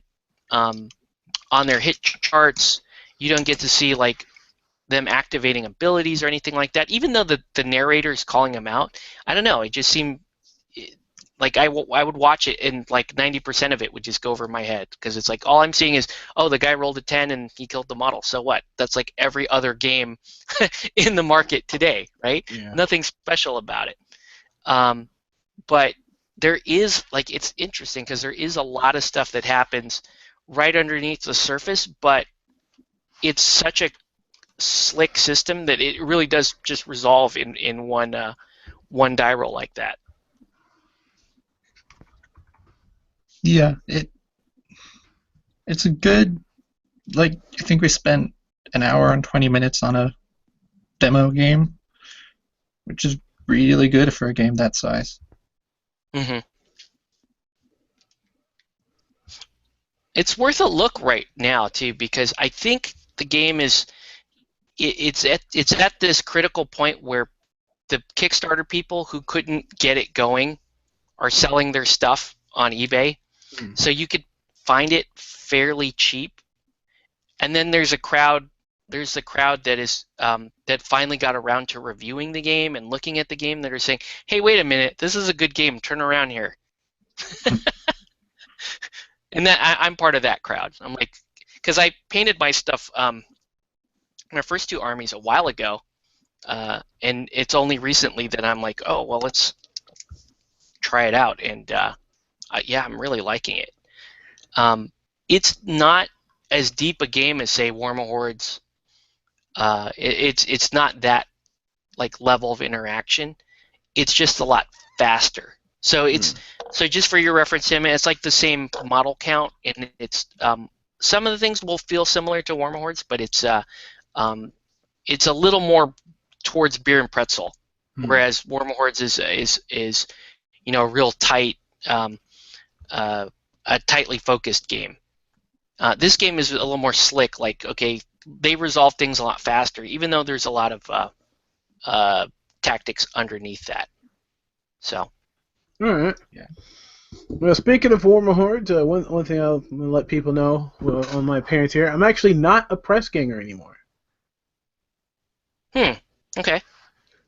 A: hit charts. You don't get to see like them activating abilities or anything like that. Even though the narrator is calling them out, I don't know. It just seemed like I would watch it and like 90% of it would just go over my head because it's like all I'm seeing is, oh, the guy rolled a 10 and he killed the model. So what? That's like every other game in the market today, right?
B: Yeah.
A: Nothing special about it. But there is, like, it's interesting because there is a lot of stuff that happens right underneath the surface, but it's such a slick system that it really does just resolve in one die roll like that.
C: Yeah, it's a good, like, I think we spent an hour and 20 minutes on a demo game, which is really good for a game that size.
A: Mm-hmm. It's worth a look right now too, because I think the game is it's at this critical point where the Kickstarter people who couldn't get it going are selling their stuff on eBay, so you could find it fairly cheap. And then there's a crowd. There's the crowd that is that finally got around to reviewing the game and looking at the game that are saying, "Hey, wait a minute, this is a good game. Turn around here." And that I'm part of that crowd. I'm like, because I painted my stuff, my first two armies a while ago, and it's only recently that I'm like, oh well, let's try it out, and yeah, I'm really liking it. It's not as deep a game as say War Hordes. It's not that like level of interaction. It's just a lot faster. So it's so just for your reference, Tim, it's like the same model count, and it's some of the things will feel similar to War Hordes, but it's a little more towards beer and pretzel, whereas War Hordes is you know, a real tight, a tightly focused game. This game is a little more slick. Like, okay, they resolve things a lot faster, even though there's a lot of tactics underneath that. So.
B: All right.
C: Yeah.
B: Well, speaking of War Hordes, one thing I'll let people know on my appearance here, I'm actually not a press ganger anymore.
A: Okay.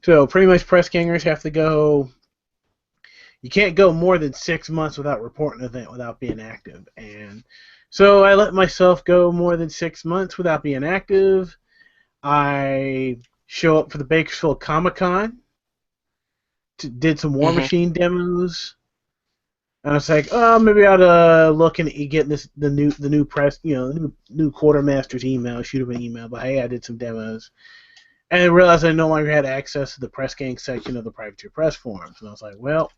B: So pretty much press gangers have to go. You can't go more than 6 months without reporting an event without being active, and so I let myself go more than 6 months without being active. I show up for the Bakersfield Comic-Con. Did some War Machine demos. And I was like, oh, maybe I ought to look and get the new press, you know, new quartermaster's email, shoot him an email, but hey, I did some demos. And I realized I no longer had access to the press gang section of the Privateer Press forums. And I was like, well,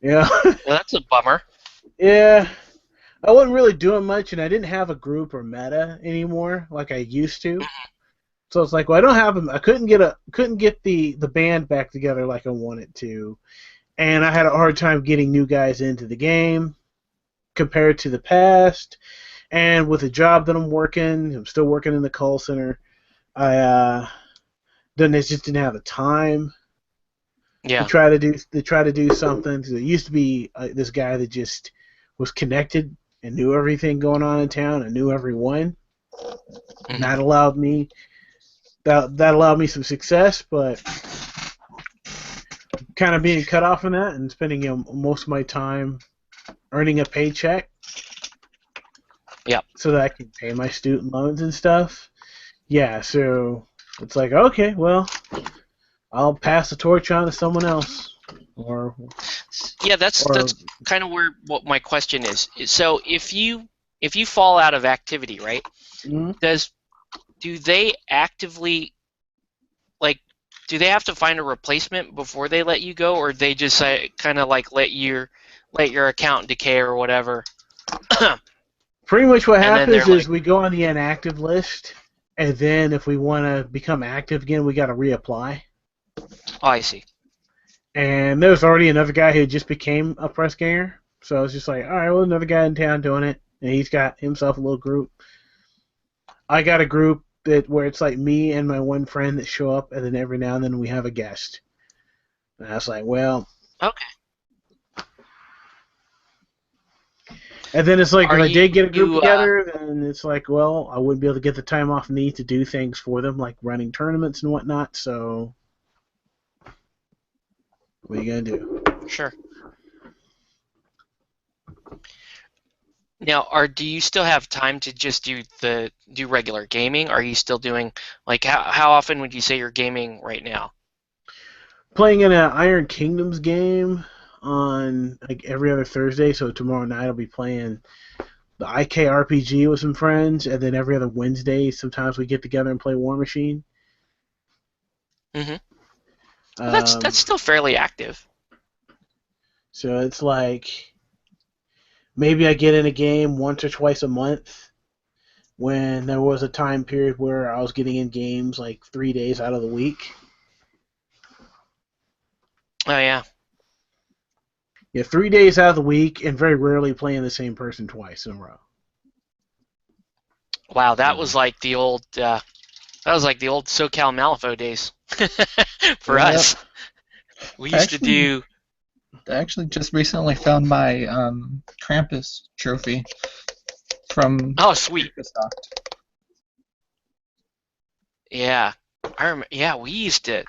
B: yeah.
A: Well, that's a bummer.
B: Yeah. I wasn't really doing much, and I didn't have a group or meta anymore like I used to. So it's like, well, I don't have them. I couldn't get the band back together like I wanted to, and I had a hard time getting new guys into the game compared to the past. And with the job that I'm still working in the call center. I just didn't have the time.
A: Yeah.
B: To try to do something. So it used to be this guy that just was connected and knew everything going on in town and knew everyone. And that allowed me. That allowed me some success, but kind of being cut off from that and spending most of my time earning a paycheck.
A: Yeah.
B: So that I can pay my student loans and stuff. Yeah, so it's like, okay, well, I'll pass the torch on to someone else.
A: Yeah, that's kind of what my question is. So if you fall out of activity, right? Do they actively, like, do they have to find a replacement before they let you go, or they just kind of like let your account decay or whatever?
B: Pretty much what happens is we go on the inactive list, and then if we want to become active again, we got to reapply.
A: Oh, I see.
B: And there was already another guy who just became a press ganger, so it's just like, all right, well, another guy in town doing it, and he's got himself a little group. I got a group where it's like me and my one friend that show up, and then every now and then we have a guest. And I was like, well,
A: okay.
B: And then it's like, if I did get a group together, then it's like, well, I wouldn't be able to get the time off me to do things for them, like running tournaments and whatnot, so what are you going to do?
A: Sure. Now, do you still have time to just do regular gaming? Are you still doing, like, how often would you say you're gaming right now?
B: Playing in an Iron Kingdoms game on like every other Thursday, so tomorrow night I'll be playing the IK RPG with some friends, and then every other Wednesday sometimes we get together and play War Machine.
A: Well, that's still fairly active.
B: So it's like maybe I get in a game once or twice a month, when there was a time period where I was getting in games like 3 days out of the week.
A: Oh yeah.
B: Yeah, 3 days out of the week, and very rarely playing the same person twice in a row.
A: Wow, that was like the old SoCal Malifaux days for
B: Yep.
A: us. We used to do.
C: I actually just recently found my Krampus trophy from
A: Oh, sweet.
C: Microsoft.
A: Yeah, I remember. Yeah, we used to.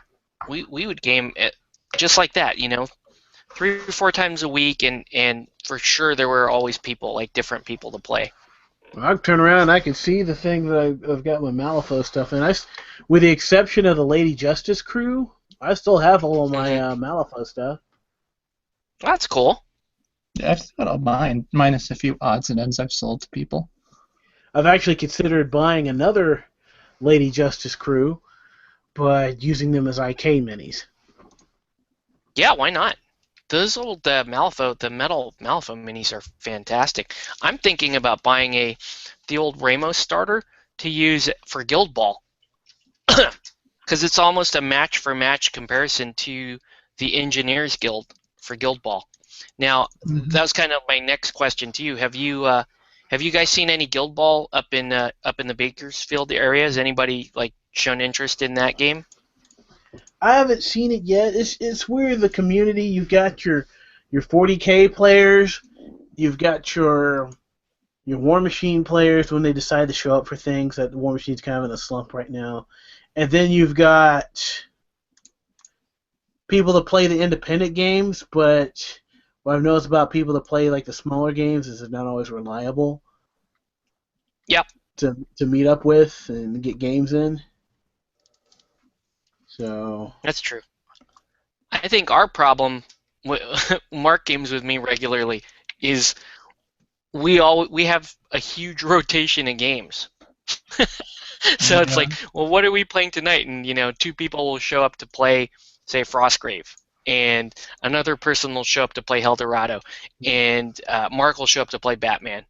A: We would game it just like that, 3 or 4 times a week, and for sure there were always people, like different people to play.
B: Well, I turn around and I can see the thing that I've got my Malifaux stuff in. With the exception of the Lady Justice crew, I still have all of my Malifaux stuff.
A: That's cool.
C: Yeah, I've got all mine, minus a few odds and ends I've sold to people.
B: I've actually considered buying another Lady Justice crew, but using them as IK minis.
A: Yeah, why not? Those old Malifaux, the metal Malifaux minis are fantastic. I'm thinking about buying the old Ramos starter to use for Guild Ball, because it's almost a match for match comparison to the Engineers Guild for Guild Ball. Now, that was kind of my next question to you. Have you guys seen any Guild Ball up in the Bakersfield area? Has anybody like shown interest in that game?
B: I haven't seen it yet. It's weird, the community. You've got your 40K players, you've got your War Machine players when they decide to show up for things. That War Machine's kind of in a slump right now, and then you've got people that play the independent games. But what I've noticed about people that play like the smaller games is they're not always reliable.
A: Yep.
B: To meet up with and get games in. So
A: That's true. I think our problem, Mark games with me regularly, is we have a huge rotation of games. So it's like, well, what are we playing tonight? And 2 people will show up to play, say, Frostgrave, and another person will show up to play Eldorado, and Mark will show up to play Batman.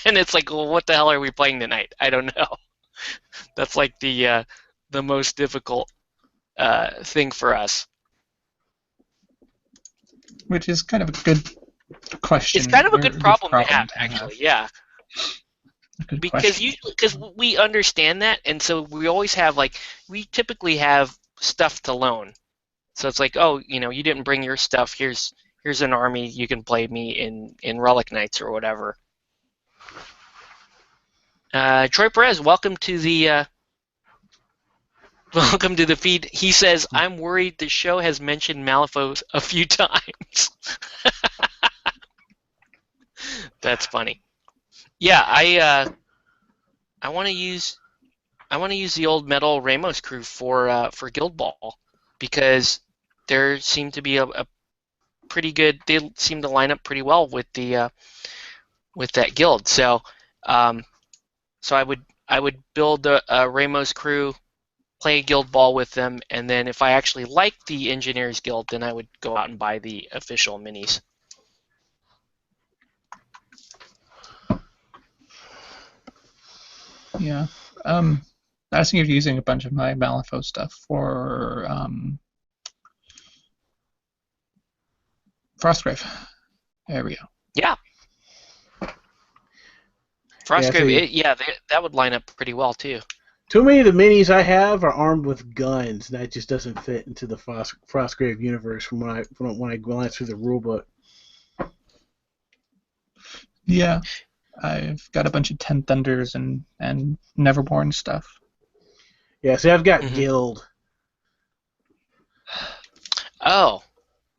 A: And it's like, well, what the hell are we playing tonight? I don't know. That's like the most difficult thing for us.
C: Which is kind of a good question.
A: It's kind of a good problem to have, actually. Yeah. Because we understand that, and so we always have we typically have stuff to loan. So it's like, oh, you didn't bring your stuff. Here's an army. You can play me in Relic Knights or whatever. Troy Perez, welcome to the feed. He says, I'm worried the show has mentioned Malifaux a few times. That's funny. Yeah, I want to use the old metal Ramos crew for Guild Ball, because there seem to be a pretty good. They seem to line up pretty well with the with that guild. So so I would build a Ramos crew, play Guild Ball with them, and then if I actually like the Engineers Guild, then I would go out and buy the official minis.
C: Yeah. I was thinking of using a bunch of my Malifaux stuff for Frostgrave. There we go.
A: Yeah. Frostgrave, that would line up pretty well too.
B: Too many of the minis I have are armed with guns. That just doesn't fit into the Frostgrave universe from when I glance through the rulebook.
C: Yeah, I've got a bunch of Ten Thunders and Neverborn stuff.
B: Yeah, see, I've got Guild.
A: Oh,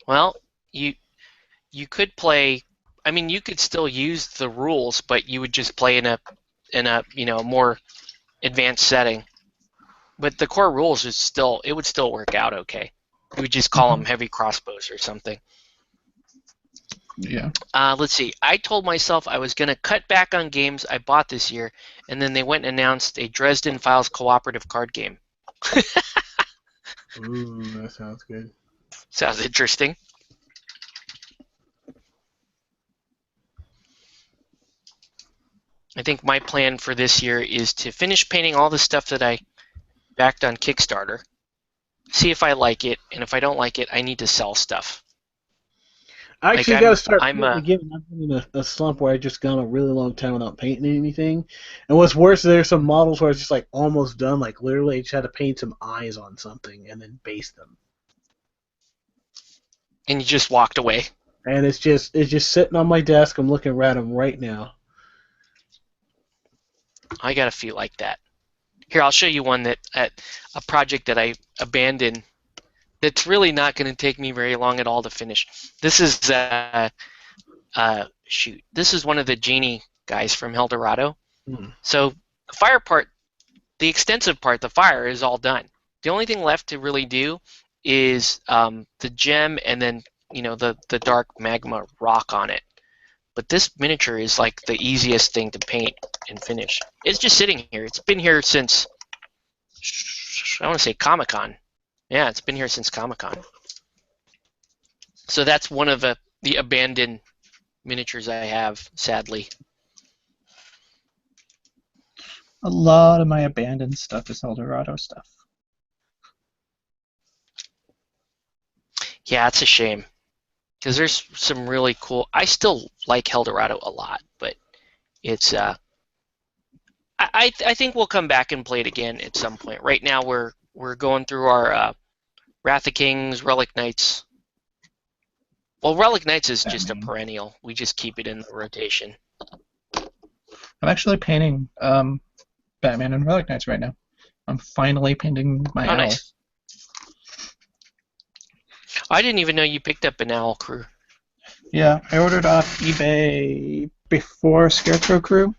A: well, you could play. I mean, you could still use the rules, but you would just play in a more advanced setting. But the core rules would still work out okay. You would just call them heavy crossbows or something.
C: Yeah.
A: Let's see. I told myself I was going to cut back on games I bought this year, and then they went and announced a Dresden Files cooperative card game.
B: Ooh, that sounds good.
A: Sounds interesting. I think my plan for this year is to finish painting all the stuff that I backed on Kickstarter, see if I like it, and if I don't like it, I need to sell stuff.
B: I
A: Like
B: actually got to start
A: I'm
B: painting again. I've been in a slump where I just gone a really long time without painting anything. And what's worse, there's some models where it's just like almost done. Like literally, I just had to paint some eyes on something and then base them.
A: and you just walked away.
B: And it's just sitting on my desk. I'm looking at them right now.
A: I gotta feel like that. Here, I'll show you one that a project that I abandoned. That's really not going to take me very long at all to finish. This is shoot. This is one of the genie guys from Eldorado. So the fire part, the extensive part, the fire is all done. The only thing left to really do is the gem and then the dark magma rock on it. But this miniature is like the easiest thing to paint and finish. It's just sitting here. It's been here since, I want to say Comic-Con. Yeah, it's been here since Comic-Con. So that's one of the abandoned miniatures I have, sadly.
C: A lot of my abandoned stuff is Eldorado stuff.
A: Yeah, it's a shame. Because there's some really cool... I still like Eldorado a lot, but it's... I think we'll come back and play it again at some point. Right now we're going through our Wrath of Kings, Relic Knights. Well, Relic Knights is just a perennial. We just keep it in the rotation.
C: I'm actually painting Batman and Relic Knights right now. I'm finally painting my owl.
A: Nice. I didn't even know you picked up an owl crew.
C: Yeah, I ordered off eBay before Scarecrow Crew.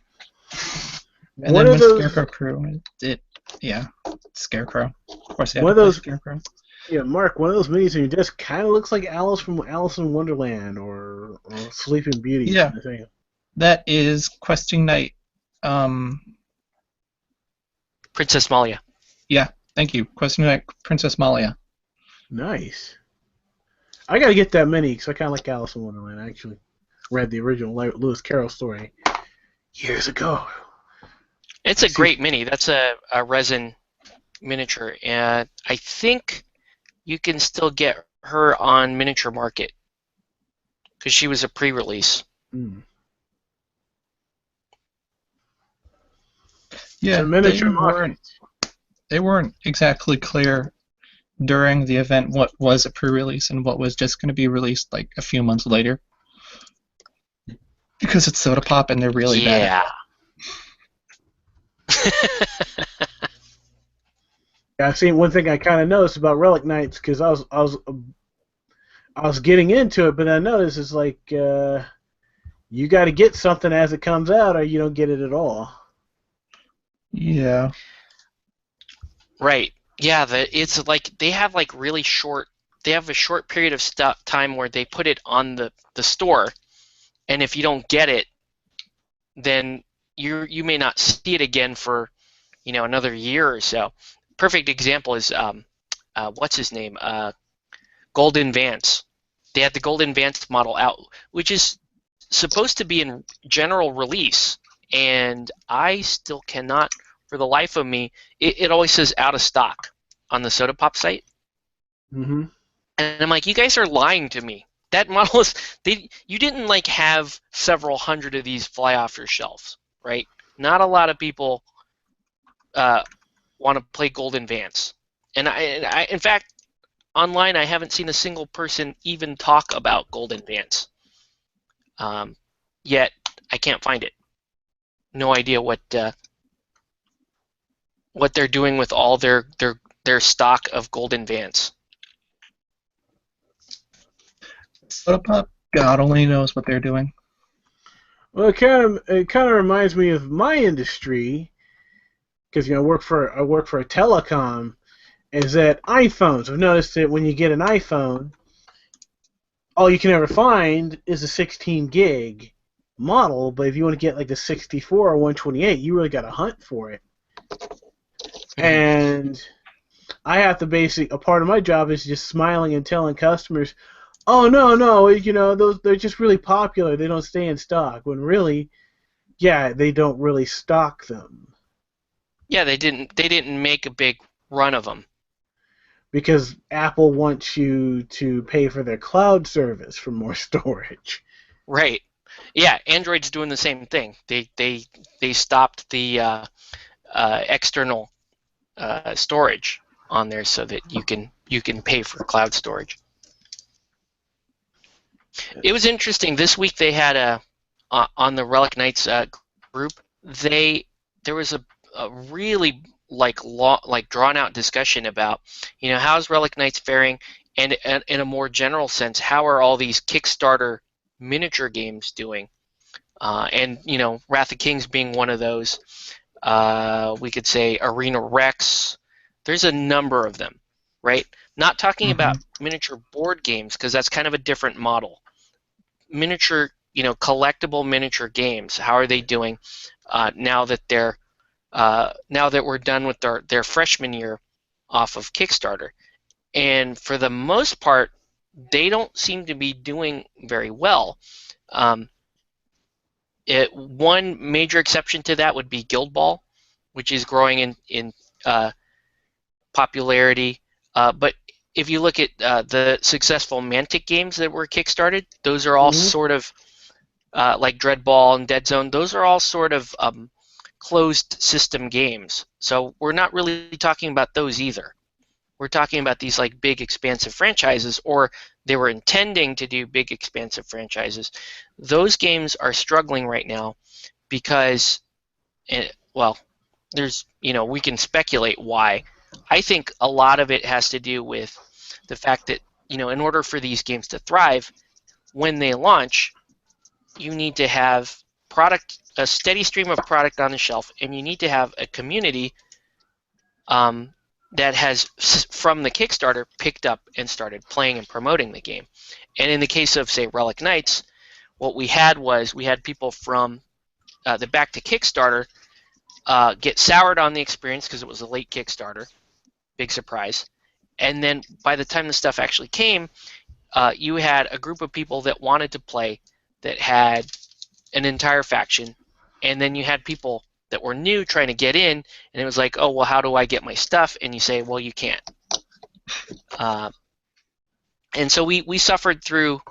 C: And
B: What
C: then
B: are
C: when
B: those-
C: Scarecrow Crew, Scarecrow. Of course,
B: One of those-
C: Scarecrow.
B: Yeah, Mark, one of those minis in your desk kind of looks like Alice from Alice in Wonderland or Sleeping Beauty.
C: Yeah.
B: Kind of thing.
C: That is Questing Knight.
A: Princess Malia.
C: Yeah, thank you. Questing Knight Princess Malia.
B: Nice. I gotta get that mini because I kind of like Alice in Wonderland. I actually read the original Lewis Carroll story years ago.
A: It's a great mini. That's a resin miniature, and I think you can still get her on Miniature Market because she was a pre-release.
C: Yeah,
B: So Miniature Market.
C: They weren't exactly clear during the event what was a pre-release and what was just going to be released like a few months later. Because it's Soda Pop and they're really bad.
A: Yeah.
B: I've seen one thing I kind of noticed about Relic Knights because I was getting into it, but I noticed it's like you got to get something as it comes out, or you don't get it at all.
C: Yeah.
A: Right. Yeah. It's like they have like really short. They have a short period of time where they put it on the store, and if you don't get it, then you may not see it again for another year or so. Perfect example is what's his name? Golden Vance. They had the Golden Vance model out, which is supposed to be in general release, and I still cannot, for the life of me, it always says out of stock on the Soda Pop site.
B: Mm-hmm.
A: And I'm like, you guys are lying to me. That model is you didn't like have several hundred of these fly off your shelves, right? Not a lot of people want to play Golden Vance, and I in fact online I haven't seen a single person even talk about Golden Vance. Yet I can't find it. No idea what they're doing with all their stock of Golden Vance.
C: Soda Pop, God only knows what they're doing.
B: Well, it kind of reminds me of my industry because I work for a telecom. Is that iPhones? I've noticed that when you get an iPhone, all you can ever find is a 16 gig model. But if you want to get like the 64 or 128, you really got to hunt for it. And I have to a part of my job is just smiling and telling customers, "Oh no, those they're just really popular. They don't stay in stock." When really, Yeah, they don't really stock them
A: Yeah, they didn't make a big run of them.
B: because Apple wants you to pay for their cloud service for more storage.
A: Right. Yeah, Android's doing the same thing. They stopped the external storage on there so that you can pay for cloud storage. It was interesting. This week they had on the Relic Knights group. There was a really drawn out discussion about how's Relic Knights faring, and in a more general sense, how are all these Kickstarter miniature games doing? And Wrath of Kings being one of those. We could say Arena Rex. There's a number of them, right? Not talking about miniature board games because that's kind of a different model. Miniature, collectible miniature games. How are they doing now that we're done with their freshman year off of Kickstarter? And for the most part, they don't seem to be doing very well. One major exception to that would be Guild Ball, which is growing in popularity. But if you look at the successful Mantic games that were kickstarted, those are all sort of like Dreadball and Dead Zone. Those are all sort of closed system games. So we're not really talking about those either. We're talking about these like big expansive franchises, or they were intending to do big expansive franchises. Those games are struggling right now because, there's we can speculate why. I think a lot of it has to do with the fact that in order for these games to thrive, when they launch, you need to have a steady stream of product on the shelf, and you need to have a community that has, from the Kickstarter, picked up and started playing and promoting the game. And in the case of, say, Relic Knights, what we had people from the back to Kickstarter get soured on the experience because it was a late Kickstarter. Big surprise. And then by the time the stuff actually came, you had a group of people that wanted to play that had an entire faction, and then you had people that were new trying to get in, and it was like, oh, well, how do I get my stuff? And you say, well, you can't. And so we suffered through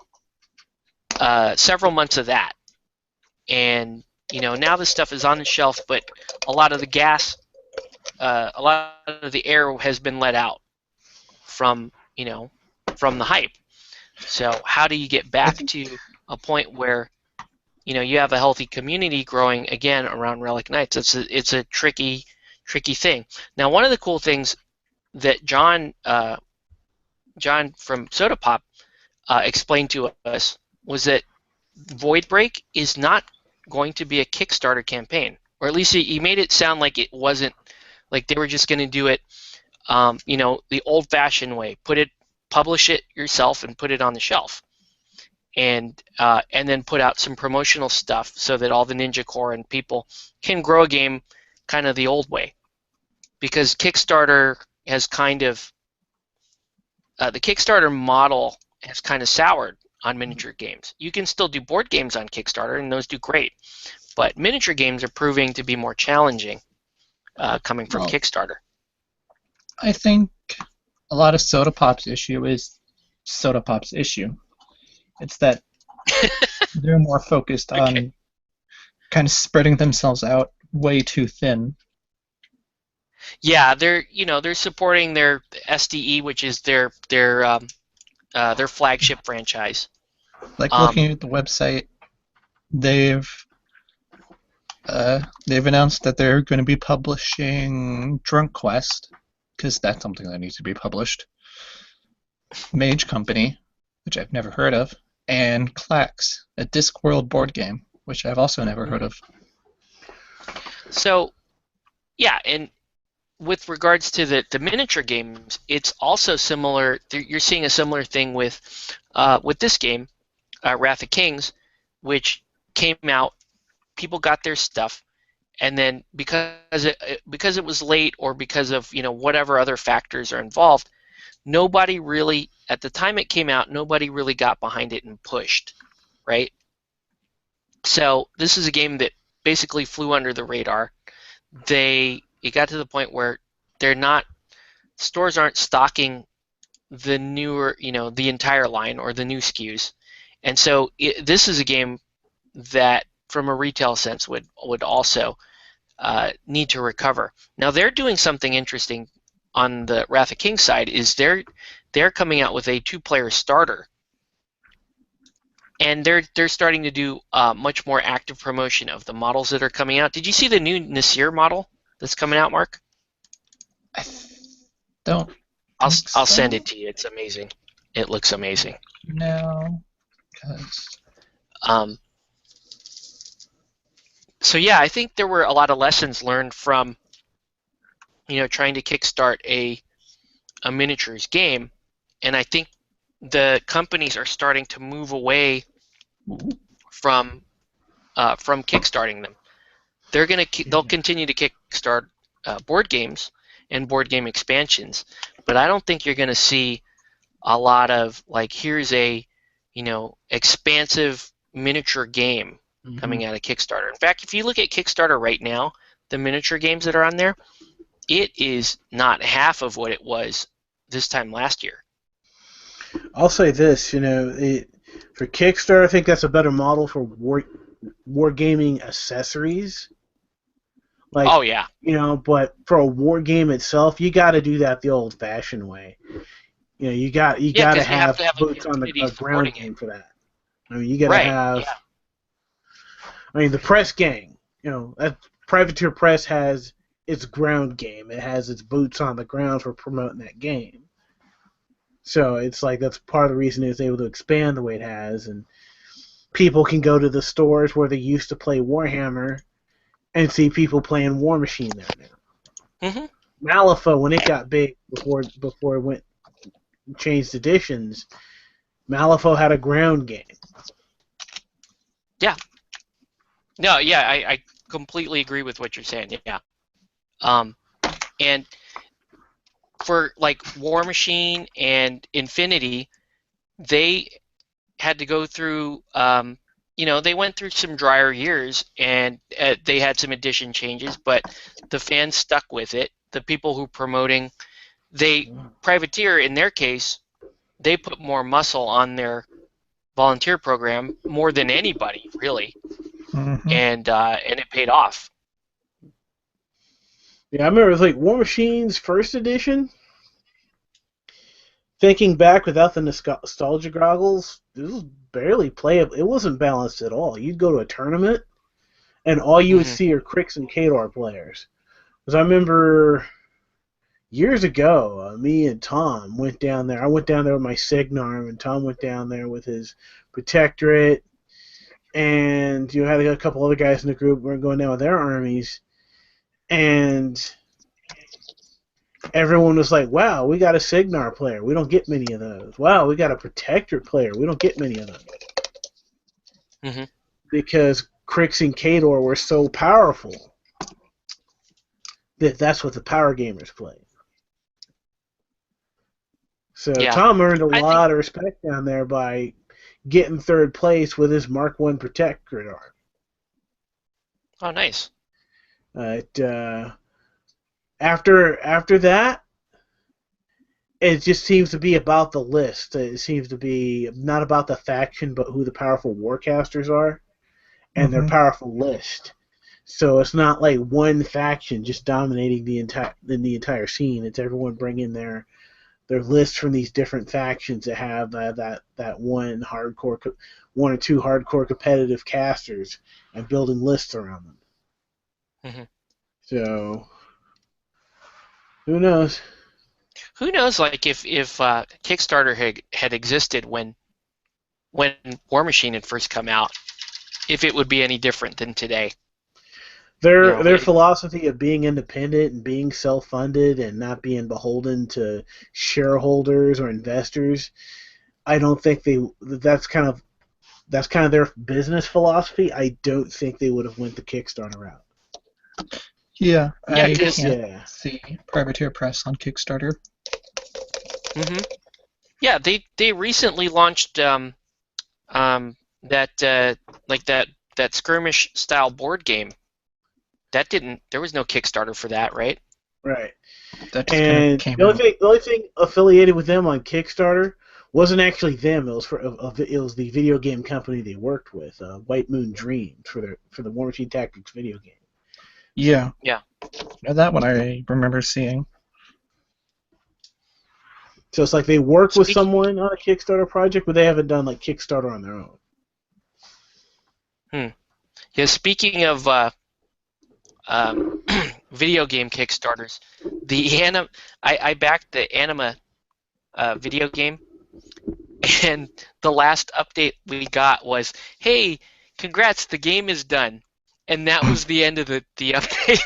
A: several months of that. And, now this stuff is on the shelf, but a lot of the air has been let out from the hype. So how do you get back to a point where you have a healthy community growing again around Relic Knights? It's a tricky thing. Now, one of the cool things that John from Soda Pop explained to us was that Void Break is not going to be a Kickstarter campaign, or at least he made it sound like it wasn't, like they were just going to do it the old-fashioned way, publish it yourself and put it on the shelf. And then put out some promotional stuff so that all the Ninja Corps and people can grow a game kind of the old way. Because Kickstarter has the Kickstarter model has kind of soured on miniature games. You can still do board games on Kickstarter, and those do great. But miniature games are proving to be more challenging coming from Kickstarter.
C: I think a lot of Soda Pop's issue is Soda Pop's issue. It's that they're more focused on kind of spreading themselves out way too thin.
A: Yeah, they're supporting their SDE, which is their flagship franchise.
C: Like looking at the website, they've announced that they're going to be publishing Drunk Quest, because that's something that needs to be published. Mage Company, which I've never heard of, and Clax, a Discworld board game, which I've also never heard of.
A: So, yeah, and with regards to the miniature games, it's also similar. You're seeing a similar thing with this game, Wrath of Kings, which came out. People got their stuff, and then because it was late, or because of whatever other factors are involved, nobody really, at the time it came out, nobody really got behind it and pushed, right? So this is a game that basically flew under the radar. It got to the point where stores aren't stocking the newer, the entire line or the new SKUs, and so this is a game that, from a retail sense, would also need to recover. Now they're doing something interesting on the Wrath of King side. Is they're coming out with a 2-player starter, and they're starting to do much more active promotion of the models that are coming out. Did you see the new Nasir model that's coming out, Mark?
C: I don't.
A: I'll
C: so.
A: send it to you. It's amazing. It looks amazing.
C: No, because.
A: So yeah, I think there were a lot of lessons learned from, trying to kickstart a miniatures game, and I think the companies are starting to move away from kickstarting them. They'll continue to kickstart board games and board game expansions, but I don't think you're going to see a lot of here's a expansive miniature game coming out of Kickstarter. In fact, if you look at Kickstarter right now, the miniature games that are on there, it is not half of what it was this time last year.
B: I'll say this, for Kickstarter, I think that's a better model for wargaming accessories.
A: Oh yeah.
B: But for a war game itself, you got to do that the old-fashioned way. You got to have boots on the ground game for that. I mean, you got to have. Yeah. I mean, the press gang. Privateer Press has its ground game. It has its boots on the ground for promoting that game. So it's that's part of the reason it's able to expand the way it has, and people can go to the stores where they used to play Warhammer and see people playing War Machine there now.
A: Mm-hmm.
B: Malifaux, when it got big before it changed editions, Malifaux had a ground game.
A: Yeah. No, yeah, I completely agree with what you're saying. Yeah. And for War Machine and Infinity, they had to go through they went through some drier years, and they had some edition changes, but the fans stuck with it. The people who promoting, Privateer, in their case, they put more muscle on their volunteer program more than anybody, really, and it paid off.
B: Yeah, I remember War Machine's first edition. Thinking back without the nostalgia goggles, this was barely playable. It wasn't balanced at all. You'd go to a tournament, and all you would see are Crix and Khador players. Because I remember years ago, me and Tom went down there. I went down there with my Signarm, and Tom went down there with his Protectorate, and you had a couple other guys in the group who were going down with their armies, and everyone was like, wow, we got a Signar player. We don't get many of those. Wow, we got a Protector player. We don't get many of those.
A: Mm-hmm.
B: Because Crix and Khador were so powerful that's what the power gamers played. So yeah. Tom earned a lot of respect down there by getting third place with his Mark I Protector.
A: Oh, nice.
B: After that, it just seems to be about the list. It seems to be not about the faction, but who the powerful warcasters are and their powerful list. So it's not like one faction just dominating the entire scene. It's everyone bringing their list from these different factions that have that one or two hardcore competitive casters and building lists around them.
A: Mm-hmm.
B: So who knows?
A: Who knows? If Kickstarter had existed when War Machine had first come out, if it would be any different than today.
B: Their philosophy of being independent and being self-funded and not being beholden to shareholders or investors, I don't think that's kind of their business philosophy. I don't think they would have went the Kickstarter route.
C: Yeah, I can't see Privateer Press on Kickstarter.
A: Mm-hmm. Yeah, they recently launched that that skirmish style board game, that didn't. There was no Kickstarter for that, right?
B: Right.
C: That just kind of
B: And
C: came
B: the
C: out.
B: only thing affiliated with them on Kickstarter wasn't actually them. It was it was the video game company they worked with, White Moon Dreams, for the War Machine Tactics video game.
C: Yeah.
A: Yeah.
C: Now that one I remember seeing.
B: So it's like they work with
A: Speaking-
B: someone on a Kickstarter project, but they haven't done like Kickstarter on their own.
A: Yeah. Speaking of video game Kickstarters, I backed the Anima video game, and the last update we got was, "Hey, congrats, the game is done," and that was the end of the update.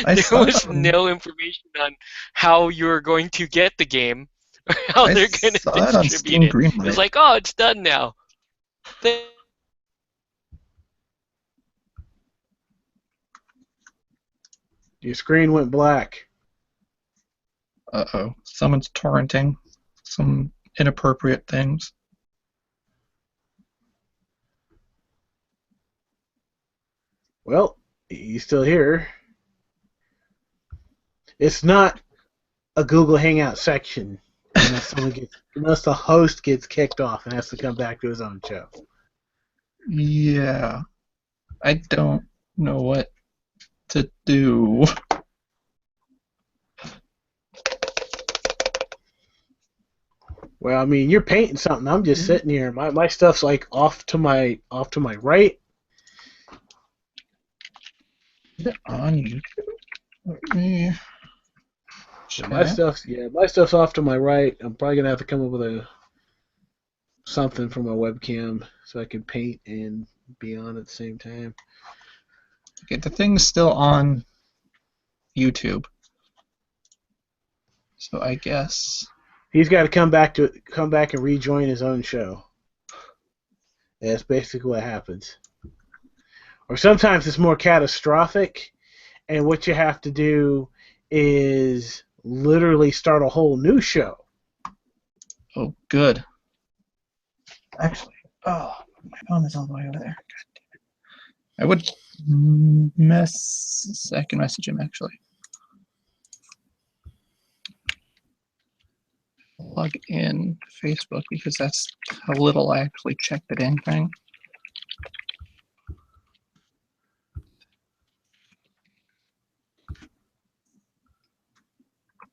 A: There was no information on how you were going to get the game or how they're going to
C: saw it on
A: distribute
C: Steam
A: it.
C: Greenlight.
A: It was like, "Oh, it's done now."
B: Your screen went black.
C: Uh-oh. Someone's torrenting some inappropriate things.
B: Well, he's still here. It's not a Google Hangout section unless the host gets kicked off and has to come back to his own show.
C: Yeah. I don't know what to do.
B: Well, I mean, you're painting something. I'm just sitting here. My stuff's like off to my right.
C: Is it on YouTube? Let me
B: My
C: check.
B: stuff's off to my right. I'm probably gonna have to come up with something for my webcam so I can paint and be on at the same time.
C: Okay, the thing's still on YouTube. So I guess
B: He's got to come back and rejoin his own show. That's basically what happens. Or sometimes it's more catastrophic, and what you have to do is literally start a whole new show.
C: oh good. Actually, oh my phone is all the way over there. God damn it. I would I can message him actually. Plug in Facebook because that's how little I actually check the dang thing.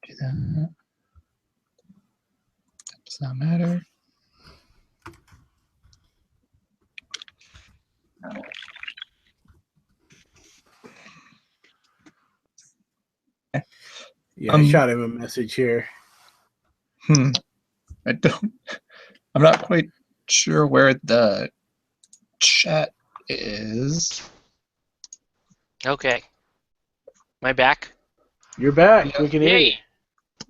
C: Do that. Does not matter.
B: Yeah, I shot him a message here.
C: I'm not quite sure where the chat is.
A: Okay. Am I back?
B: You're back.
C: Yeah.
B: We can hear you.
A: Yay!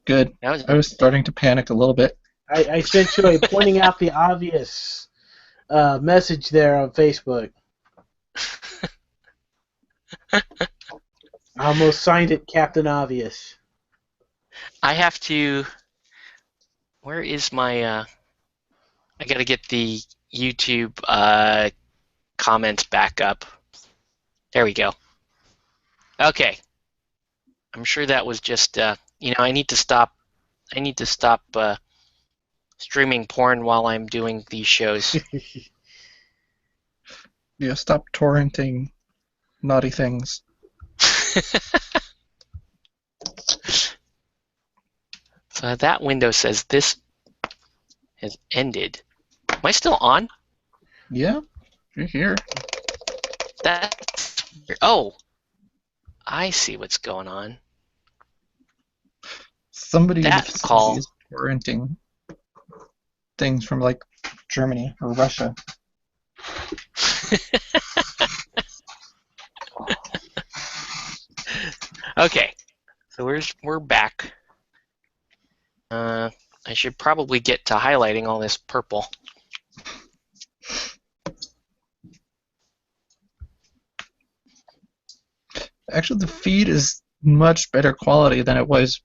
C: Good.
A: That was
C: I was starting to panic a little bit.
B: I sent you a pointing out the obvious message there on Facebook. I almost signed it Captain Obvious.
A: I have to. Where is my? I gotta get the YouTube comments back up. There we go. Okay. I'm sure that was just. I need to stop. Streaming porn while I'm doing these shows.
C: Yeah, stop torrenting naughty things.
A: So that window says this has ended. Am I still on?
C: Yeah, you're here.
A: That's weird. Oh, I see what's going on.
C: Somebody in the
A: That
C: facility
A: call.
C: is torrenting things from like Germany or Russia.
A: Okay, so we're back. I should probably get to highlighting all this purple.
C: Actually, the feed is much better quality than it was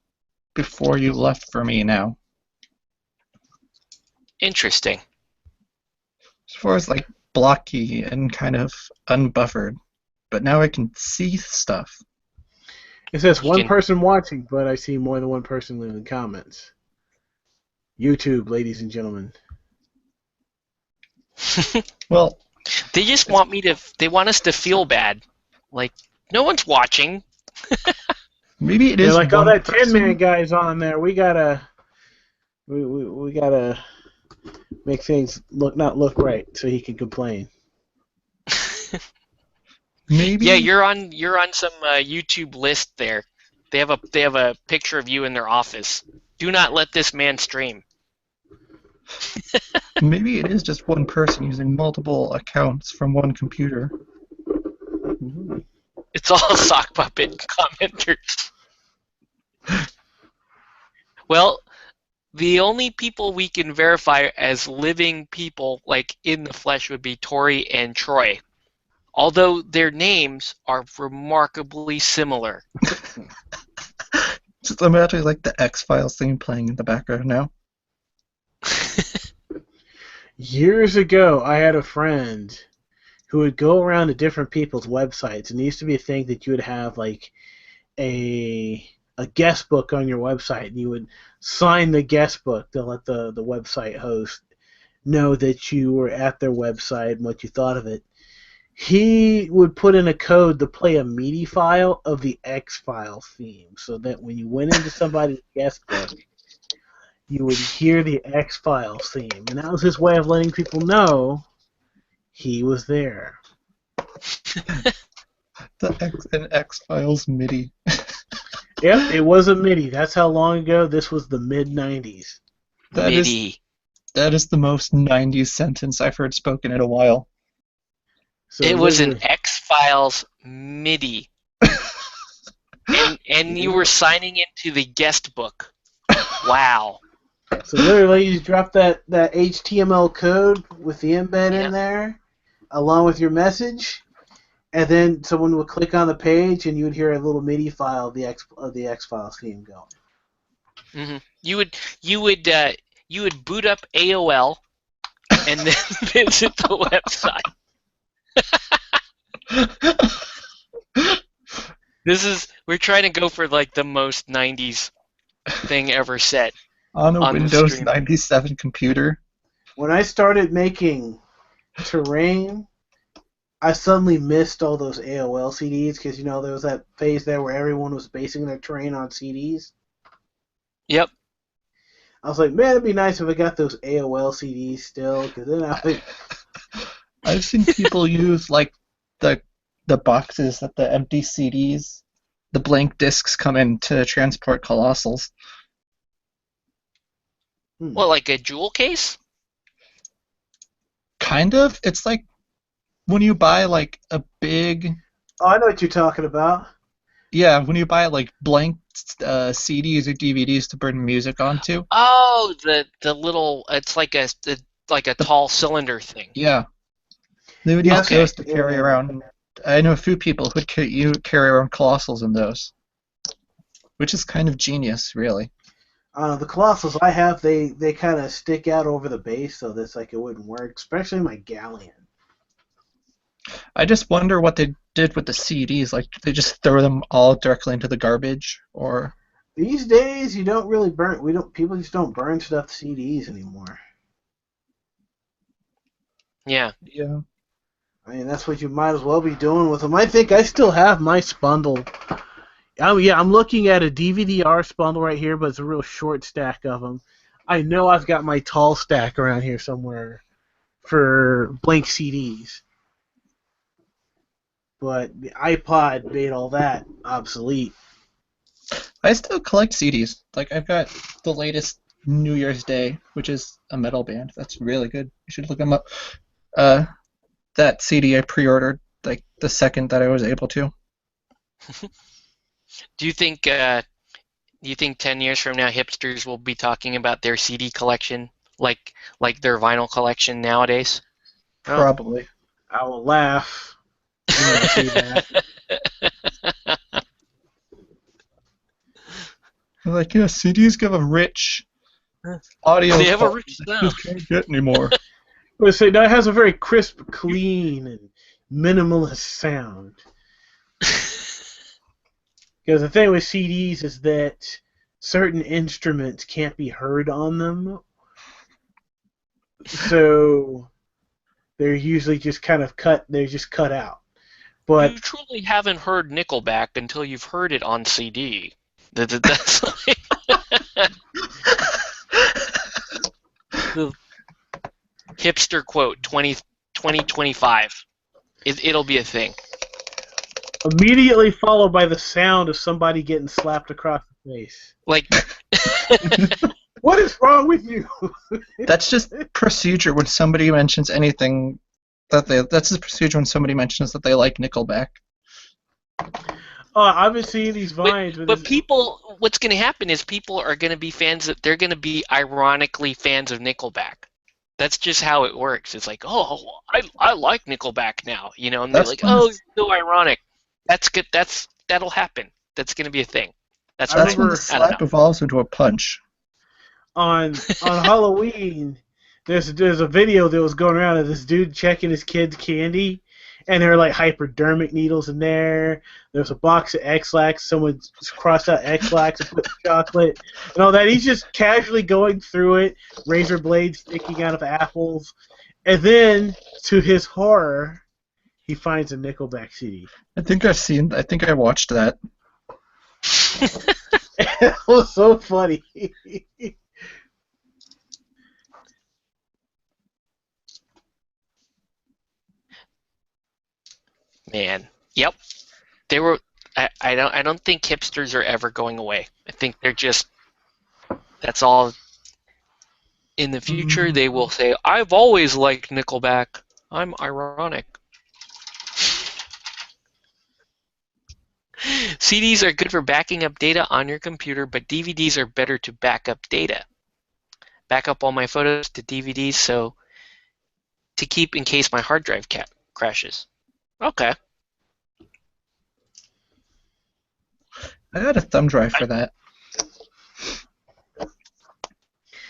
C: before you left for me now.
A: Interesting.
C: As far as like blocky and kind of unbuffered. But now I can see stuff.
B: It says
A: You
B: one
A: can-
B: person watching, but I see more than one person leaving comments. YouTube, ladies and gentlemen.
C: Well,
A: They just want me to. They want us to feel bad. Like no one's watching.
C: maybe it
B: They're
C: is
B: like, oh,
C: one
B: that
C: person.
B: 10-man guy's on there. We gotta make things not look right so he can complain.
C: Maybe.
A: Yeah, you're on some YouTube list there. They have a picture of you in their office. Do not let this man stream.
C: Maybe it is just one person using multiple accounts from one computer.
A: It's all sock puppet commenters. Well, the only people we can verify as living people, like in the flesh, would be Tori and Troy. Although their names are remarkably similar.
C: Just imagine like the X-Files theme playing in the background now.
B: Years ago, I had a friend who would go around to different people's websites, and it used to be a thing that you would have like a guest book on your website, and you would sign the guest book to let the website host know that you were at their website and what you thought of it. He would put in a code to play a MIDI file of the X-Files theme, so that when you went into somebody's guest book, you would hear the X-Files theme, and that was his way of letting people know he was there.
C: An X-Files MIDI.
B: Yep, it was a MIDI. That's how long ago. This was the mid-'90s.
A: MIDI.
C: That is the most 90s sentence I've heard spoken in a while.
B: So
A: It was an
B: literally-
A: X-Files MIDI. and you were signing into the guest book. Wow.
B: So literally, you drop that HTML code with the embed
A: Yeah.
B: in there, along with your message, and then someone would click on the page, and you would hear a little MIDI file of the X-Files theme going.
A: Hmm. You would boot up AOL and then visit the website. We're trying to go for like the most 90s thing ever said.
C: On a
A: On the
C: Windows
A: stream.
C: 97 computer.
B: When I started making Terrain, I suddenly missed all those AOL CDs, because there was that phase there where everyone was basing their Terrain on CDs.
A: Yep.
B: I was like, man, it'd be nice if I got those AOL CDs still, because then I would...
C: I've seen people use like the boxes that the empty CDs, the blank discs come in to transport Colossals.
A: Well, like a jewel case?
C: Kind of. It's like when you buy like a big...
B: Oh, I know what you're talking about.
C: Yeah, when you buy like blank CDs or DVDs to burn music onto.
A: Oh, the little, it's like a tall cylinder thing.
C: Yeah. They would
B: Yeah,
C: use those to carry around. I know a few people who'd carry around Colossals in those. Which is kind of genius, really.
B: The Colossals I have, they kind of stick out over the base, so that's like it wouldn't work, especially my Galleon.
C: I just wonder what they did with the CDs. Like, did they just throw them all directly into the garbage, or?
B: These days, you don't really burn. People just don't burn stuff CDs anymore.
A: Yeah.
C: Yeah.
B: I mean, that's what you might as well be doing with them. I think I still have my spundle. I'm looking at a DVD-R spundle right here, but it's a real short stack of them. I know I've got my tall stack around here somewhere for blank CDs. But the iPod made all that obsolete.
C: I still collect CDs. Like, I've got the latest New Year's Day, which is a metal band. That's really good. You should look them up. That CD I pre-ordered, like, the second that I was able to.
A: Do you think 10 years from now hipsters will be talking about their CD collection like their vinyl collection nowadays?
C: Probably.
B: I will laugh when I see that.
C: Like, yeah, CDs give a rich audio.
A: They have a
C: quality
A: rich
C: that you
A: sound.
C: just can't get anymore.
B: Let's say that has a very crisp, clean, and minimalist sound. Because the thing with CDs is that certain instruments can't be heard on them, so they're usually just kind of cut. They're just cut out. But
A: you truly haven't heard Nickelback until you've heard it on CD. That's like the hipster quote 2025. It'll be a thing.
B: Immediately followed by the sound of somebody getting slapped across the face.
A: Like,
B: what is wrong with you?
C: That's just procedure when somebody mentions anything. That's the procedure when somebody mentions that they like Nickelback.
B: I've been seeing these vines.
A: But people, what's going to happen is people are going to be fans. They're going to be ironically fans of Nickelback. That's just how it works. It's like, oh, I like Nickelback now, you know, and they're like, oh, it's so ironic. That's good. That'll happen. That's going to be a thing. That's
C: when the slap evolves into a punch.
B: On Halloween, there's a video that was going around of this dude checking his kid's candy, and there were like hypodermic needles in there. There's a box of X-Lax. Someone crossed out X-Lax and put chocolate and all that. He's just casually going through it, razor blades sticking out of apples, and then, to his horror, he finds a Nickelback CD.
C: I think I watched that.
B: It was so funny.
A: Man, yep. They were. I don't think hipsters are ever going away. I think they're just. That's all. In the future, they will say, "I've always liked Nickelback. I'm ironic." CDs are good for backing up data on your computer, but DVDs are better to back up data. Back up all my photos to DVDs so to keep in case my hard drive crashes. Okay.
C: I had a thumb drive for that.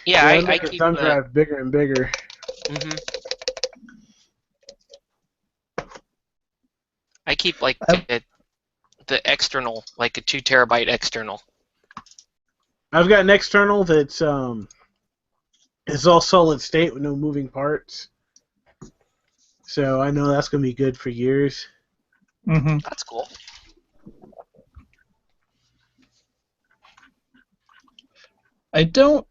A: Yeah, I
B: keep thumb drive bigger and bigger.
A: Mm-hmm. I keep like the external, like a 2 terabyte external.
B: I've got an external that's it's all solid state with no moving parts. So I know that's gonna be good for years.
C: Mm-hmm.
A: That's cool.
C: I don't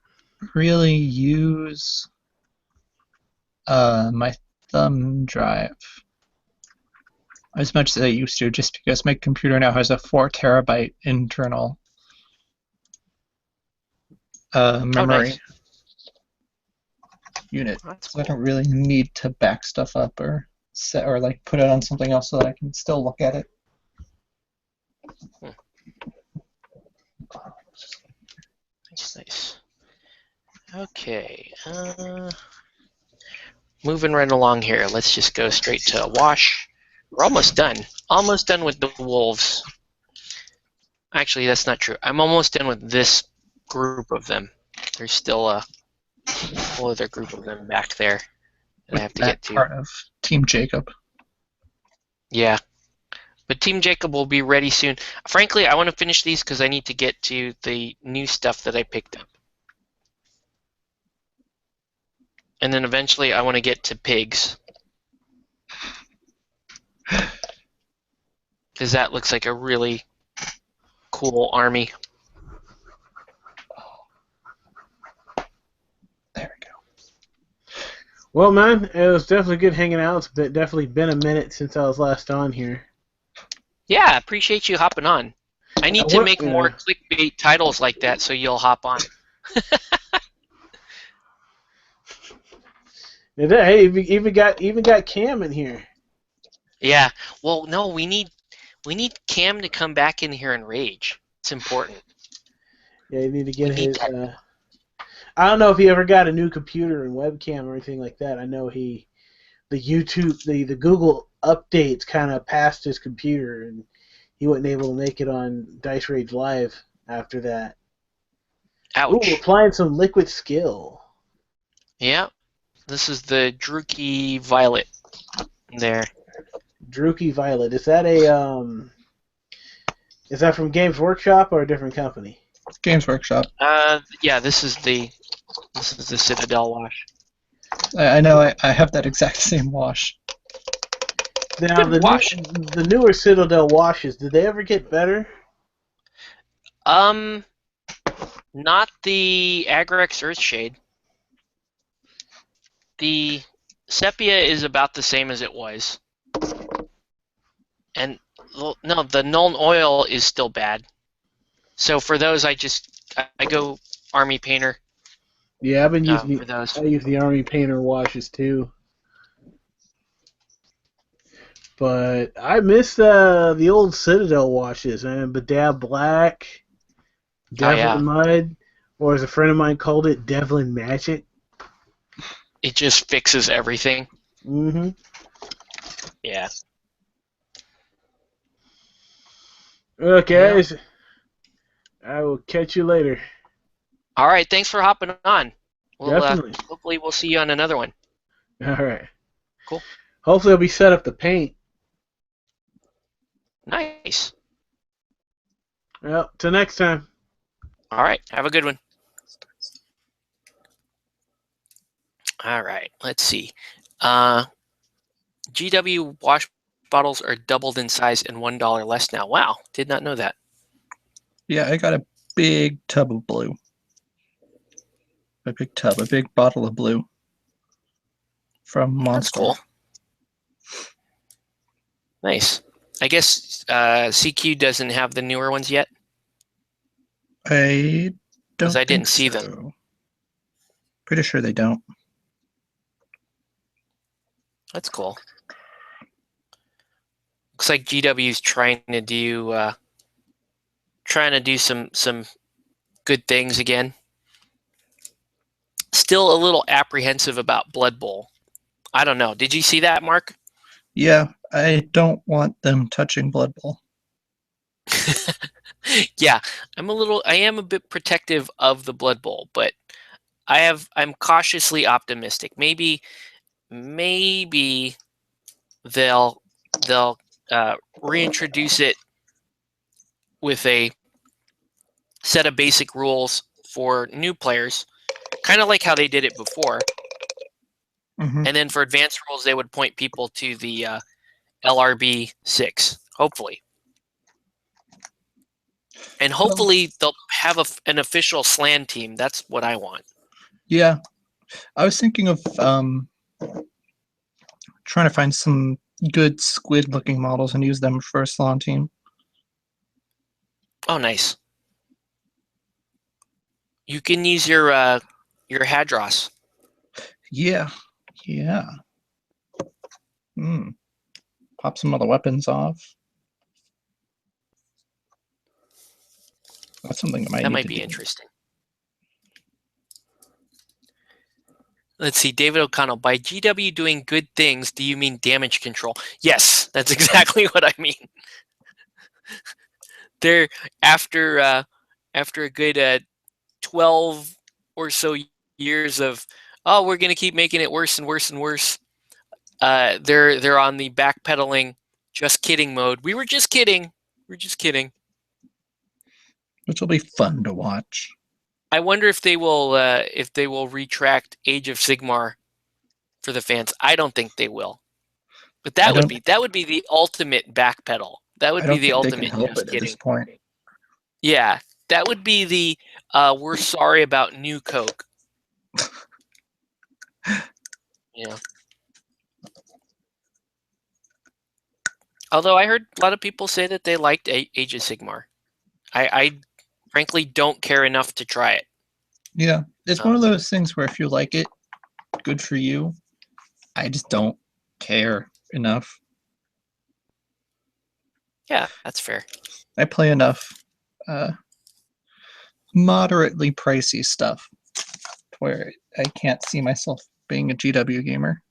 C: really use my thumb drive as much as I used to, just because my computer now has a 4 terabyte internal memory unit.
A: That's
C: so
A: cool.
C: I don't really need to back stuff up or set or like put it on something else so that I can still look at it.
A: Nice. Okay. Moving right along here. Let's just go straight to wash. We're almost done. Almost done with the wolves. Actually, that's not true. I'm almost done with this group of them. There's still a whole other group of them back there that I have to get to.
C: Part of Team Jacob.
A: Yeah. But Team Jacob will be ready soon. Frankly, I want to finish these because I need to get to the new stuff that I picked up. And then eventually I want to get to pigs. Because that looks like a really cool army.
C: There we go.
B: Well, man, it was definitely good hanging out. It's definitely been a minute since I was last on here.
A: Yeah, I appreciate you hopping on. I need to make more clickbait titles like that so you'll hop on.
B: Hey, even got Cam in here.
A: Yeah. Well, no, we need Cam to come back in here and rage. It's important.
B: Yeah, you need to get his. I don't know if he ever got a new computer and webcam or anything like that. I know the YouTube, the Google updates kind of passed his computer, and he wasn't able to make it on Dice Rage Live after that.
A: Ouch.
B: Ooh, applying some liquid skill.
A: Yeah. This is the Druki Violet. There.
B: Druki Violet. Is that is that from Games Workshop or a different company?
C: Games Workshop.
A: Yeah, this is the Citadel wash.
C: I know I have that exact same wash.
B: Now
A: Good wash.
B: the newer Citadel washes, did they ever get better?
A: Not the Agrex Earthshade. The Sepia is about the same as it was. And no, the Nuln Oil is still bad. So for those, I go Army Painter.
B: Yeah, I've been using
A: for those.
B: I use the Army Painter washes too. But I miss the old Citadel washes, man. Bedab Black, Devlin Mud, or as a friend of mine called it, Devlin Magic.
A: It just fixes everything.
B: Mm-hmm.
A: Yeah.
B: Okay, guys. I will catch you later.
A: All right, thanks for hopping on.
B: Definitely.
A: Hopefully we'll see you on another one.
B: All right.
A: Cool.
B: Hopefully I'll be set up to paint.
A: Nice.
B: Well, till next time.
A: All right, have a good one. All right, let's see. GW wash bottles are doubled in size and $1 less now. Wow, did not know that.
C: Yeah, I got a big tub of blue. A big bottle of blue from Monster.
A: That's cool. Nice. I guess CQ doesn't have the newer ones yet.
C: I don't.
A: Because I didn't see
C: so.
A: them.
C: Pretty sure they don't.
A: That's cool. Looks like GW's trying to do some good things again. Still a little apprehensive about Blood Bowl. I don't know. Did you see that, Mark?
C: Yeah, I don't want them touching Blood Bowl.
A: Yeah, I am a bit protective of the Blood Bowl, but I'm cautiously optimistic. Maybe they'll reintroduce it with a set of basic rules for new players, kind of like how they did it before.
C: Mm-hmm.
A: And then for advanced rules, they would point people to the LRB 6, hopefully. And hopefully they'll have an official SLAN team. That's what I want.
C: Yeah. I was thinking of trying to find some good squid-looking models and use them for a SLAN team.
A: Oh, nice. You can use your Hadros.
C: Yeah. Pop some of the weapons off. That's something that might
A: be interesting. Let's see, David O'Connell. By GW doing good things, do you mean damage control? Yes, that's exactly what I mean. They're after a good 12 or so years of we're gonna keep making it worse and worse and worse. They're on the backpedaling, just kidding mode. We were just kidding. We're just kidding.
C: Which will be fun to watch.
A: I wonder if they will retract Age of Sigmar for the fans. I don't think they will. But that would be the ultimate backpedal. That would be the ultimate
C: they can help
A: just
C: it
A: kidding.
C: At this point.
A: Yeah, that would be the we're sorry about New Coke. Yeah. Although I heard a lot of people say that they liked Age of Sigmar. I frankly don't care enough to try it.
C: Yeah, it's one of those things where if you like it, good for you. I just don't care enough.
A: Yeah, that's fair.
C: I play enough moderately pricey stuff where I can't see myself being a GW gamer.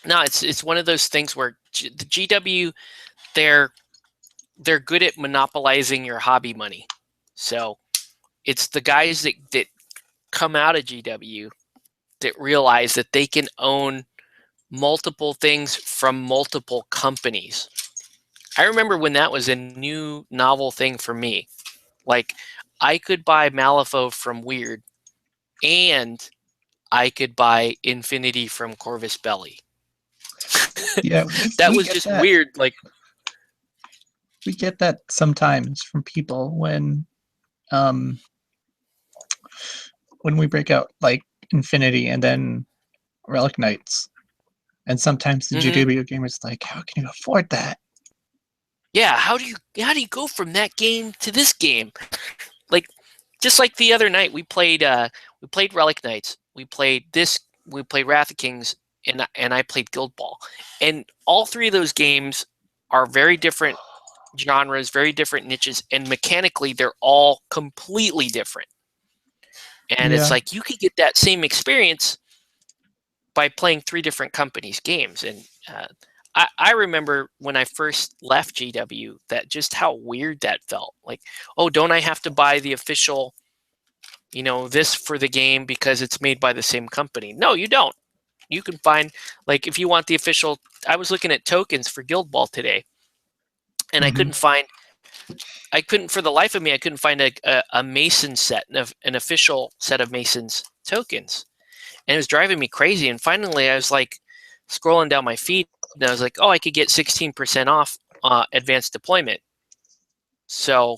A: No, it's one of those things where the GW, they're good at monopolizing your hobby money. So it's the guys that come out of GW that realize that they can own multiple things from multiple companies. I remember when that was a new novel thing for me. Like, I could buy Malifaux from Weird, and I could buy Infinity from Corvus Belli.
C: Yeah,
A: That
C: we
A: was
C: get
A: just
C: that.
A: weird. Like,
C: We get that sometimes from people when we break out like Infinity and then Relic Knights. And sometimes the GW gamer's like, how can you afford that?
A: yeah, how do you go from that game to this game? Like, just like the other night, we played Relic Knights. We played Wrath of Kings, and I played Guild Ball. And all three of those games are very different genres, very different niches, and mechanically they're all completely different. And it's
C: Yeah.
A: like you could get that same experience by playing three different companies' games. And I remember when I first left GW, that just how weird that felt. Like, oh, don't I have to buy the official, this for the game because it's made by the same company? No, you don't. You can find, like, if you want the official. I was looking at tokens for Guild Ball today, and I couldn't for the life of me, I couldn't find a Mason set, an official set of Mason's tokens. And it was driving me crazy. And finally, I was like scrolling down my feed, and I was like, oh, I could get 16% off advanced deployment. So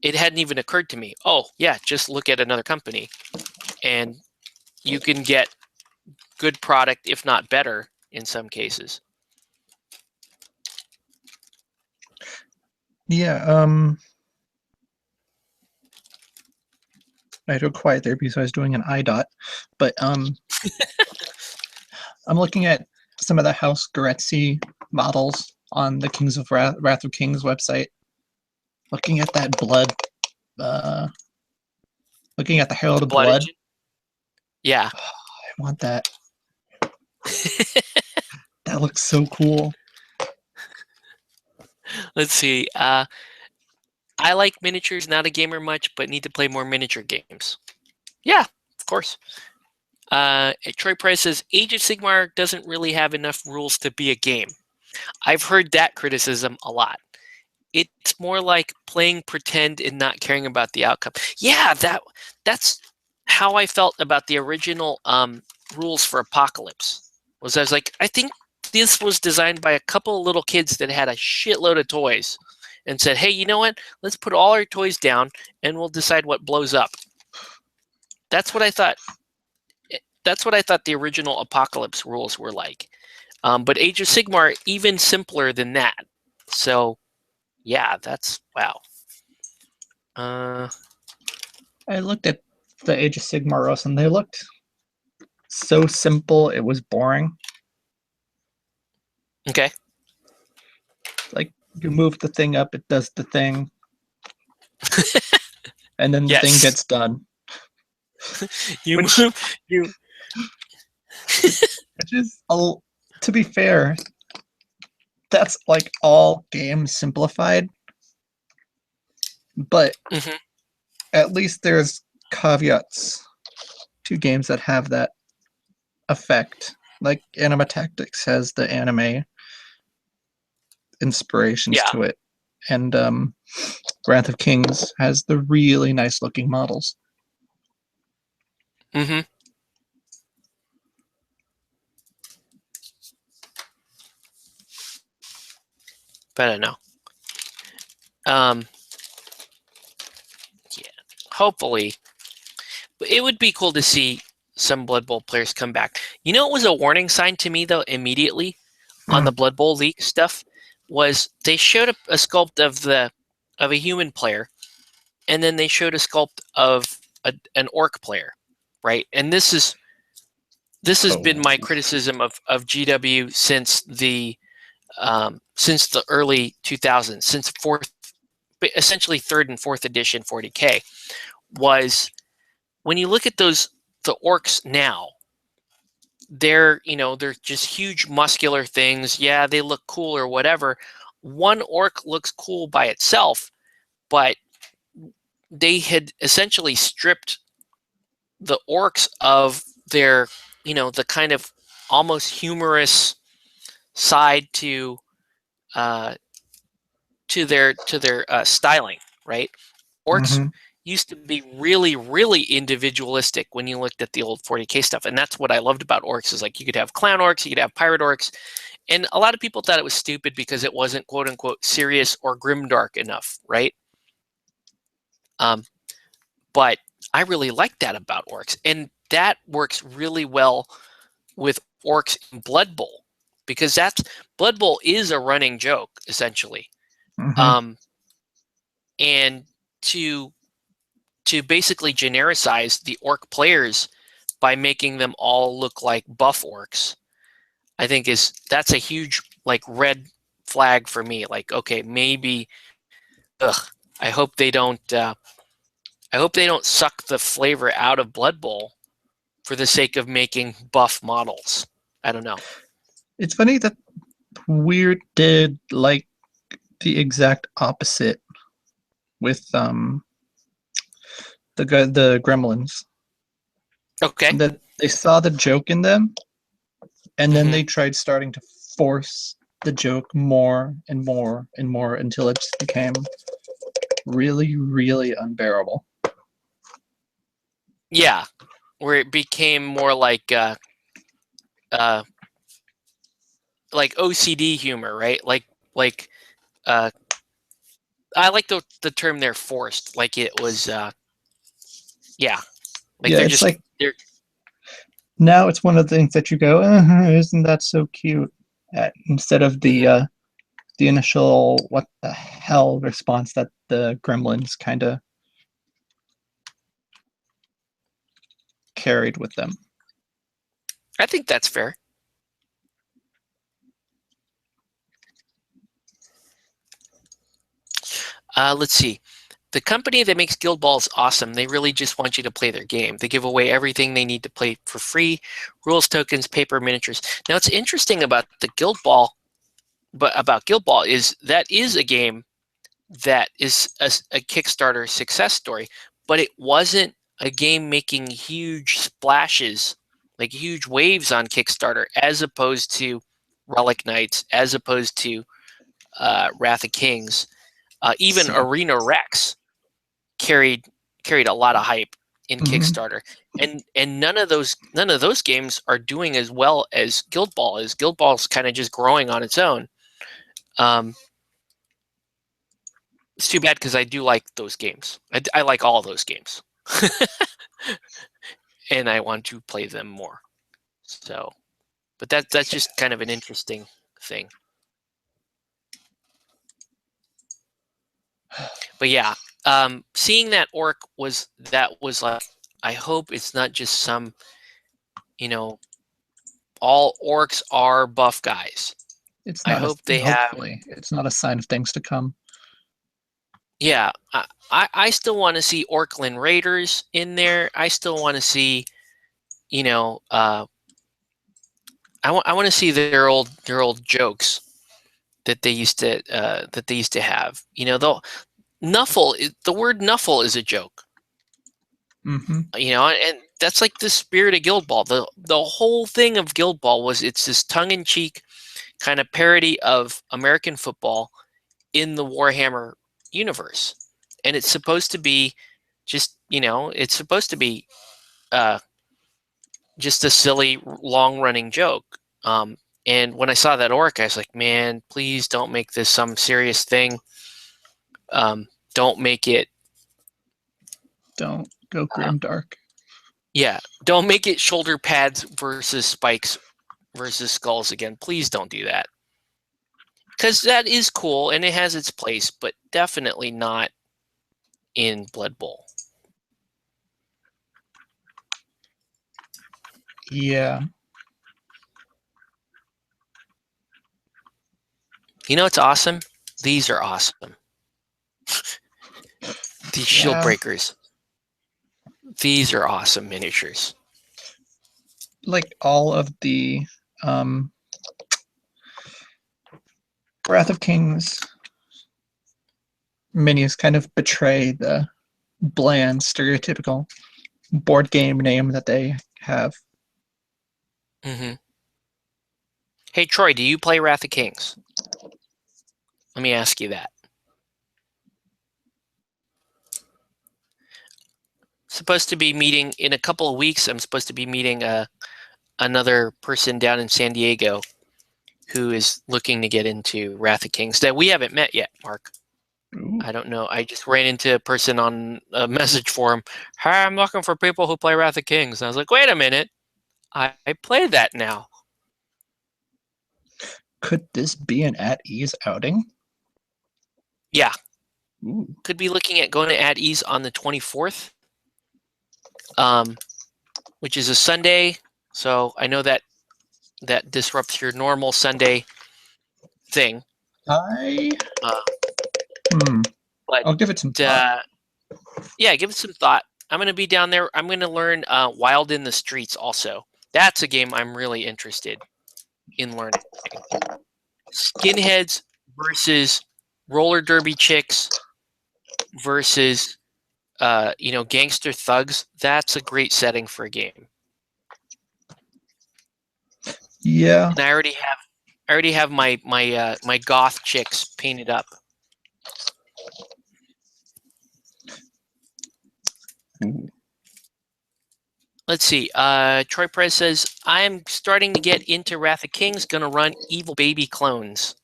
A: it hadn't even occurred to me, oh, yeah, just look at another company. And you can get good product, if not better, in some cases.
C: Yeah, I had to go quiet there because I was doing an IDOT. But I'm looking at some of the House Goretzi models on the Kings of Wrath of Kings website. Looking at that blood, looking at the Herald of Blood.
A: Engine? Yeah.
C: I want that. That looks so cool.
A: Let's see. I like miniatures, not a gamer much, but need to play more miniature games. Yeah, of course. Troy Price says, Age of Sigmar doesn't really have enough rules to be a game. I've heard that criticism a lot. It's more like playing pretend and not caring about the outcome. Yeah, that's how I felt about the original rules for Apocalypse. I was like, I think this was designed by a couple of little kids that had a shitload of toys and said, hey, you know what? Let's put all our toys down and we'll decide what blows up. That's what I thought. That's what I thought the original Apocalypse rules were like. But Age of Sigmar, even simpler than that. So, yeah, that's wow.
C: I looked at the Age of Sigmar rules and they looked so simple it was boring.
A: Okay.
C: Like, you move the thing up, it does the thing. And then the thing gets done.
A: Which
C: is, to be fair, that's like all games simplified. But at least there's caveats to games that have that effect. Like Anima Tactics has the anime inspirations to it. And Wrath of Kings has the really nice looking models.
A: But I don't know. Yeah. Hopefully. It would be cool to see some Blood Bowl players come back. You know, it was a warning sign to me, though, immediately on the Blood Bowl leak stuff, was they showed a sculpt of a human player, and then they showed a sculpt of an orc player, right? And this has been my criticism of GW since the early 2000s, since essentially 3rd and 4th edition 40K, was when you look at the orcs now, they're just huge muscular things. Yeah, they look cool or whatever. One orc looks cool by itself, but they had essentially stripped the orcs of their the kind of almost humorous side to their styling, right? Orcs used to be really, really individualistic when you looked at the old 40k stuff, and that's what I loved about orcs. Is like you could have clown orcs, you could have pirate orcs, and a lot of people thought it was stupid because it wasn't quote unquote serious or grimdark enough, right? But I really like that about orcs, and that works really well with orcs in Blood Bowl, because Blood Bowl is a running joke essentially. And to basically genericize the orc players by making them all look like buff orcs, I think that's a huge like red flag for me. Like, okay, maybe, I hope they don't suck the flavor out of Blood Bowl for the sake of making buff models. I don't know.
C: It's funny that Weird did like the exact opposite with the Gremlins.
A: Okay.
C: That they saw the joke in them, and then they tried starting to force the joke more and more and more until it just became really, really unbearable.
A: Yeah, where it became more like OCD humor, right? Like I like the term they're forced. Like it was yeah. Like they're
C: it's
A: just
C: like
A: they're
C: now it's one of the things that you go, isn't that so cute? Instead of the initial what the hell response that the Gremlins kind of carried with them.
A: I think that's fair. Let's see. The company that makes Guild Ball is awesome. They really just want you to play their game. They give away everything they need to play for free: rules, tokens, paper, miniatures. Now, what's interesting about the Guild Ball, is that is a game that is a Kickstarter success story, but it wasn't a game making huge splashes, like huge waves on Kickstarter, as opposed to Relic Knights, as opposed to Wrath of Kings. Even Arena Rex carried a lot of hype in Kickstarter, and none of those games are doing as well as Guild Ball is. Guild Ball's kind of just growing on its own. It's too bad because I do like those games. I like all those games, and I want to play them more. So, but that's just kind of an interesting thing. But yeah, seeing that orc was like, I hope it's not just some, all orcs are buff guys.
C: It's not.
A: I hope they have.
C: It's not a sign of things to come.
A: Yeah, I still want to see Orkland Raiders in there. I still want to see, I want to see their old jokes that they used to have. The word Nuffle is a joke. And that's like the spirit of Guild Ball. The whole thing of Guild Ball it's this tongue-in-cheek kind of parody of American football in the Warhammer universe, and it's supposed to be just just a silly long-running joke. And when I saw that orc, I was like, man, please don't make this some serious thing. Don't make it.
C: Don't go grimdark.
A: Yeah, don't make it shoulder pads versus spikes versus skulls again. Please don't do that. Because that is cool and it has its place, but definitely not in Blood Bowl.
C: Yeah.
A: It's awesome? These are awesome. These shield breakers. These are awesome miniatures.
C: Like all of the Wrath of Kings minis kind of betray the bland, stereotypical board game name that they have.
A: Mm-hmm. Hey, Troy, do you play Wrath of Kings? Let me ask you that. Supposed to be meeting in a couple of weeks. I'm supposed to be meeting another person down in San Diego who is looking to get into Wrath of Kings that we haven't met yet, Mark.
C: Ooh.
A: I don't know. I just ran into a person on a message forum. Hi, I'm looking for people who play Wrath of Kings. And I was like, wait a minute. I play that now.
C: Could this be an at ease outing?
A: Yeah.
C: Ooh.
A: Could be looking at going to At Ease on the 24th, which is a Sunday. So I know that disrupts your normal Sunday thing. But
C: I'll give it some thought.
A: Yeah, give it some thought. I'm going to be down there. I'm going to learn Wild in the Streets also. That's a game I'm really interested in learning. Skinheads versus roller derby chicks versus gangster thugs. That's a great setting for a game.
C: Yeah.
A: And I already have my goth chicks painted up.
C: Ooh.
A: Let's see. Troy Perez says, I'm starting to get into Wrath of Kings. Gonna run Evil Baby clones.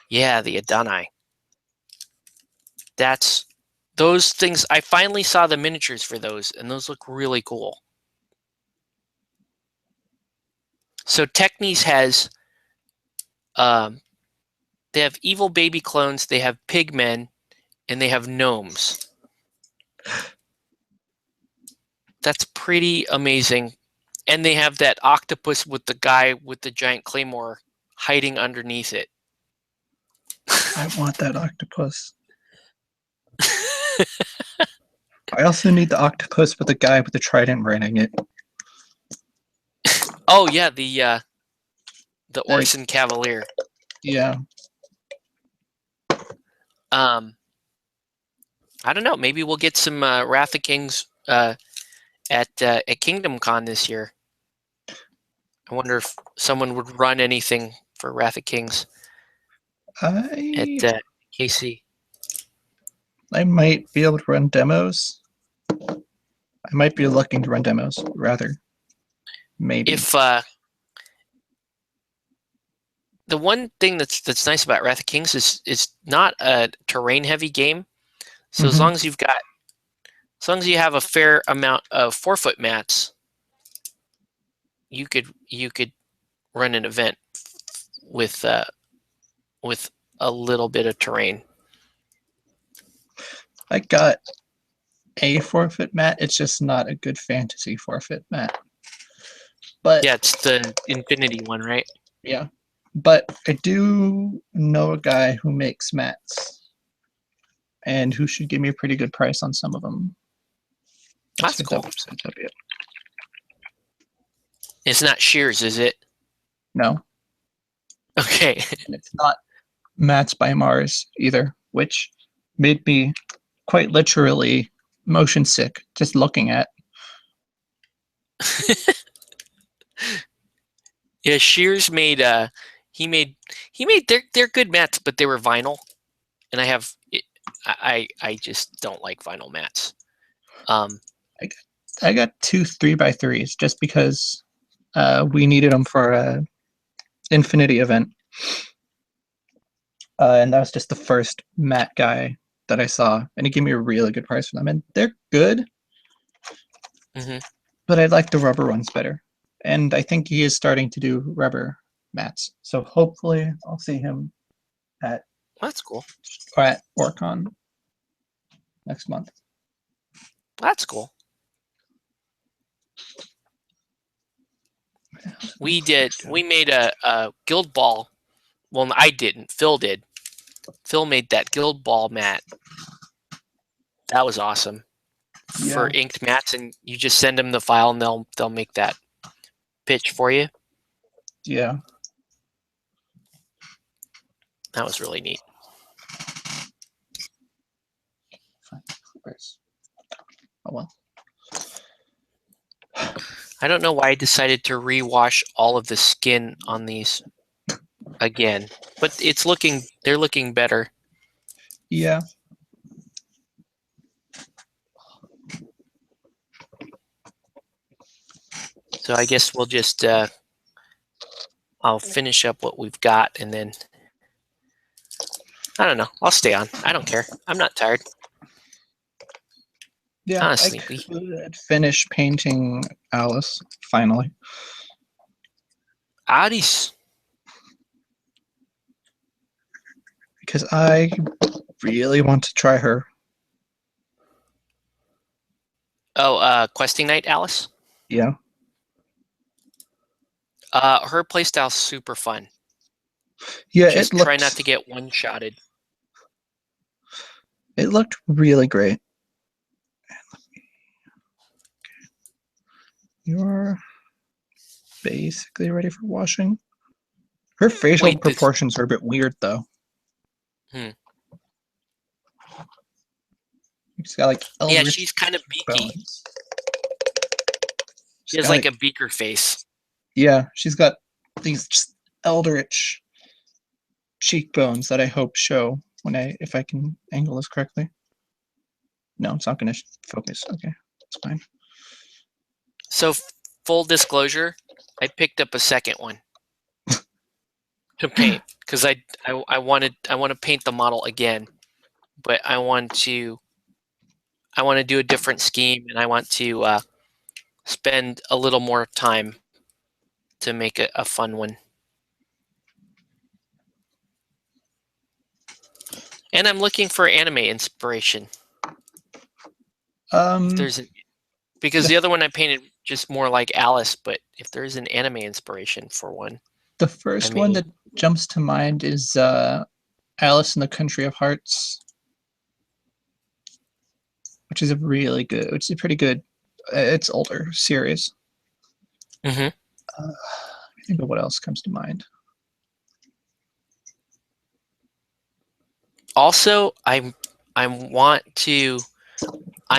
A: Yeah, the Adonai. That's those things. I finally saw the miniatures for those, and those look really cool. So Technies has, they have Evil Baby clones, they have pigmen, and they have gnomes. That's pretty amazing. And they have that octopus with the guy with the giant claymore hiding underneath it.
C: I want that octopus. I also need the octopus with the guy with the trident riding it.
A: Oh yeah, the Orson Cavalier.
C: Yeah.
A: I don't know. Maybe we'll get some Wrath of Kings at Kingdom Con this year. I wonder if someone would run anything for Wrath of Kings at KC.
C: I might be able to run demos. I might be looking to run demos, rather. Maybe.
A: If the one thing that's nice about Wrath of Kings is it's not a terrain heavy game. So as long as you have a fair amount of 4-foot mats, you could run an event with a little bit of terrain.
C: I got a 4-foot mat. It's just not a good fantasy 4-foot mat. But
A: yeah, it's the Infinity one, right?
C: Yeah. But I do know a guy who makes mats and who should give me a pretty good price on some of them.
A: That's cool. It's not Shears, is it?
C: No.
A: Okay.
C: And it's not Mats by Mars either, which made me quite literally motion sick just looking at.
A: Yeah, Shears made he made they're good mats, but they were vinyl, and I just don't like vinyl mats.
C: I got 2 3x3s just because we needed them for a Infinity event. And that was just the first mat guy that I saw, and he gave me a really good price for them. And they're good, but I like the rubber ones better. And I think he is starting to do rubber mats. So hopefully I'll see him at
A: That's cool.
C: Or at Orcon next month.
A: That's cool. We made a guild ball. Well, I didn't. Phil did. Phil made that guild ball mat. That was awesome.
C: Yeah.
A: For inked mats, and you just send them the file, and they'll make that pitch for you.
C: Yeah.
A: That was really neat.
C: Oh well.
A: I don't know why I decided to rewash all of the skin on these again, but they're looking better.
C: Yeah.
A: So I guess we'll just, I'll finish up what we've got, and then, I don't know, I'll stay on. I don't care. I'm not tired.
C: Yeah,
A: Not
C: I
A: sleepy.
C: could finish painting Alice, finally.
A: Adis.
C: Because I really want to try her.
A: Oh, Questing Night, Alice?
C: Yeah.
A: Her playstyle's super fun.
C: Yeah,
A: Just try not to get one-shotted.
C: It looked really great. You're basically ready for washing. Her facial proportions are a bit weird, though. She's got like
A: yeah, she's kind of beaky.
C: bones.
A: She has like a beaker face.
C: Yeah, she's got these just eldritch cheekbones that I hope show if I can angle this correctly. No, it's not going to focus. Okay, that's fine.
A: So, full disclosure, I picked up a second one to paint because I want to paint the model again, but I want to do a different scheme, and I want to spend a little more time to make a fun one. And I'm looking for anime inspiration. Because the other one I painted just more like Alice, but if there is an anime inspiration for one.
C: The first one that jumps to mind is Alice in the Country of Hearts, which is which is pretty good. It's older series.
A: Mm-hmm.
C: I think of what else comes to mind.
A: Also, I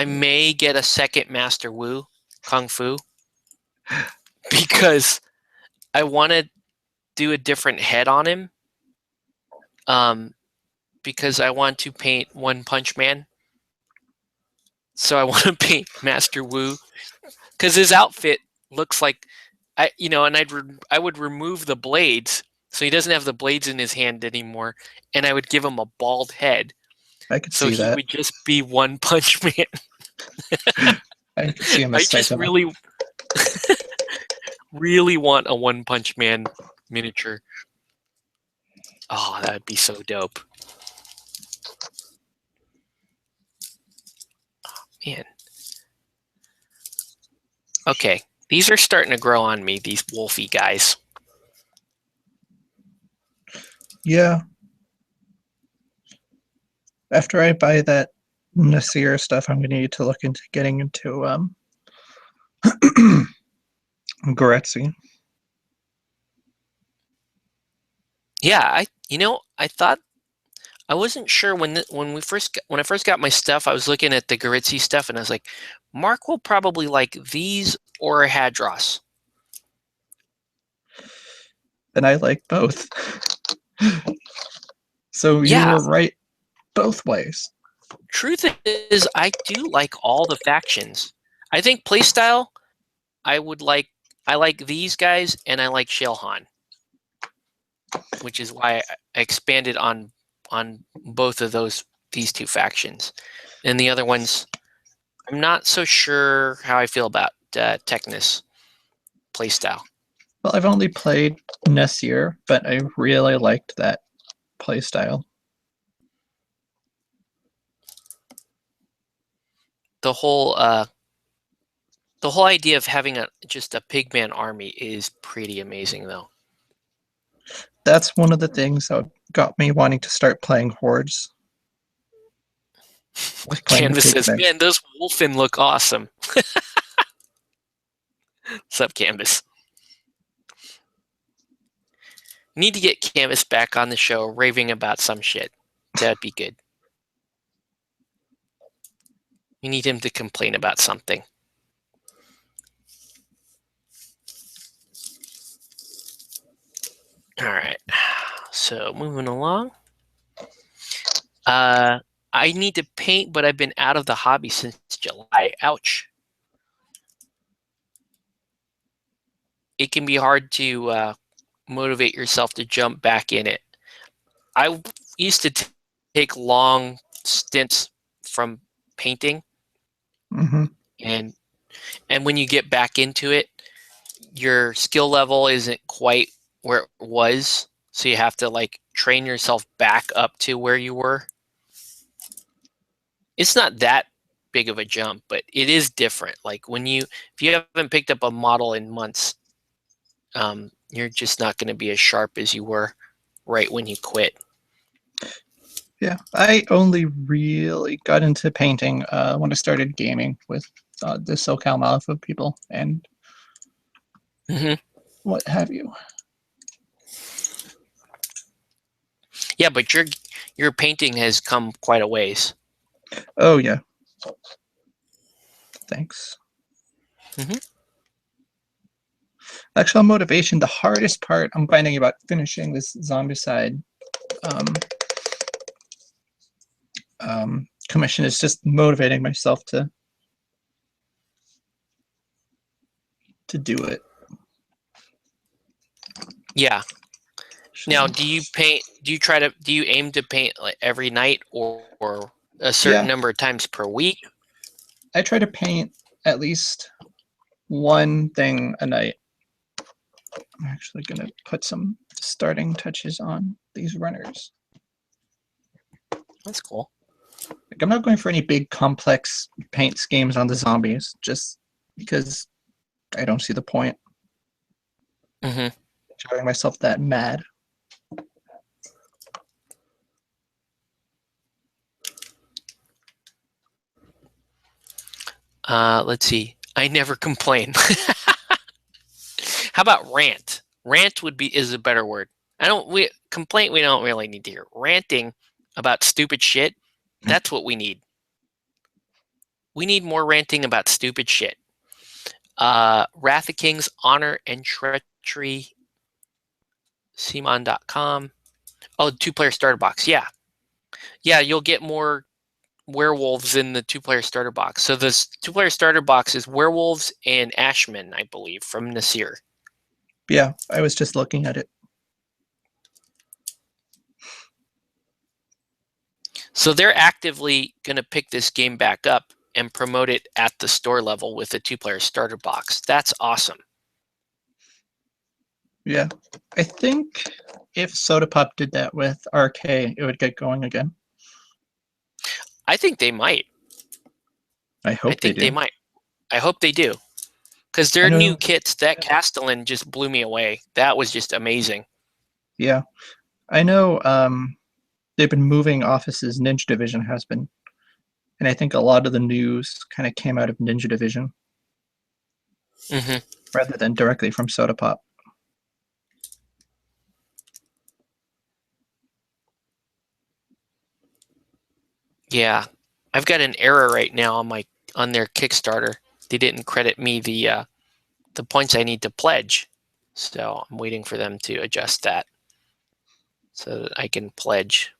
A: may get a second Master Wu Kung Fu because I want to do a different head on him. Because I want to paint One Punch Man. So I want to paint Master Wu because his outfit looks like I would remove the blades so he doesn't have the blades in his hand anymore, and I would give him a bald head.
C: I could see that.
A: So he would just be One Punch Man.
C: I could see him as
A: I just really want a One Punch Man miniature. Oh, that would be so dope. Oh, man. Okay, these are starting to grow on me, these wolfy guys.
C: Yeah. After I buy that Nasir stuff, I'm going to need to look into getting into Goretzi.
A: Yeah, I thought I wasn't sure when I first got my stuff. I was looking at the Goretzi stuff, and I was like, Mark will probably like these or a Hadros.
C: And I like both. So
A: yeah,
C: you were right both ways.
A: Truth is, I do like all the factions. I think playstyle, I like these guys, and I like Shalhan, which is why I expanded on both of these two factions. And the other ones, I'm not so sure how I feel about Technus playstyle.
C: Well, I've only played Nasir, but I really liked that playstyle.
A: The whole idea of having just a pigman army is pretty amazing, though.
C: That's one of the things that got me wanting to start playing Hordes.
A: Canvas says, man, those Wolfen look awesome. What's up, Canvas? Need to get Canvas back on the show raving about some shit. That'd be good. We need him to complain about something. All right. So moving along. I need to paint, but I've been out of the hobby since July. Ouch. It can be hard to motivate yourself to jump back in it. I used to take long stints from painting,
C: Mm-hmm.
A: and when you get back into it, your skill level isn't quite where it was, so you have to like train yourself back up to where you were. It's not that big of a jump, but it is different. Like if you haven't picked up a model in months, you're just not going to be as sharp as you were right when you quit.
C: Yeah, I only really got into painting when I started gaming with the SoCal Malibu people and what have you.
A: Yeah, but your painting has come quite a ways.
C: Oh yeah. Thanks. Actual motivation, the hardest part I'm finding about finishing this Zombicide commission is just motivating myself to do it.
A: Yeah. Now, do you aim to paint like every night or a certain number of times per week?
C: I try to paint at least one thing a night. I'm actually going to put some starting touches on these runners.
A: That's cool.
C: Like, I'm not going for any big complex paint schemes on the zombies, just because I don't see the point. Driving myself that mad.
A: Let's see. I never complain. How about rant? Rant is a better word. Complaint we don't really need to hear. Ranting about stupid shit, that's what we need. We need more ranting about stupid shit. Wrath of Kings, Honor and Treachery, Simon.com. Oh, 2-player starter box. Yeah. Yeah, you'll get more werewolves in the 2-player starter box. So this 2-player starter box is werewolves and Ashmen, I believe, from Nasir.
C: Yeah, I was just looking at it.
A: So they're actively going to pick this game back up and promote it at the store level with a 2-player starter box. That's awesome.
C: Yeah, I think if Soda Pop did that with RK, it would get going again.
A: I think they might.
C: I hope they do.
A: They might. I hope they do. Because their new kits, that Castellan just blew me away. That was just amazing.
C: Yeah. I know they've been moving offices, Ninja Division has been. And I think a lot of the news kind of came out of Ninja Division. Rather than directly from Soda Pop.
A: Yeah. I've got an error right now on their Kickstarter. They didn't credit me the points I need to pledge. So I'm waiting for them to adjust that so that I can pledge.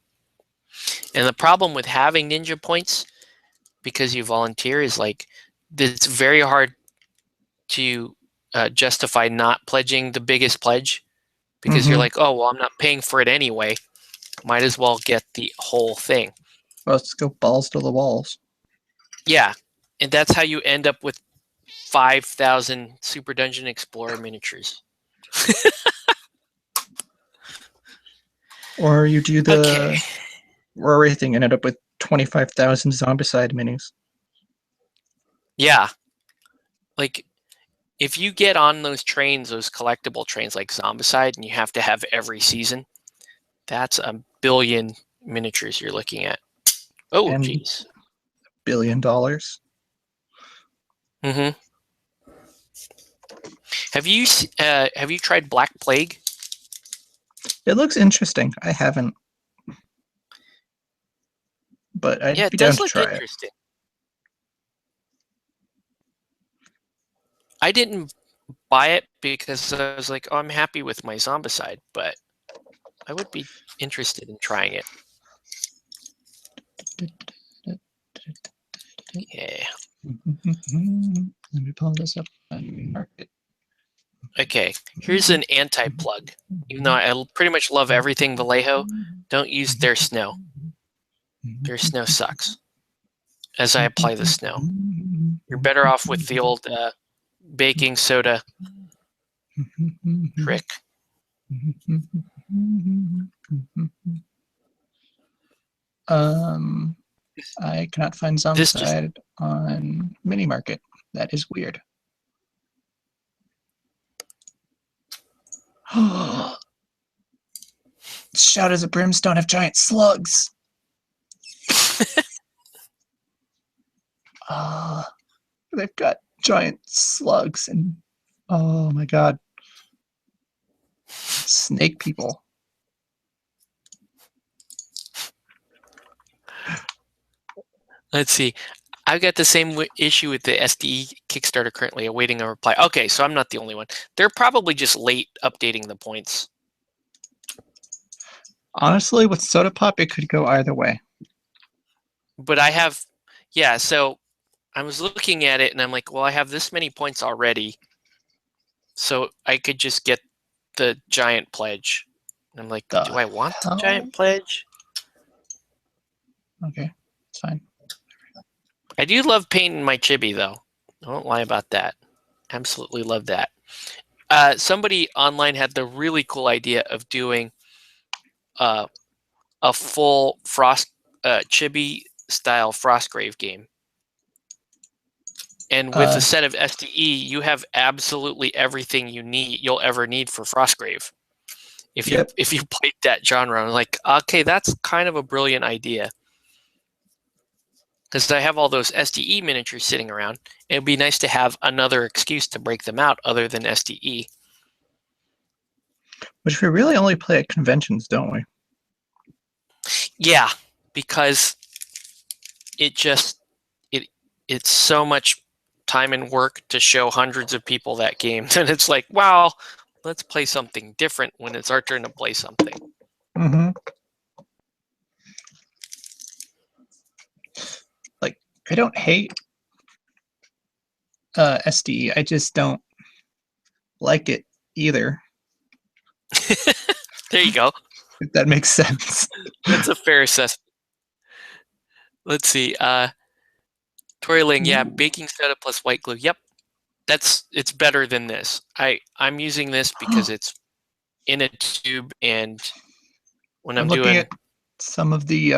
A: And the problem with having Ninja points, because you volunteer, is like it's very hard to justify not pledging the biggest pledge, because you're like, oh, well, I'm not paying for it anyway. Might as well get the whole thing.
C: Well, let's go balls to the walls.
A: Yeah, and that's how you end up with 5,000 Super Dungeon Explorer miniatures.
C: Or you do the Rory thing and end up with 25,000 Zombicide minis.
A: Yeah. Like, if you get on those trains, those collectible trains like Zombicide, and you have to have every season, that's 1 billion miniatures you're looking at. Oh, jeez.
C: $1 billion.
A: Have you tried Black Plague?
C: It looks interesting. I haven't. But I'd be down to try it.
A: I didn't buy it because I was like, oh, I'm happy with my Zombicide, but I would be interested in trying it. Yeah.
C: Let me pull this up.
A: Okay, here's an anti-plug. Even though I pretty much love everything Vallejo, don't use their snow. Their snow sucks. As I apply the snow, you're better off with the old baking soda trick.
C: I cannot find Zombicide on Mini Market. That is weird. Shadows of Brimstone have giant slugs. They've got giant slugs and oh my god, snake people.
A: Let's see. I've got the same issue with the SDE Kickstarter currently, awaiting a reply. Okay, so I'm not the only one. They're probably just late updating the points.
C: Honestly, with Soda Pop, it could go either way.
A: But I have, yeah, so I was looking at it and I'm like, well, I have this many points already. So I could just get the giant pledge. And I'm like, do I want the giant pledge?
C: Okay, it's fine.
A: I do love painting my chibi, though. I won't lie about that. Absolutely love that. Somebody online had the really cool idea of doing a full chibi style Frostgrave game. And with a set of SDE, you have absolutely everything you'll ever need for Frostgrave. If you played that genre, I'm like, okay, that's kind of a brilliant idea. Because I have all those SDE miniatures sitting around. It'd be nice to have another excuse to break them out other than SDE.
C: Which we really only play at conventions, don't we?
A: Yeah, because it's so much time and work to show hundreds of people that game. And it's like, wow, let's play something different when it's our turn to play something.
C: Mm-hmm. Like, I don't hate SDE. I just don't like it either.
A: There you go.
C: If that makes sense.
A: That's a fair assessment. Let's see. Tori Ling, yeah, baking soda plus white glue. Yep. It's better than this. I'm using this because it's in a tube, and when I'm
C: looking at some of the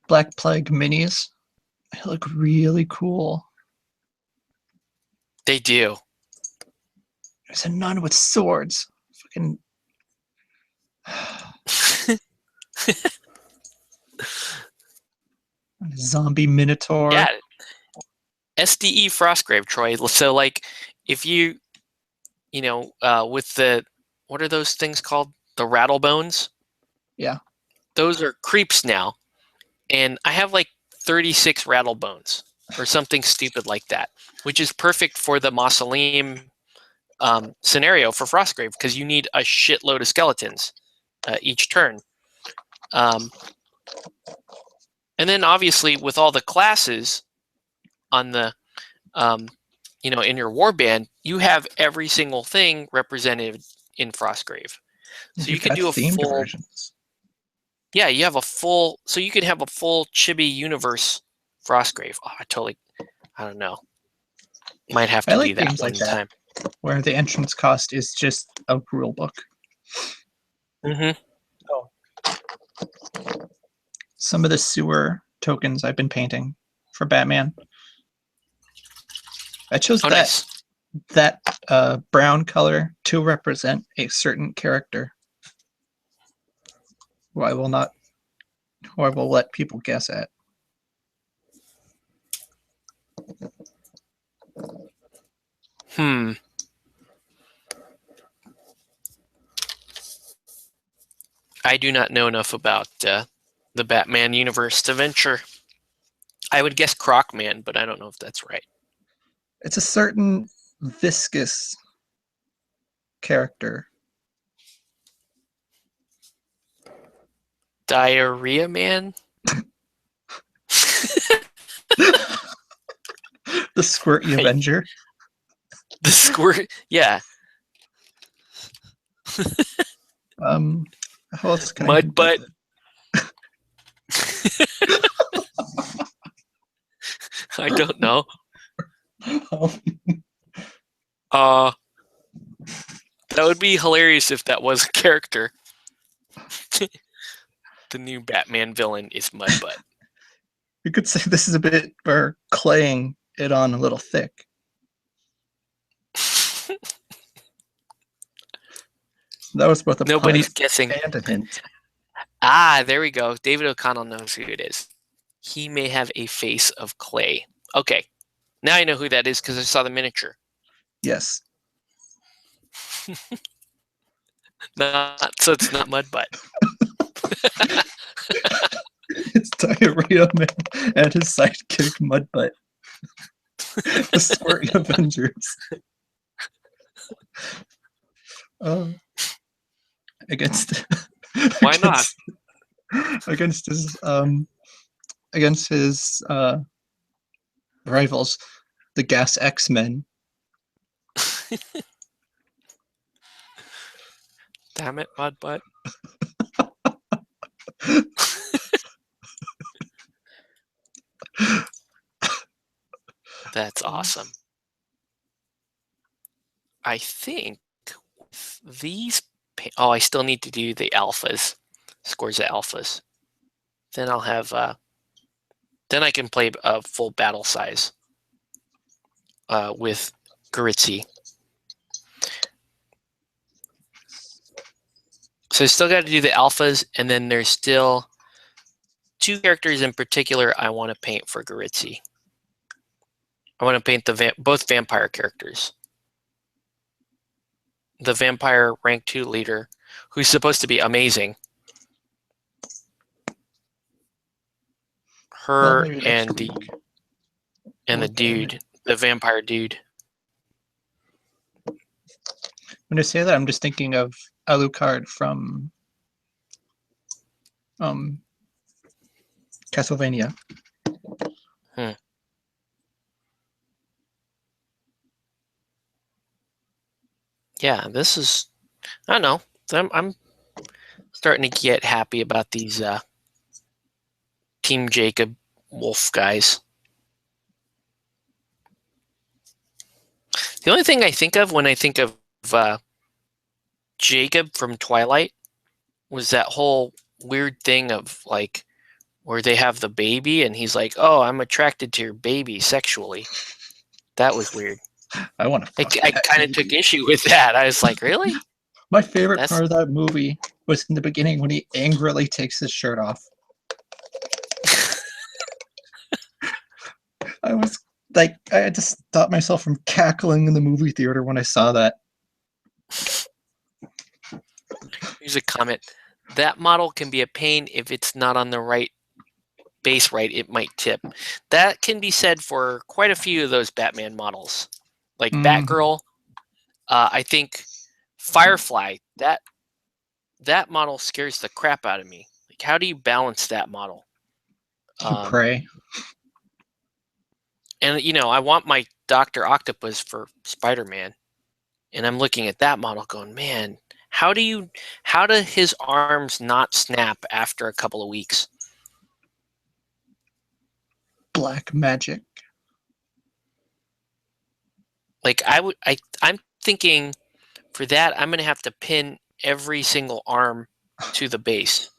C: Black Plague minis, they look really cool.
A: They do.
C: There's a nun with swords. Fucking zombie minotaur.
A: Yeah. SDE Frostgrave, Troy. So like if you with the, what are those things called? The rattle bones?
C: Yeah.
A: Those are creeps now. And I have like 36 rattle bones or something stupid like that, which is perfect for the mausoleum scenario for Frostgrave because you need a shitload of skeletons each turn. And then obviously with all the classes on the in your warband, you have every single thing represented in Frostgrave. So you could do a full
C: versions.
A: Yeah, you have a full, so you could have a full chibi universe Frostgrave. Oh, I don't know. Might have to do that
C: games
A: one
C: like that,
A: time.
C: Where the entrance cost is just a rule book.
A: Mm-hmm.
C: Oh. Some of the sewer tokens I've been painting for Batman. I chose that brown color to represent a certain character who I will let people guess at.
A: I do not know enough about the Batman universe to venture. I would guess Crocman, but I don't know if that's right.
C: It's a certain viscous character.
A: Diarrhea Man?
C: The Squirty
A: Right.
C: Avenger.
A: The squirt? Yeah.
C: How else can I
A: Mud
C: hint
A: butt.
C: at
A: I don't know.
C: it?
A: That would be hilarious if that was a character. The new Batman villain is Mudbutt.
C: You could say this is a bit for claying it on a little thick. That was both a
A: Nobody's
C: pun
A: guessing.
C: and a hint.
A: Ah, there we go. David O'Connell knows who it is. He may have a face of clay. Okay. Now I know who that is because I saw the miniature.
C: Yes.
A: So it's not Mudbutt.
C: It's Diarrhea Man and his sidekick Mudbutt. The Squirty Avengers. Against
A: Why not?
C: Against his rivals, the Gas X-Men.
A: Damn it, Mudbutt. That's awesome. I think with these... Oh, I still need to do the alphas. Scores of alphas. Then I'll have... then I can play a full battle size with Garitzi. So I still got to do the alphas, and then there's still 2 characters in particular I want to paint for Garitzi. I want to paint both vampire characters. The vampire rank 2 leader, who's supposed to be amazing. Her and the dude, the vampire dude.
C: When I say that, I'm just thinking of Alucard from Castlevania.
A: Yeah, this is... I don't know. I'm starting to get happy about these Team Jacob Wolf guys. The only thing I think of when I think of Jacob from Twilight was that whole weird thing of like where they have the baby and he's like, "Oh, I'm attracted to your baby sexually." That was weird.
C: I want to.
A: I kind of took issue with that. I was like, "Really?"
C: My favorite part of that movie was in the beginning when he angrily takes his shirt off. I was like, I just stopped myself from cackling in the movie theater when I saw that.
A: Here's a comment. That model can be a pain if it's not on the right base right, it might tip. That can be said for quite a few of those Batman models. Like Batgirl, I think Firefly, that model scares the crap out of me. Like, how do you balance that model?
C: Pray.
A: And, you know, I want my Dr. Octopus for Spider-Man. And I'm looking at that model going, man, how do his arms not snap after a couple of weeks?
C: Black magic.
A: Like I'm thinking for that, I'm going to have to pin every single arm to the base.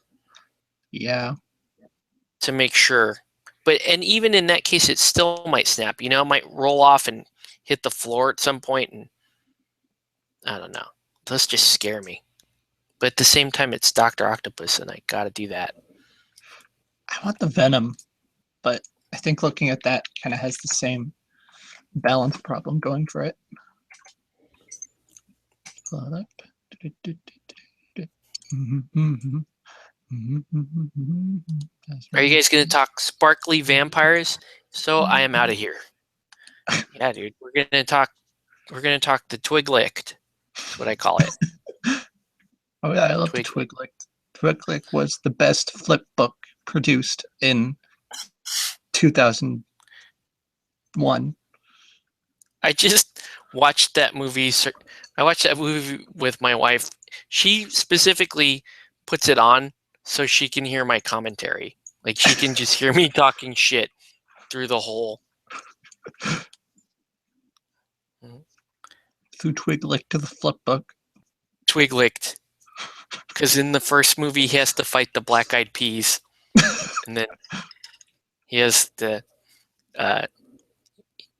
C: Yeah.
A: To make sure. And even in that case, it still might snap. You know, it might roll off and hit the floor at some point, and I don't know. Those just scare me. But at the same time, it's Dr. Octopus, and I got to do that.
C: I want the Venom, but I think looking at that kind of has the same balance problem going for it.
A: Are you guys going to talk sparkly vampires? So I am out of here. Yeah, dude. We're going to talk the Twiglicht. That's what I call it.
C: Oh yeah, I love the Twiglicht. Twig was the best flip book produced in 2001.
A: I just watched that movie. I watched that movie with my wife. She specifically puts it on so she can hear my commentary. Like she can just hear me talking shit through the whole.
C: Through Twig licked to the flip book.
A: Twig licked. Because in the first movie, he has to fight the Black Eyed Peas. And then he has the.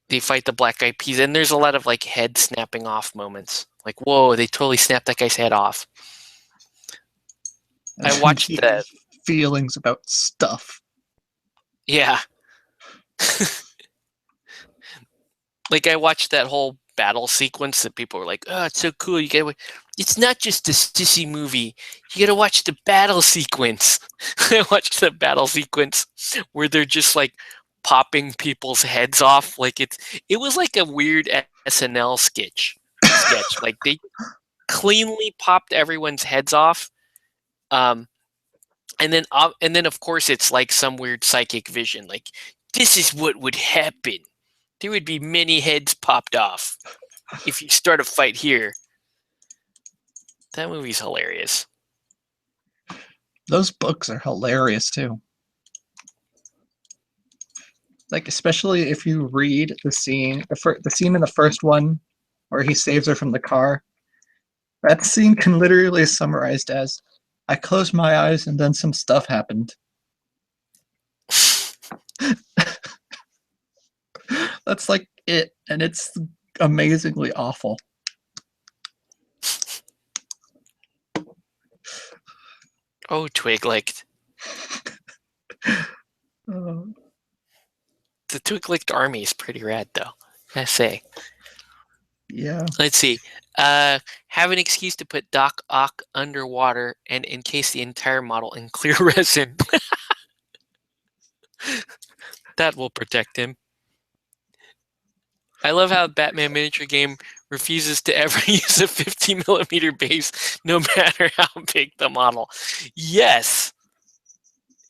A: They fight the Black Eyed Peas. And there's a lot of like head snapping off moments. Like, whoa, they totally snapped that guy's head off. I watched that.
C: Feelings about stuff.
A: Yeah. Like I watched that whole battle sequence that people were like, "Oh, it's so cool! You gotta." It's not just a sissy movie. You gotta watch the battle sequence. I watched the battle sequence where they're just like popping people's heads off. Like it was like a weird SNL sketch. Like they cleanly popped everyone's heads off. And then of course it's like some weird psychic vision. Like this is what would happen. There would be many heads popped off if you start a fight here. That movie's hilarious.
C: Those books are hilarious too. Like especially if you read the scene, the scene in the first one where he saves her from the car. That scene can literally be summarized as, "I closed my eyes and then some stuff happened." That's like it, and it's amazingly awful.
A: Oh, Twig licked.
C: Oh.
A: The Twig licked army is pretty rad, though. I say.
C: Yeah.
A: Let's see. Have an excuse to put Doc Ock underwater and encase the entire model in clear resin. That will protect him. I love how Batman miniature game refuses to ever use a 50mm base, no matter how big the model. Yes,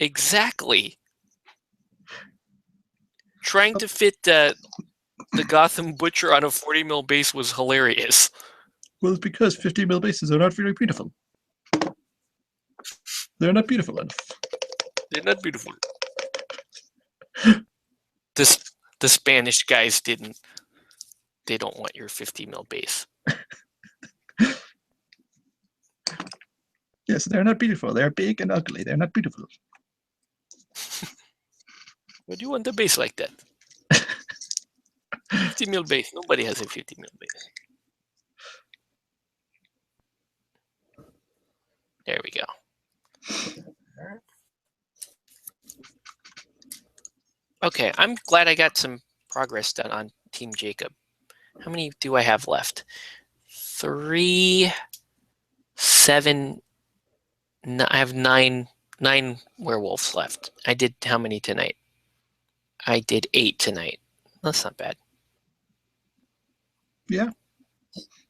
A: exactly. Trying to fit the Gotham Butcher on a 40mm base was hilarious.
C: Well, it's because 50mm bases are not very beautiful. They're not beautiful enough.
A: They're not beautiful. The Spanish guys didn't. They don't want your 50mm base.
C: Yes, they're not beautiful. They're big and ugly. They're not beautiful.
A: Why do you want a base like that? 50mm base. Nobody has a 50mm base. There we go. Okay, I'm glad I got some progress done on Team Jacob. How many do I have left? 3, 7. I have nine werewolves left. I did how many tonight? I did 8 tonight. That's not bad.
C: Yeah.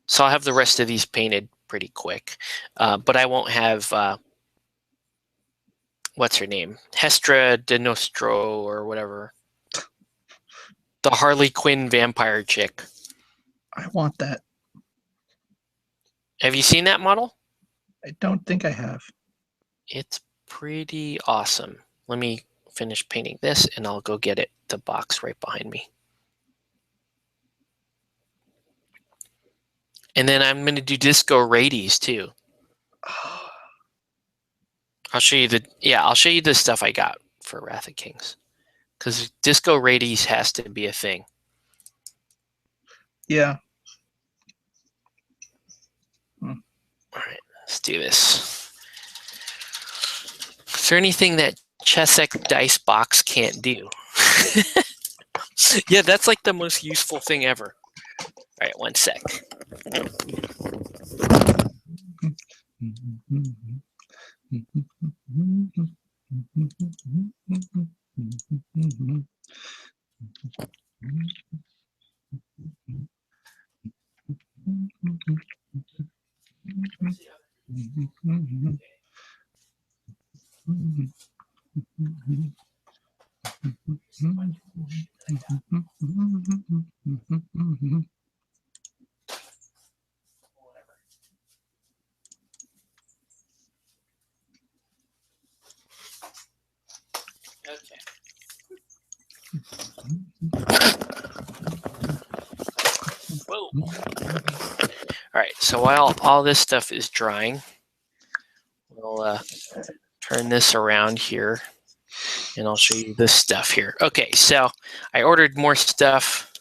A: So I'll have the rest of these painted pretty quick. But I won't have, what's her name? Hestra de Nostro or whatever. The Harley Quinn vampire chick.
C: I want that.
A: Have you seen that model?
C: I don't think I have.
A: It's pretty awesome. Let me finish painting this and I'll go get it. The box right behind me. And then I'm going to do Disco Radies too. I'll show you the stuff I got for Wrath of Kings. Because Disco Radies has to be a thing.
C: Yeah.
A: All right, let's do this. Is there anything that Chesek Dice Box can't do? Yeah, that's like the most useful thing ever. All right, 1 sec. Okay. Whoa. All right. So while all this stuff is drying, we'll turn this around here, and I'll show you this stuff here. Okay. So I ordered more stuff.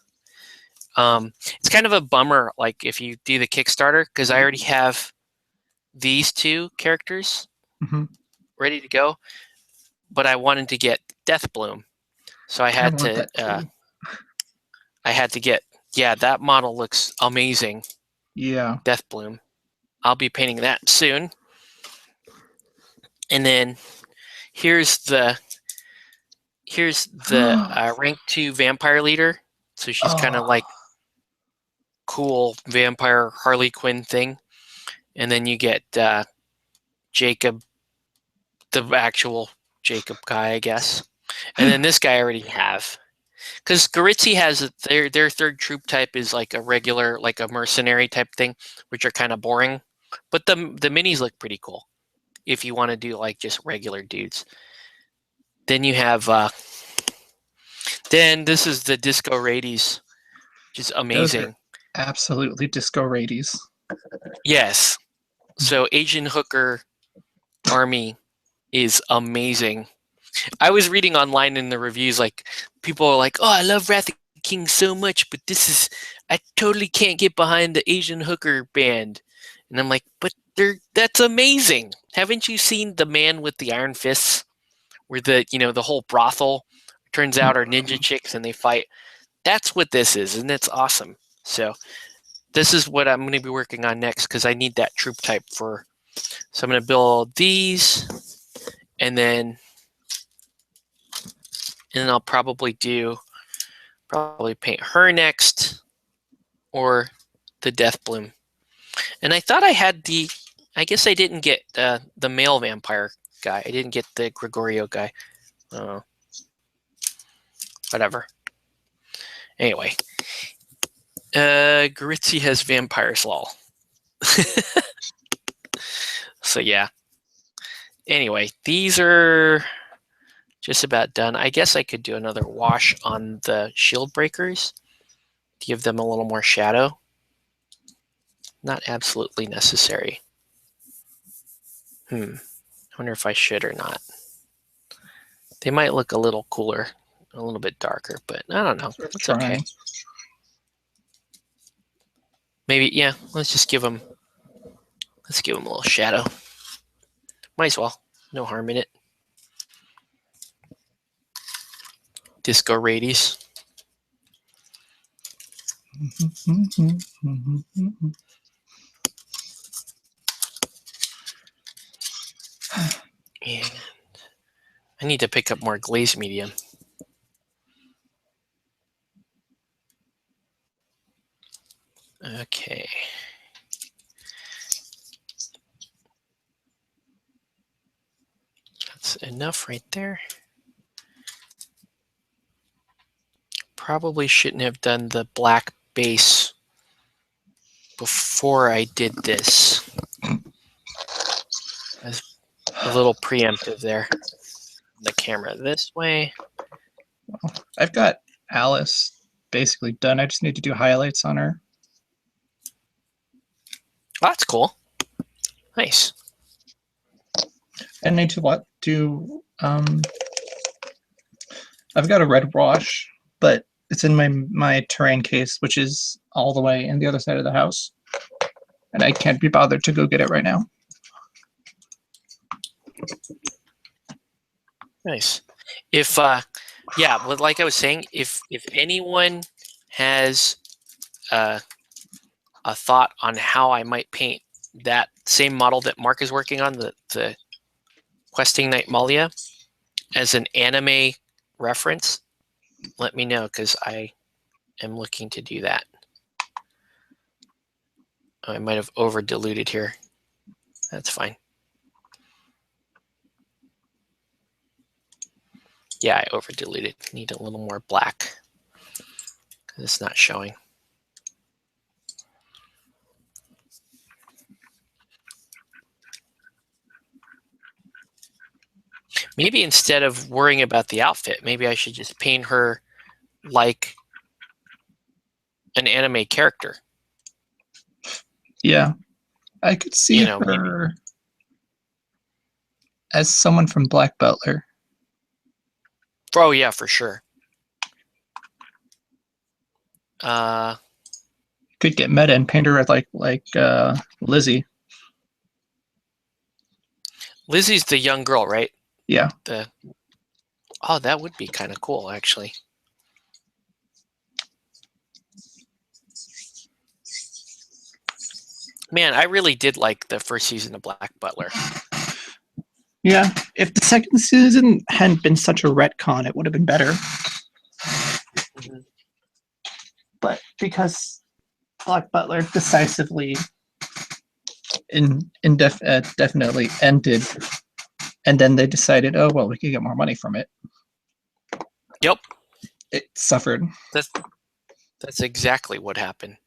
A: It's kind of a bummer, like if you do the Kickstarter, because I already have these two characters ready to go, but I wanted to get Deathbloom, so I had to. I had to get. Yeah, that model looks amazing.
C: Yeah.
A: Deathbloom. I'll be painting that soon. And then here's the rank 2 vampire leader. So she's kind of like cool vampire Harley Quinn thing. And then you get Jacob, the actual Jacob guy, I guess. And then this guy I already have. Because Garitzi has their third troop type is like a regular, like a mercenary type thing, which are kind of boring. But the minis look pretty cool if you want to do like just regular dudes. Then you have then this is the Disco Radies, which is amazing.
C: Absolutely disco radies.
A: Yes. So Asian Hooker Army is amazing. I was reading online in the reviews, like people are like, "Oh, I love Wrath of King so much, but I totally can't get behind the Asian Hooker band." And I'm like, "But that's amazing. Haven't you seen The Man with the Iron Fists, where the whole brothel turns out are ninja chicks and they fight? That's what this is, and it's awesome." So this is what I'm going to be working on next because I need that troop type for. So I'm going to build these, and then I'll probably paint her next, or the Deathbloom. And I thought I had I guess I didn't get the male vampire guy. I didn't get the Gregorio guy. Whatever. Anyway, Garitzi has vampires, lol. So yeah. Anyway, these are just about done. I guess I could do another wash on the shield breakers to give them a little more shadow. Not absolutely necessary. I wonder if I should or not. They might look a little cooler, a little bit darker, but I don't know. It's okay. Maybe, yeah, let's give them a little shadow. Might as well. No harm in it. Disco Radies. And I need to pick up more glaze medium. Okay. That's enough right there. Probably shouldn't have done the black base before I did this. As a little preemptive there. The camera this way.
C: I've got Alice basically done. I just need to do highlights on her.
A: Oh, that's cool. Nice.
C: I need to do. I've got a red wash, but it's in my terrain case, which is all the way in the other side of the house, and I can't be bothered to go get it right now.
A: Nice. If yeah, well, like I was saying, if anyone has a thought on how I might paint that same model that Mark is working on, the Questing Knight Malia, as an anime reference, let me know, because I am looking to do that. I might have over diluted here. That's fine. Yeah, I over diluted. Need a little more black because it's not showing. Maybe instead of worrying about the outfit, maybe I should just paint her like an anime character.
C: Yeah. I could see
A: You know,
C: her as someone from Black Butler.
A: Oh yeah, for sure.
C: Could get meta and paint her as like Lizzie.
A: Lizzie's the young girl, right?
C: Yeah.
A: Oh, that would be kind of cool, actually. Man, I really did like the first season of Black Butler.
C: Yeah. If the second season hadn't been such a retcon, it would have been better.
A: Mm-hmm.
C: But because Black Butler decisively definitely ended, and then they decided, oh well, we could get more money from it.
A: Yep.
C: It suffered.
A: That's exactly what happened.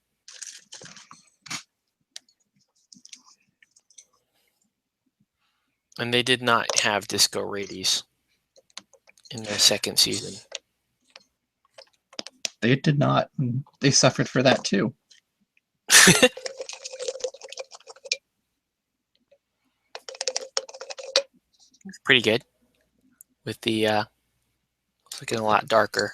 A: And they did not have Disco Radies in the second season.
C: They did not. They suffered for that too.
A: It's pretty good. With the it's looking a lot darker.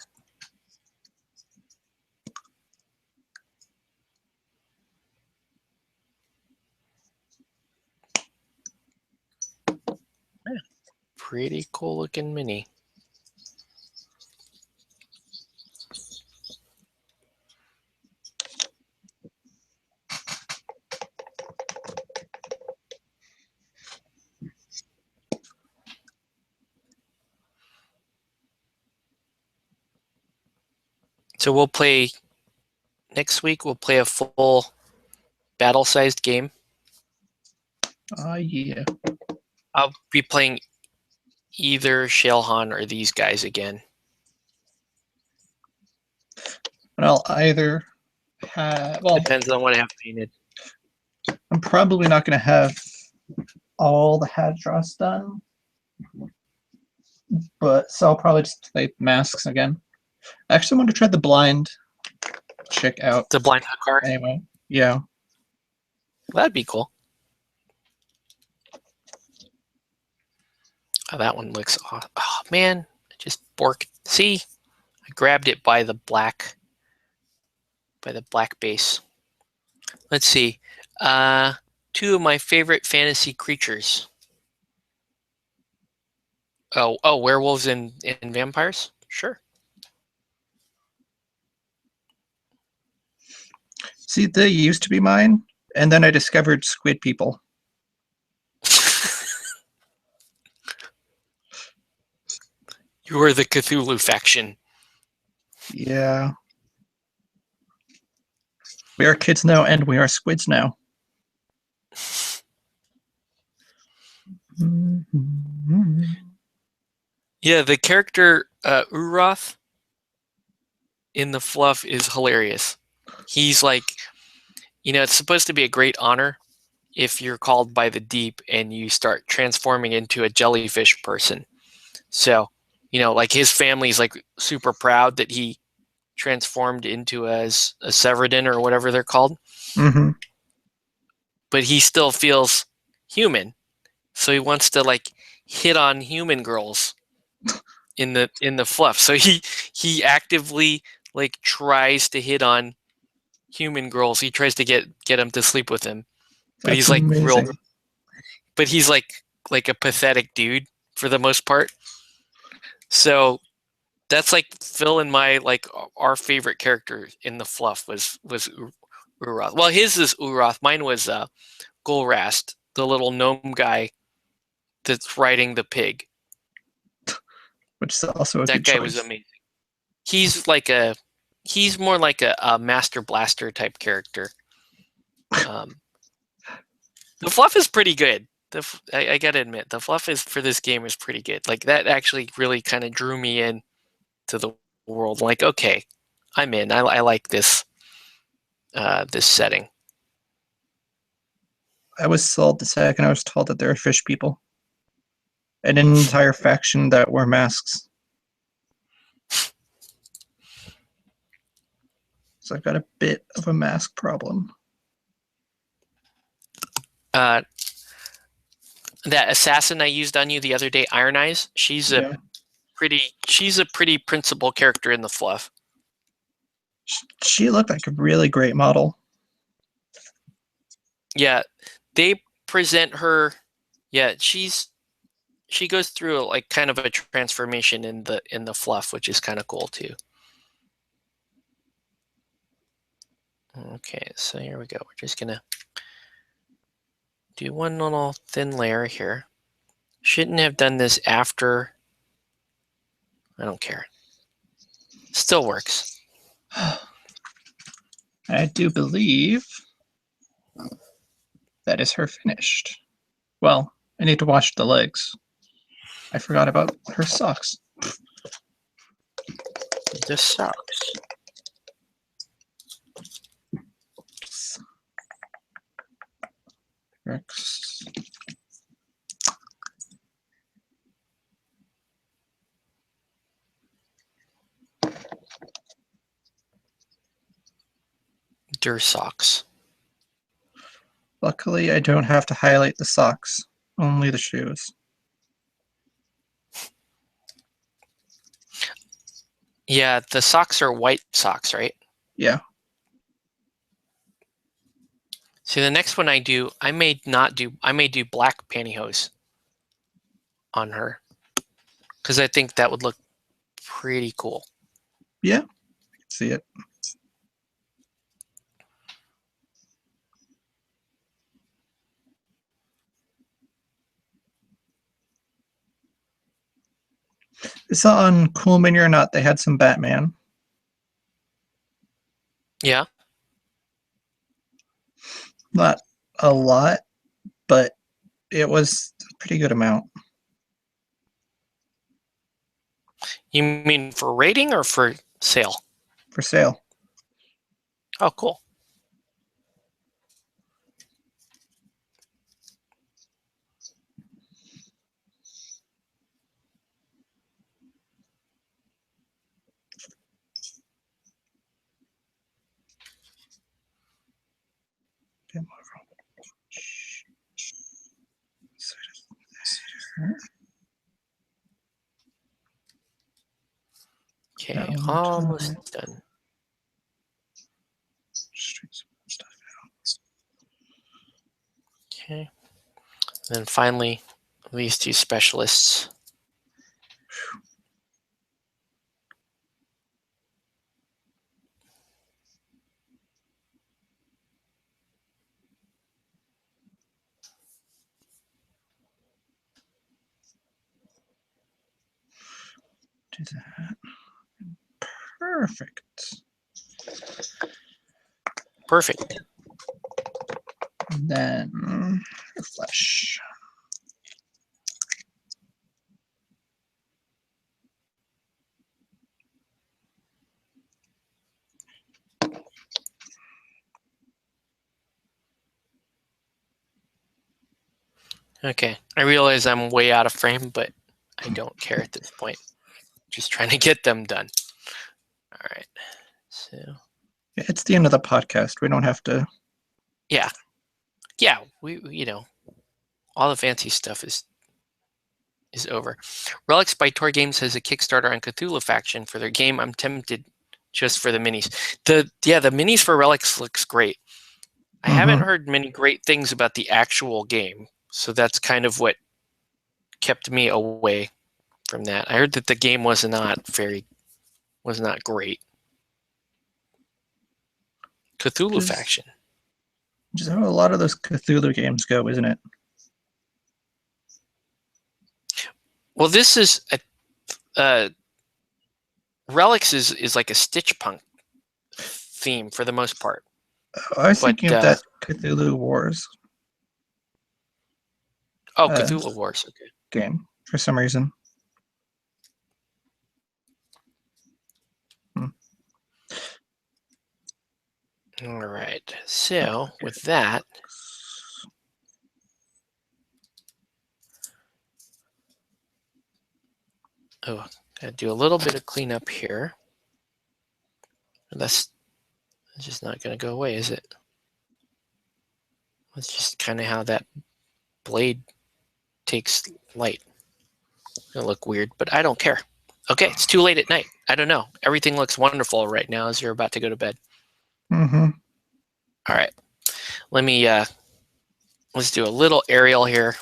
A: Yeah, pretty cool looking mini. So we'll play next week. We'll play a full battle-sized game.
C: Yeah.
A: I'll be playing either Shalehan or these guys again.
C: And I'll either have. Well,
A: Depends on what I have painted.
C: I'm probably not going to have all the Hadros done, but so I'll probably just play masks again. I actually want to try the blind chick out.
A: The blind hook card?
C: Anyway, yeah.
A: That'd be cool. Oh, that one looks awesome. Oh, man. I just borked. See? I grabbed it by the black base. Let's see. Two of my favorite fantasy creatures. Oh, werewolves and vampires? Sure.
C: See, they used to be mine, and then I discovered squid people.
A: You are the Cthulhu faction.
C: Yeah. We are kids now, and we are squids now.
A: Yeah, the character Uroth in the fluff is hilarious. He's like, it's supposed to be a great honor if you're called by the deep and you start transforming into a jellyfish person. So, like his family's like super proud that he transformed into a Severdin or whatever they're called.
C: Mm-hmm.
A: But he still feels human. So he wants to like hit on human girls in the fluff. So he actively like tries to hit on human girls. He tries to get them to sleep with him. But
C: That's
A: he's like
C: amazing.
A: but he's like a pathetic dude for the most part. So that's like Phil and my like our favorite character in the fluff was Uroth. Well, his is Uroth. Mine was Golrast, the little gnome guy that's riding the pig.
C: Which is also a
A: That
C: good
A: guy
C: choice.
A: was amazing. He's more like a Master Blaster type character. The fluff is pretty good. I gotta admit, the fluff for this game is pretty good. Like that actually really kind of drew me in to the world. Like, okay, I'm in. I like this this setting.
C: I was sold the second I was told that there are fish people. And an entire faction that wore masks. So I've got a bit of a mask problem.
A: That assassin I used on you the other day, Iron Eyes, she's a pretty principal character in the fluff.
C: She looked like a really great model.
A: Yeah, they present her. Yeah, she goes through like kind of a transformation in the fluff, which is kind of cool too. Okay, so here we go. We're just gonna do one little thin layer here. Shouldn't have done this after. I don't care. Still works.
C: I do believe that is her finished. Well, I need to wash the legs. I forgot about her socks.
A: The socks.
C: Rex.
A: Der socks.
C: Luckily, I don't have to highlight the socks, only the shoes.
A: Yeah, the socks are white socks, right?
C: Yeah.
A: See, the next one I do, I may do black pantyhose on her because I think that would look pretty cool.
C: Yeah, I can see it. I saw on Cool Mini or Not, they had some Batman.
A: Yeah.
C: Not a lot, but it was a pretty good amount.
A: You mean for rating or for sale?
C: For sale.
A: Oh, cool. Okay, almost done. Okay. And then finally, these two specialists.
C: Do that. Perfect.
A: Perfect.
C: And then her flesh.
A: Okay, I realize I'm way out of frame, but I don't care at this point. Just trying to get them done. All right. So.
C: It's the end of the podcast. We don't have to.
A: Yeah. Yeah. We all the fancy stuff is over. Relics by Tor Games has a Kickstarter on Cthulhu faction for their game. I'm tempted just for the minis. The minis for Relics looks great. I haven't heard many great things about the actual game, so that's kind of what kept me away from that. I heard that the game was not great. Cthulhu faction.
C: Just how a lot of those Cthulhu games go, isn't it?
A: Well, this is Relics is like a Stitch Punk theme for the most part.
C: I was thinking of that Cthulhu Wars.
A: Oh, Cthulhu Wars. Okay.
C: game for some reason.
A: All right. So with that, gotta do a little bit of cleanup here. That's just not gonna go away, is it? That's just kind of how that blade takes light. It'll look weird, but I don't care. Okay, it's too late at night. I don't know. Everything looks wonderful right now as you're about to go to bed.
C: Mm-hmm.
A: All right. Let me let's do a little aerial here,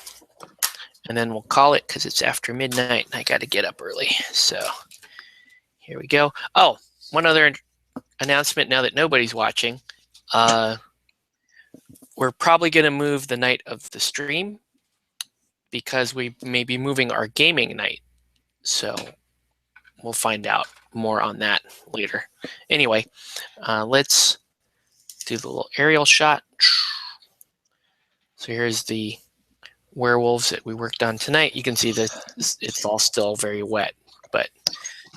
A: and then we'll call it because it's after midnight and I got to get up early. So here we go. Oh, one other announcement now that nobody's watching. We're probably going to move the night of the stream because we may be moving our gaming night. So we'll find out more on that later. Anyway, let's do the little aerial shot. So here's the werewolves that we worked on tonight. You can see that it's all still very wet, but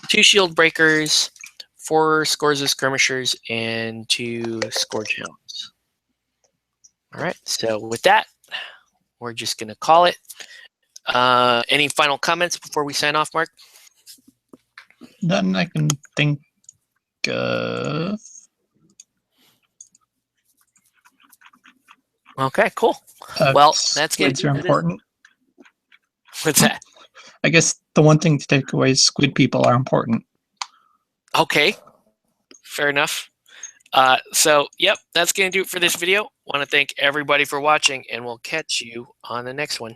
A: 2 shield breakers, 4 scores of skirmishers, and 2 scourge hounds. All right, so with that, we're just going to call it. Any final comments before we sign off, Mark?
C: Nothing I can think of.
A: Okay, cool. Well, that's
C: squids are important.
A: What's that?
C: I guess the one thing to take away is squid people are important.
A: Okay, fair enough. So, yep, that's going to do it for this video. Want to thank everybody for watching, and we'll catch you on the next one.